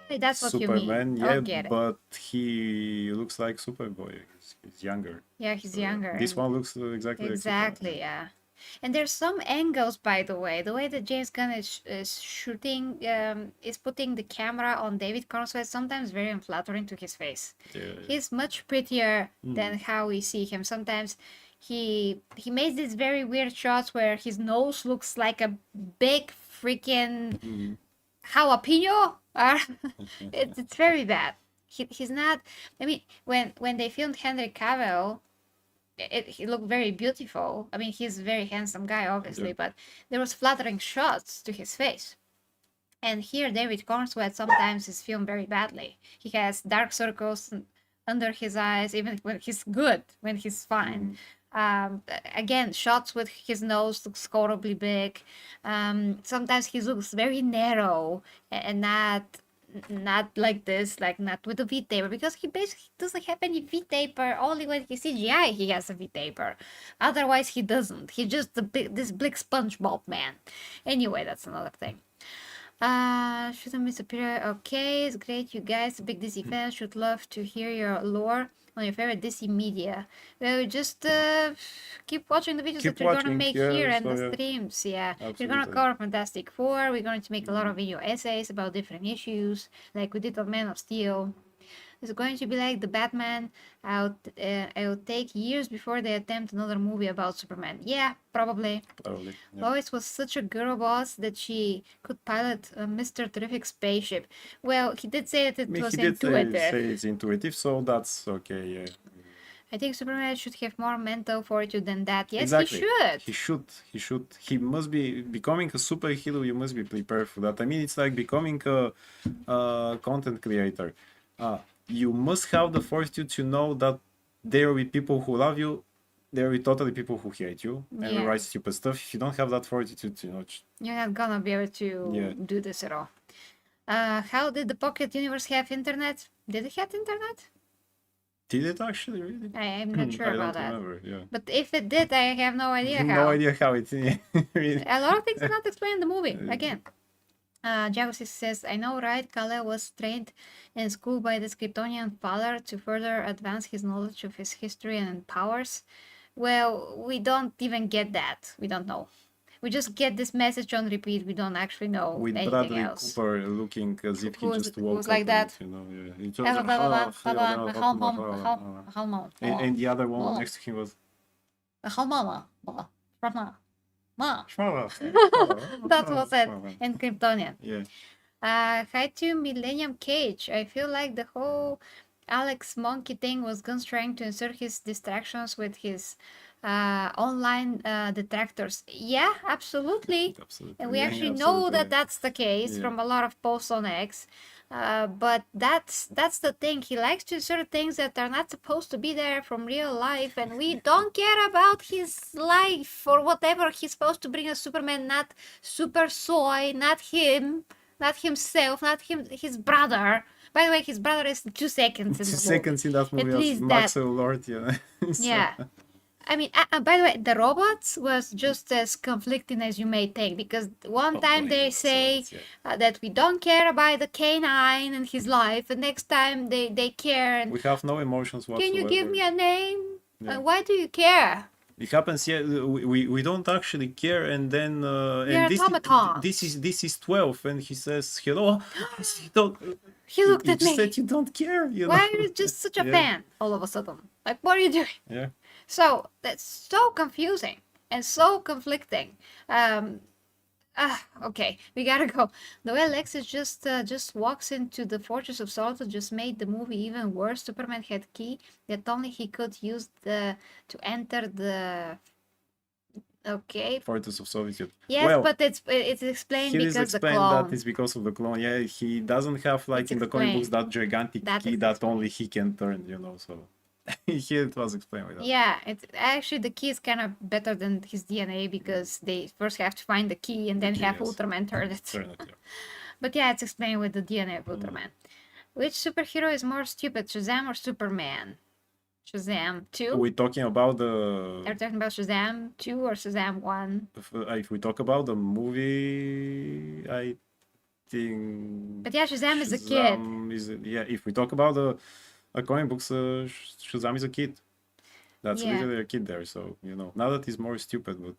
A: that's what
B: Superman,
A: you mean. Yeah,
B: but he looks like Superboy. He's younger.
A: Yeah, he's younger.
B: This one looks exactly like
A: Superman. Yeah. And there's some angles, by the way that James Gunn is shooting, is putting the camera on David Cornswell, sometimes very unflattering to his face.
B: Yeah.
A: He's much prettier than how we see him. Sometimes he makes these very weird shots where his nose looks like a big freaking jalapeno. It's very bad. He's not. I mean, when they filmed Henry Cavill, he looked very beautiful. I mean, he's a very handsome guy, obviously, but there was flattering shots to his face. And here, David Cornswell sometimes is filmed very badly. He has dark circles under his eyes, even when he's good, when he's fine. Again, shots with his nose looks horribly big. Sometimes he looks very narrow and not like this, like not with a V-taper, because he basically doesn't have any V-taper. Only when he CGI he has a V-taper. Otherwise he doesn't. He's just this big SpongeBob man. Anyway, that's another thing. Shouldn't be superior. Okay, it's great, you guys. Big DC fans should love to hear your lore on your favorite DC media. Well, just keep watching the videos that we're gonna make here and the streams. Yeah,
B: Absolutely.
A: we're gonna cover Fantastic Four. We're going to make a lot of video essays about different issues, like we did on Man of Steel. It's going to be like the Batman. It'll take years before they attempt another movie about Superman. Yeah, probably.
B: Probably. Yeah.
A: Lois was such a girl boss that she could pilot a Mr. Terrific spaceship. Well, he did say that it was
B: He did
A: intuitive.
B: say it's intuitive, so that's okay. Yeah.
A: I think Superman should have more mental fortitude than that. Yes,
B: Exactly.
A: he should.
B: He should. He should. He must be becoming a superhero. You must be prepared for that. I mean, it's like becoming a content creator. You must have the fortitude to know that there will be people who love you. There will be totally people who hate you and will write stupid stuff. If you don't have that fortitude,
A: you're not gonna be able to do this at all. How did the Pocket Universe have internet? Did it have internet?
B: Did it actually really?
A: I'm not sure about that.
B: Remember, yeah.
A: But if it did, I have no idea how.
B: No idea how it.
A: Really. A lot of things are not explained in the movie. Again. Jagusis says, I know, right? Kal-El was trained in school by this Kryptonian father to further advance his knowledge of his history and powers. Well, we don't even get that. We don't know. We just get this message on repeat. We don't actually know
B: with
A: anything
B: Bradley
A: else.
B: Cooper looking as if he just woke
A: was
B: up.
A: like that.
B: And,
A: And
B: the other one next to him was.
A: That was it in Kryptonian.
B: Yeah.
A: Hi to Millennium Cage. I feel like the whole Alex Monkey thing was Guns trying to insert his distractions with his online detractors. Yeah, absolutely. And we actually know that that's the case from a lot of posts on X. But that's the thing. He likes to insert things that are not supposed to be there from real life, and we don't care about his life or whatever. He's supposed to bring a Superman, not Super Soy, not him, not himself, not his brother. By the way, his brother is 2 seconds in the movie.
B: 2 seconds in that movie.
A: At least
B: Maxwell Lord, yeah.
A: So. Yeah. I mean, by the way, the robots was just as conflicting as you may think, because one time they say that we don't care about the K9 and his life, and next time they care. And
B: we have no emotions whatsoever.
A: Can you give me a name? Why do you care?
B: It happens, yeah. We don't actually care, and then
A: and
B: this is 12, and he says hello.
A: He looked at me.
B: You said you don't care.
A: Why are you just such a fan all of a sudden? Like, what are you doing?
B: Yeah.
A: So that's so confusing and so conflicting. Okay, we gotta go. The way Alexis just walks into the Fortress of Solitude just made the movie even worse. Superman had key that only he could use to enter the. Okay.
B: Fortress of Solitude.
A: Yes, well, but it's explained because the clone.
B: That is because of the clone. Yeah, he doesn't have in the comic books that gigantic key that only he can turn. So. Here it was explained like that.
A: Yeah, it's actually the key is kind of better than his DNA because they first have to find the key and then have Ultraman turn it. But yeah, it's explained with the DNA of Ultraman. Which superhero is more stupid, Shazam or Superman? Shazam 2?
B: Are we talking about
A: Are we talking about Shazam 2 or Shazam 1?
B: If we talk about the movie, I think.
A: But yeah, Shazam is a kid.
B: If we talk about the comic books, Shazam is a kid. That's literally a kid there, so now that he's more stupid, but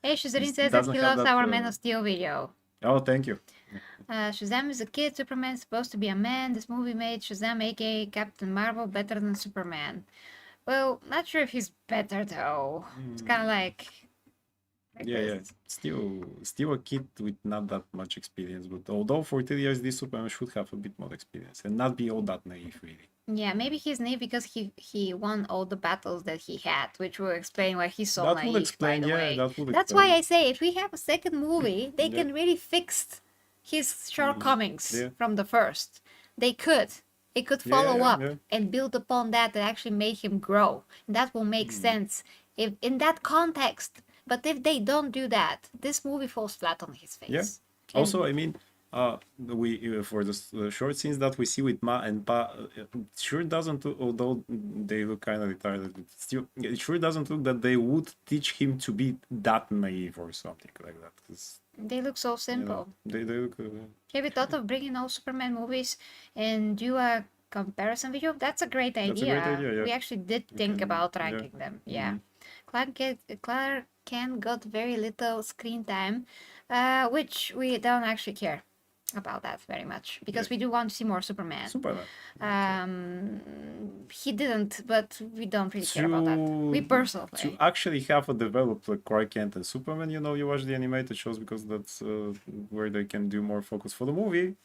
A: Hey, Shazarin says that he loves our Man of Steel video.
B: Oh, thank you.
A: Shazam is a kid, Superman is supposed to be a man. This movie made Shazam, aka Captain Marvel, better than Superman. Well, not sure if he's better though. It's kind of like
B: still a kid with not that much experience, but although for 3 years this Superman should have a bit more experience and not be all that naive really.
A: Yeah, maybe he's naive because he won all the battles that he had, which will explain why he's so naive, by the way. That's why I say if we have a second movie, they can really fix his shortcomings from the first. They could. It could follow up and build upon that and actually make him grow. And that will make sense if in that context. But if they don't do that, this movie falls flat on his face.
B: Yeah. Also, I mean, we for the short scenes that we see with Ma and Pa, sure doesn't, although they look kind of retarded, still it sure doesn't look that they would teach him to be that naive or something like that. Cause,
A: they look so simple.
B: They look.
A: Have you thought of bringing all Superman movies and do a comparison video? That's a great idea.
B: That's a great idea, yeah.
A: We actually did think about ranking them. Yeah. Clark Kent got very little screen time, which we don't actually care. about that very much because we do want to see more Superman. He didn't, but we don't really care about that. We personally.
B: To actually have a developed like Clark Kent and Superman, you watch the animated shows because that's where they can do more focus. For the movie,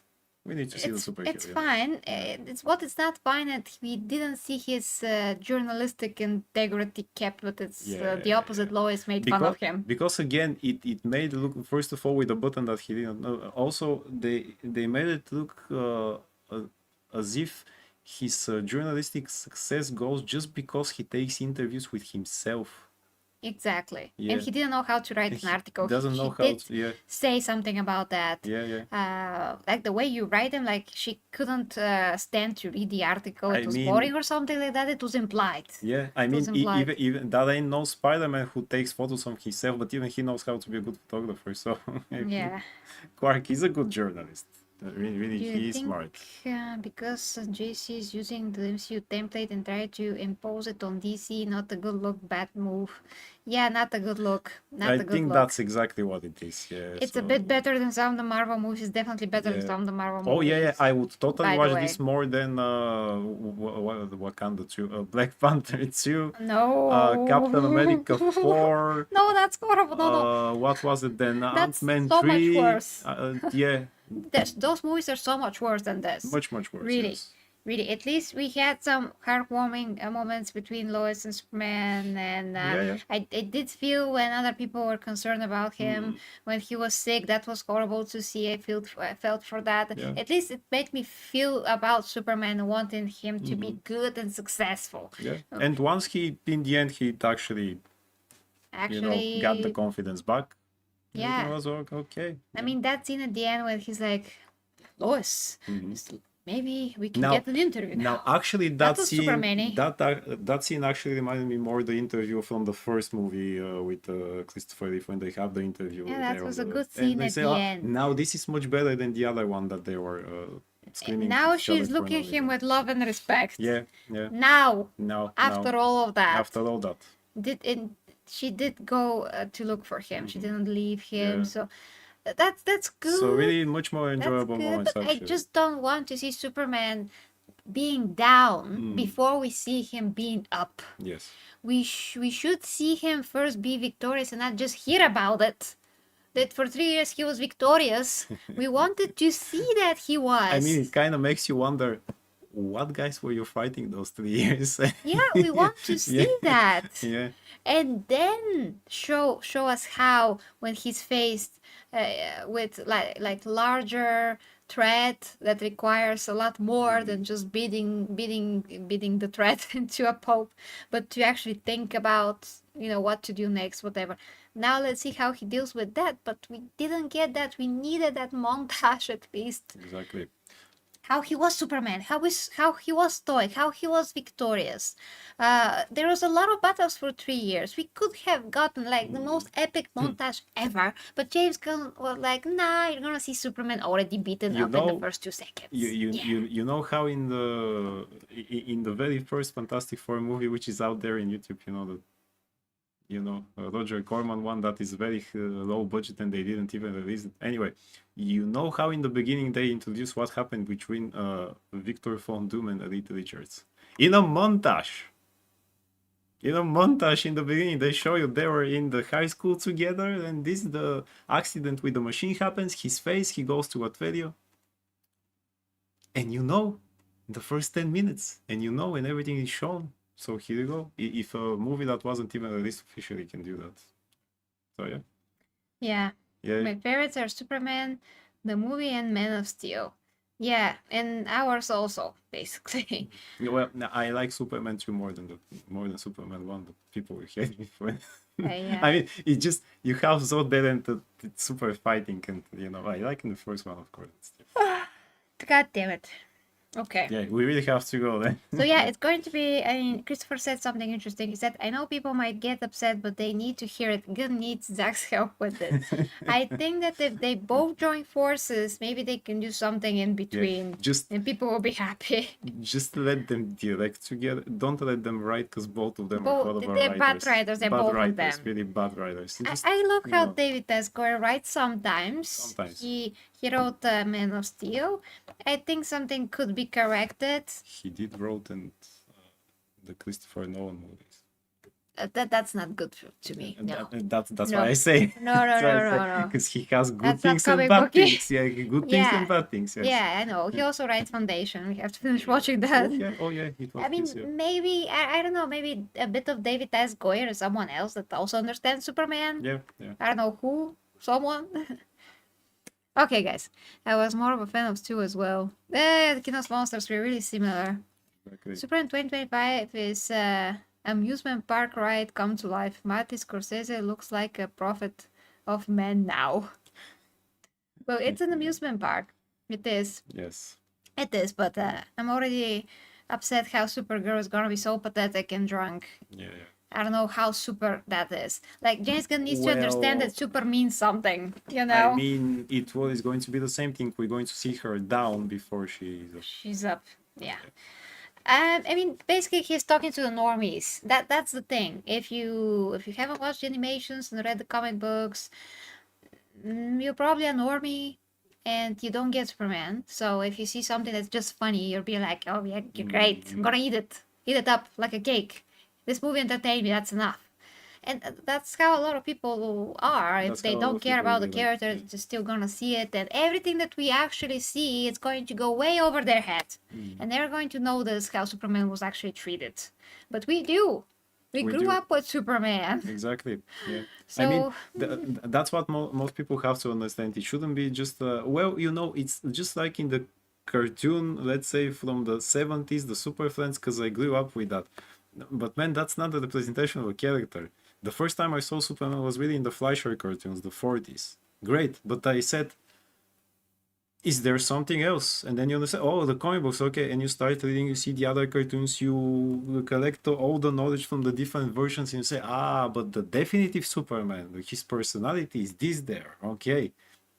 B: we need to see the superhero.
A: It's fine. It's not fine that we didn't see his journalistic integrity kept, but it's the opposite. Lois made fun of him.
B: Because again, it made it look, first of all, with a button that he didn't know. Also, they made it look as if his journalistic success goes just because he takes interviews with himself.
A: Exactly. And he didn't know how to write an article.
B: Doesn't know how to
A: say something about that. Like the way you write them, like she couldn't stand to read the article. It was boring or something like that. It was implied.
B: Yeah, I mean, even that ain't no Spider-Man who takes photos of himself, but even he knows how to be a good photographer. So Clark is a good journalist. Really, he is smart.
A: Because JC is using the MCU template and try to impose it on DC, not a good look, bad move. Yeah, not a good look.
B: I think that's exactly what it is. Yeah,
A: it's a bit better than some of the Marvel movies. It's definitely better than some of the Marvel movies.
B: Oh yeah, I would totally watch this more than Wakanda 2, Black Panther 2, Captain America 4.
A: No, that's horrible. No.
B: What was it then?
A: Ant-Man 3. Much worse.
B: Yeah.
A: Those movies are so much worse than this.
B: Much worse.
A: Really. At least we had some heartwarming moments between Lois and Superman, and I did feel when other people were concerned about him when he was sick. That was horrible to see. I felt for that. At least it made me feel about Superman, wanting him to be good and successful.
B: Yeah. And once in the end, he actually got the confidence back.
A: Yeah.
B: It was okay.
A: I mean, that scene at the end when he's like, Lois, maybe we can get an interview now.
B: Actually, that scene actually reminded me more of the interview from the first movie with Christopher Reeve when they have the interview.
A: Yeah, that was a good scene at the end.
B: Now this is much better than the other one that they were screaming.
A: Now she's looking at him with love and respect.
B: Yeah.
A: Now, after all of that.
B: After all that.
A: She did go to look for him. She didn't leave him. So that's good.
B: So really much more enjoyable moments.
A: But I just don't want to see Superman being down before we see him being up.
B: Yes.
A: We should see him first be victorious and not just hear about it. That for 3 years he was victorious. We wanted to see that he was.
B: I mean, it kind of makes you wonder, what guys were you fighting those 3 years?
A: Yeah, we want to see that.
B: Yeah.
A: And then show us how when he's faced with like larger threat that requires a lot more than just beating the threat into a pulp, but to actually think about what to do next, whatever. Now let's see how he deals with that. But we didn't get that. We needed that montage at least.
B: Exactly.
A: How he was Superman, how he was stoic, how he was victorious. There was a lot of battles for 3 years. We could have gotten like the most epic montage ever, but James Gunn was like, nah, you're gonna see Superman already beaten up in the first 2 seconds.
B: You know how in the very first Fantastic Four movie, which is out there in YouTube, Roger Corman one that is very low budget and they didn't even release it. Anyway, how in the beginning they introduced what happened between Victor Von Doom and Reed Richards in a montage. In the beginning, they show you they were in the high school together, and the accident with the machine happens. He goes to Atverio, and the first 10 minutes, and when everything is shown. So here you go. If a movie that wasn't even released officially can do that. So
A: yeah. My favorites are Superman, the movie, and Man of Steel. Yeah, and ours also, basically.
B: Well, I like Superman 2 more than Superman 1, but people will hate me for it. I mean, it just, you have Zod and it's super fighting, and I like in the first one, of course.
A: God damn it. Okay.
B: Yeah, we really have to go then.
A: So yeah, it's going to be, Christopher said something interesting. He said, I know people might get upset, but they need to hear it. Gunn needs Zach's help with it. I think that if they both join forces, maybe they can do something in between, and people will be happy.
B: Just let them direct together. Don't let them write, because both of them are horrible
A: writers. They're bad writers, they're both of them.
B: Really bad writers.
A: I love how David Tescoe writes sometimes. He he wrote Man of Steel. I think something could be corrected.
B: He did wrote the Christopher Nolan movies.
A: That's not good to me. No.
B: That's why I say.
A: No.
B: Because he has good
A: That's
B: things
A: not
B: and
A: comic
B: bad
A: booky.
B: things. Yeah, good things and bad things. Yes.
A: Yeah, I know. He also writes Foundation. We have to finish watching that.
B: Oh yeah. It was
A: I mean,
B: his, yeah.
A: maybe I don't know. Maybe a bit of David S. Goyer or someone else that also understands Superman.
B: Yeah.
A: I don't know who. Someone. Okay, guys. I was more of a fan of Stu as well. The Kino's monsters were really similar.
B: Exactly.
A: Superman 2025 is amusement park ride come to life. Marty Scorsese looks like a prophet of men now. Well, it's an amusement park. It is.
B: Yes.
A: It is, but I'm already upset how Supergirl is gonna be so pathetic and drunk.
B: Yeah.
A: I don't know how super that is. Like, James Gunn needs to understand that super means something, you know?
B: I mean, it is going to be the same thing. We're going to see her down before she's up.
A: She's up, yeah. I mean, basically, he's talking to the normies. That's the thing. If you haven't watched the animations and read the comic books, you're probably a normie, and you don't get Superman. So if you see something that's just funny, you'll be like, "Oh yeah, you're great. I'm gonna eat it up like a cake. This movie entertained me. That's enough." And that's how a lot of people are. If they don't care about the character, they're still gonna see it. And everything that we actually see is going to go way over their head. And they're going to notice how Superman was actually treated. But we do. We grew up with Superman.
B: Exactly. Yeah.
A: So,
B: I mean, that's what most people have to understand. It shouldn't be just, well, you know, it's just like in the cartoon, let's say from the 70s, the Super Friends, because I grew up with that. But man, that's not the representation of a character. The first time I saw Superman was really in the Fleischer cartoons, the 40s. Great, but I said, is there something else? And then you understand, oh, the comic books, okay. And you start reading, you see the other cartoons, you collect all the knowledge from the different versions, and you say, but the definitive Superman, his personality is this there, okay.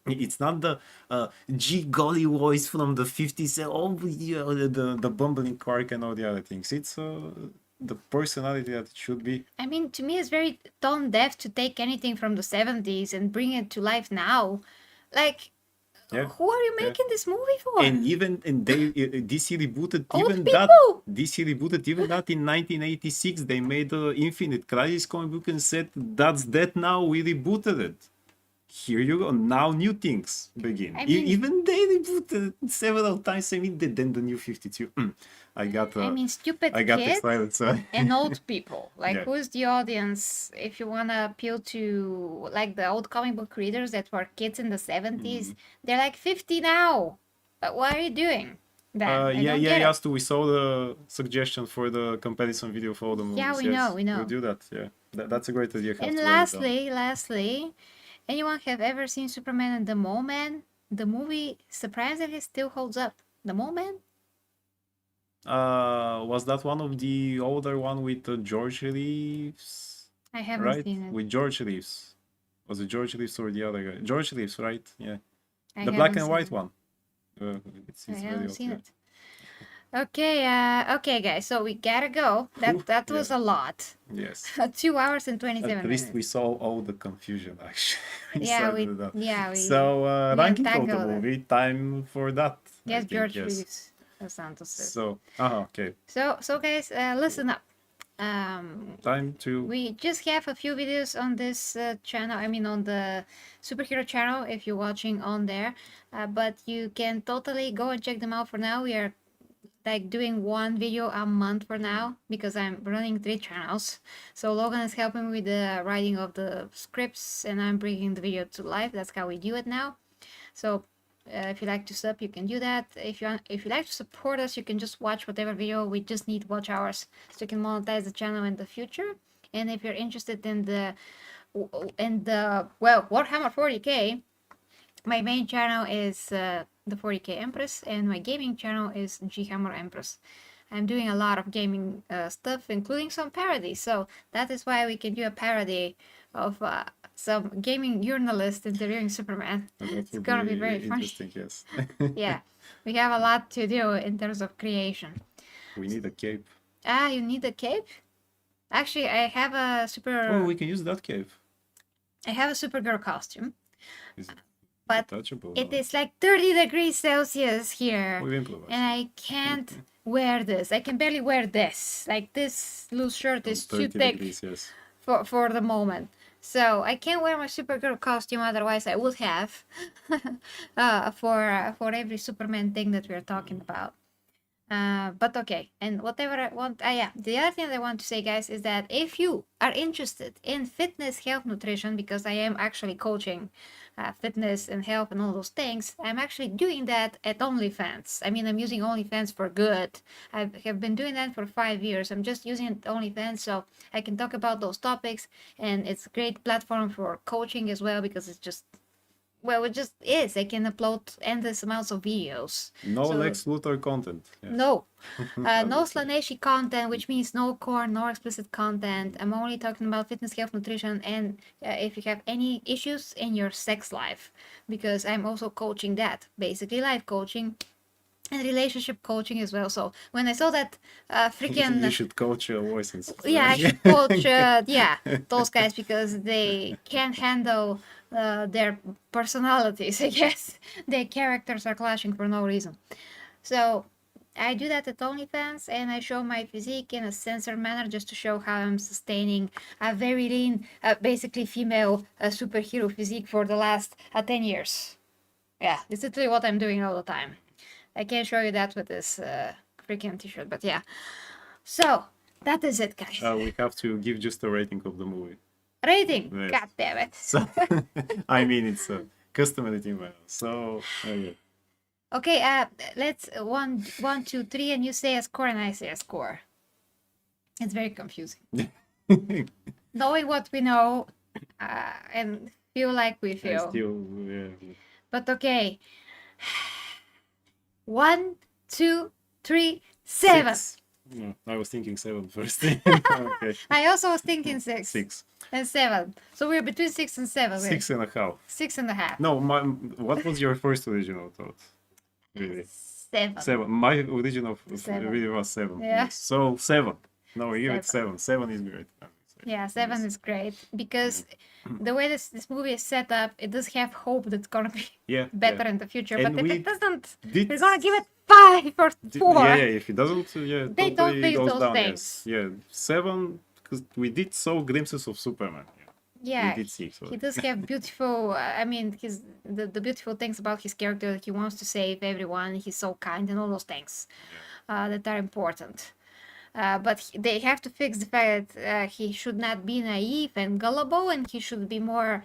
B: It's not the G golly voice from the 50s, the bumbling Quark and all the other things. It's the personality that it should be.
A: I mean, to me, it's very tone deaf to take anything from the 70s and bring it to life now. Like, who are you making this movie for?
B: And DC rebooted even that in 1986. They made the Infinite Crisis comic book and said, that's that now, we rebooted it. Here you go. Now new things begin. I mean, even they rebooted it several times. I mean, then the new 52.
A: Stupid kids and old people. Like, who's the audience? If you want to appeal to, like, the old comic book readers that were kids in the 70s, they're like 50 now. But what are you doing?
B: Yes, we saw the suggestion for the comparison video for all the movies.
A: Yeah, we know.
B: We'll do that, yeah. That's a great idea.
A: And lastly, anyone have ever seen Superman and the Mole Man? The movie surprisingly still holds up. The Mole Man?
B: Was that one of the older one with George Reeves?
A: I haven't seen it.
B: With George Reeves. Was it George Reeves or the other guy? George Reeves, right? Yeah.
A: The
B: black and white one.
A: I haven't seen it. Okay, guys. So we gotta go. That was a lot.
B: Yes.
A: 2 hours and 27 minutes.
B: At least we saw all the confusion, actually.
A: So
B: ranking of the movie. Time for that.
A: Yes, George Reeves. Santos says.
B: So, okay.
A: So guys, listen up.
B: Time to.
A: We just have a few videos on this channel. I mean, on the superhero channel, if you're watching on there. But you can totally go and check them out for now. We are like doing one video a month for now because I'm running 3 channels. So Logan is helping with the writing of the scripts, and I'm bringing the video to life. That's how we do it now. So if you like to sub, you can do that. If you like to support us, you can just watch whatever video. We just need watch hours so you can monetize the channel in the future. And if you're interested in the Warhammer 40k, my main channel is the 40k Empress, and my gaming channel is G-Hammer Empress. I'm doing a lot of gaming stuff, including some parodies. So that is why we can do a parody of some gaming journalist interviewing Superman. It's gonna be very funny.
B: Yes.
A: Yeah, we have a lot to do in terms of creation.
B: We need a cape.
A: You need a cape? Actually, I have a
B: we can use that cape.
A: I have a Supergirl costume. But
B: touchable,
A: it is like 30 degrees Celsius here.
B: We've improvised.
A: And I can't wear this. I can barely wear this. Like this loose shirt is too thick
B: Yes.
A: for the moment. So I can't wear my Supergirl costume, otherwise I would have for every Superman thing that we're talking about. But okay, and whatever I want, yeah, the other thing that I want to say, guys, is that if you are interested in fitness, health, nutrition, because I am actually coaching fitness and health and all those things, I'm actually doing that at OnlyFans. I mean, I'm using OnlyFans for good. I have been doing that for 5 years. I'm just using OnlyFans so I can talk about those topics, and it's a great platform for coaching as well, because it's just, well, it just is. I can upload endless amounts of videos.
B: No Lex Luthor content. Yes.
A: No. No Slaneshi content, which means no core, no explicit content. I'm only talking about fitness, health, nutrition, and if you have any issues in your sex life, because I'm also coaching that. Basically life coaching and relationship coaching as well. So when I saw that freaking...
B: You should coach your voices.
A: Yeah, I should coach those guys, because they can't handle their personalities, I guess. Their characters are clashing for no reason. So I do that at OnlyFans, and I show my physique in a censored manner just to show how I'm sustaining a very lean, basically female superhero physique for the last 10 years. Yeah, it's literally what I'm doing all the time. I can't show you that with this freaking t-shirt, but yeah. So, that is it, guys.
B: We have to give just a rating of the movie.
A: Rating?
B: Yes.
A: God damn it.
B: So, I mean, it's a custom editing file. So,
A: okay, let's 1, 2, 3, and you say a score and I say a score. It's very confusing. Knowing what we know and feel like we feel. But okay. 1, 2, 3, 7.
B: 6. No, I was thinking 7 first. Okay.
A: I also was thinking 6.
B: 6.
A: And 7. So we're between 6 and 7.
B: 6.5.
A: 6.5.
B: No, what was your first original thought? Really?
A: 7.
B: 7. My original
A: 7.
B: really was 7.
A: Yeah.
B: Yes. So 7. No, we give it 7. 7 is great.
A: Yeah, 7 is great, because the way this movie is set up, it does have hope that's gonna be better in the future.
B: And
A: but if it doesn't, we're gonna give it 5 or 4.
B: Yeah, if it doesn't,
A: they don't fix
B: goes
A: those
B: down,
A: things.
B: Yes. Yeah, 7, because we did saw glimpses of Superman.
A: Yeah,
B: we did see, so.
A: He does have beautiful, I mean, the beautiful things about his character, that he wants to save everyone, he's so kind, and all those things that are important. But they have to fix the fact that he should not be naive and gullible, and he should be more,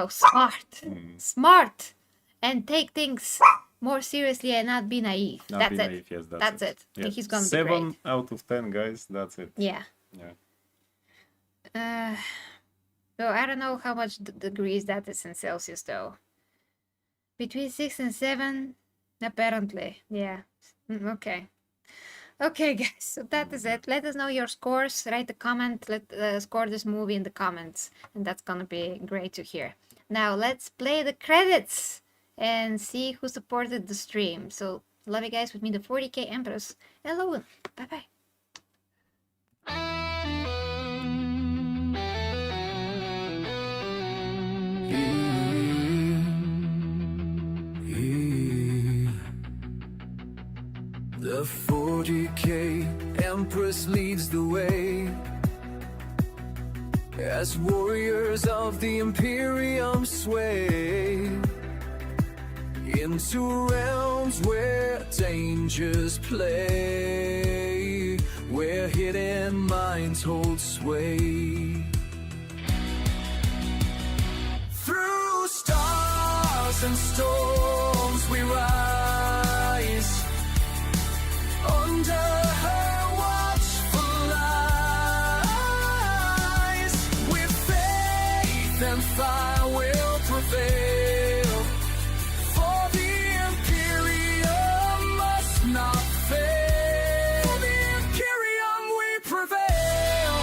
A: smart. Smart! And take things more seriously and not be naive. That's it.
B: Naive, yes,
A: that's it.
B: Yeah.
A: He's gonna be
B: 7
A: great.
B: out of 10, guys. That's it.
A: Yeah.
B: Yeah.
A: So I don't know how much degrees that is in Celsius, though. Between 6 and 7, apparently. Yeah. Okay. Okay, guys, so that is it. Let us know your scores. Write a comment. Score this movie in the comments, and that's gonna be great to hear. Now let's play the credits and see who supported the stream. So love you guys. With me, the 40K Empress. Hello. Bye bye.
C: The 40K Empress leads the way as warriors of the imperium sway into realms where dangers play, where hidden minds hold sway. Through stars and storms we rise, under her watchful eyes, with faith and fire will prevail, for the imperium must not fail. For the imperium we prevail.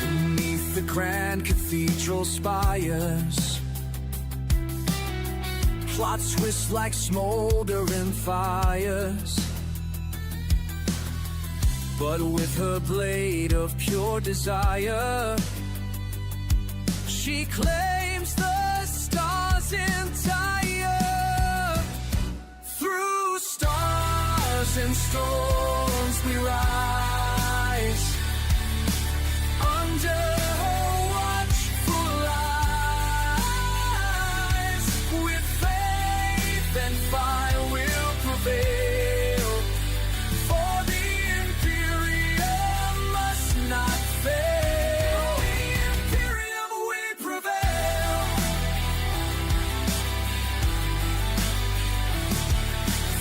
C: Beneath the grand cathedral spires, plots twist like smoldering fires. but with her blade of pure desire, she claims the stars entire. Through stars and storms we rise, under her watchful eyes. With faith and fire we'll prevail, for the imperium must not fail. The imperium we prevail.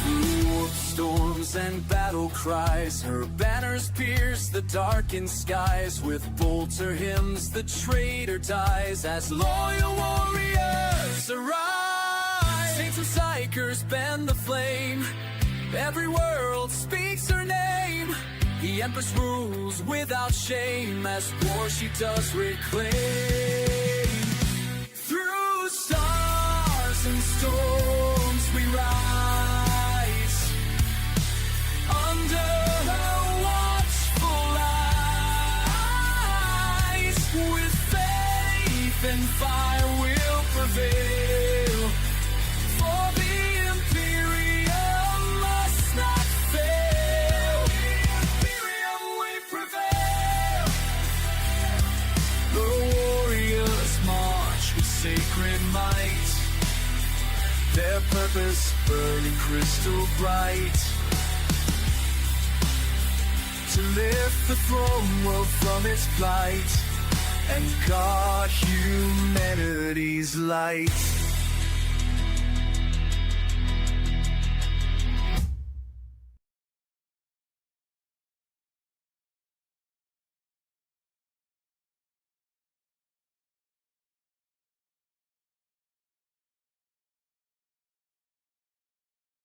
C: Through storms and battle cries, her banners pierce the darkened skies. With bolter hymns the traitor dies, as loyal warriors arise. Saints and psychers bend the flame, every world speaks her name. The Empress rules without shame, as war she does reclaim. Through stars and storms we rise, under her watchful eyes. With faith and fire we'll prevail, for the imperium must not fail. The imperium we prevail. The warriors march with sacred might, their purpose burning crystal bright, to lift the throne world from its plight and guard humanity's light.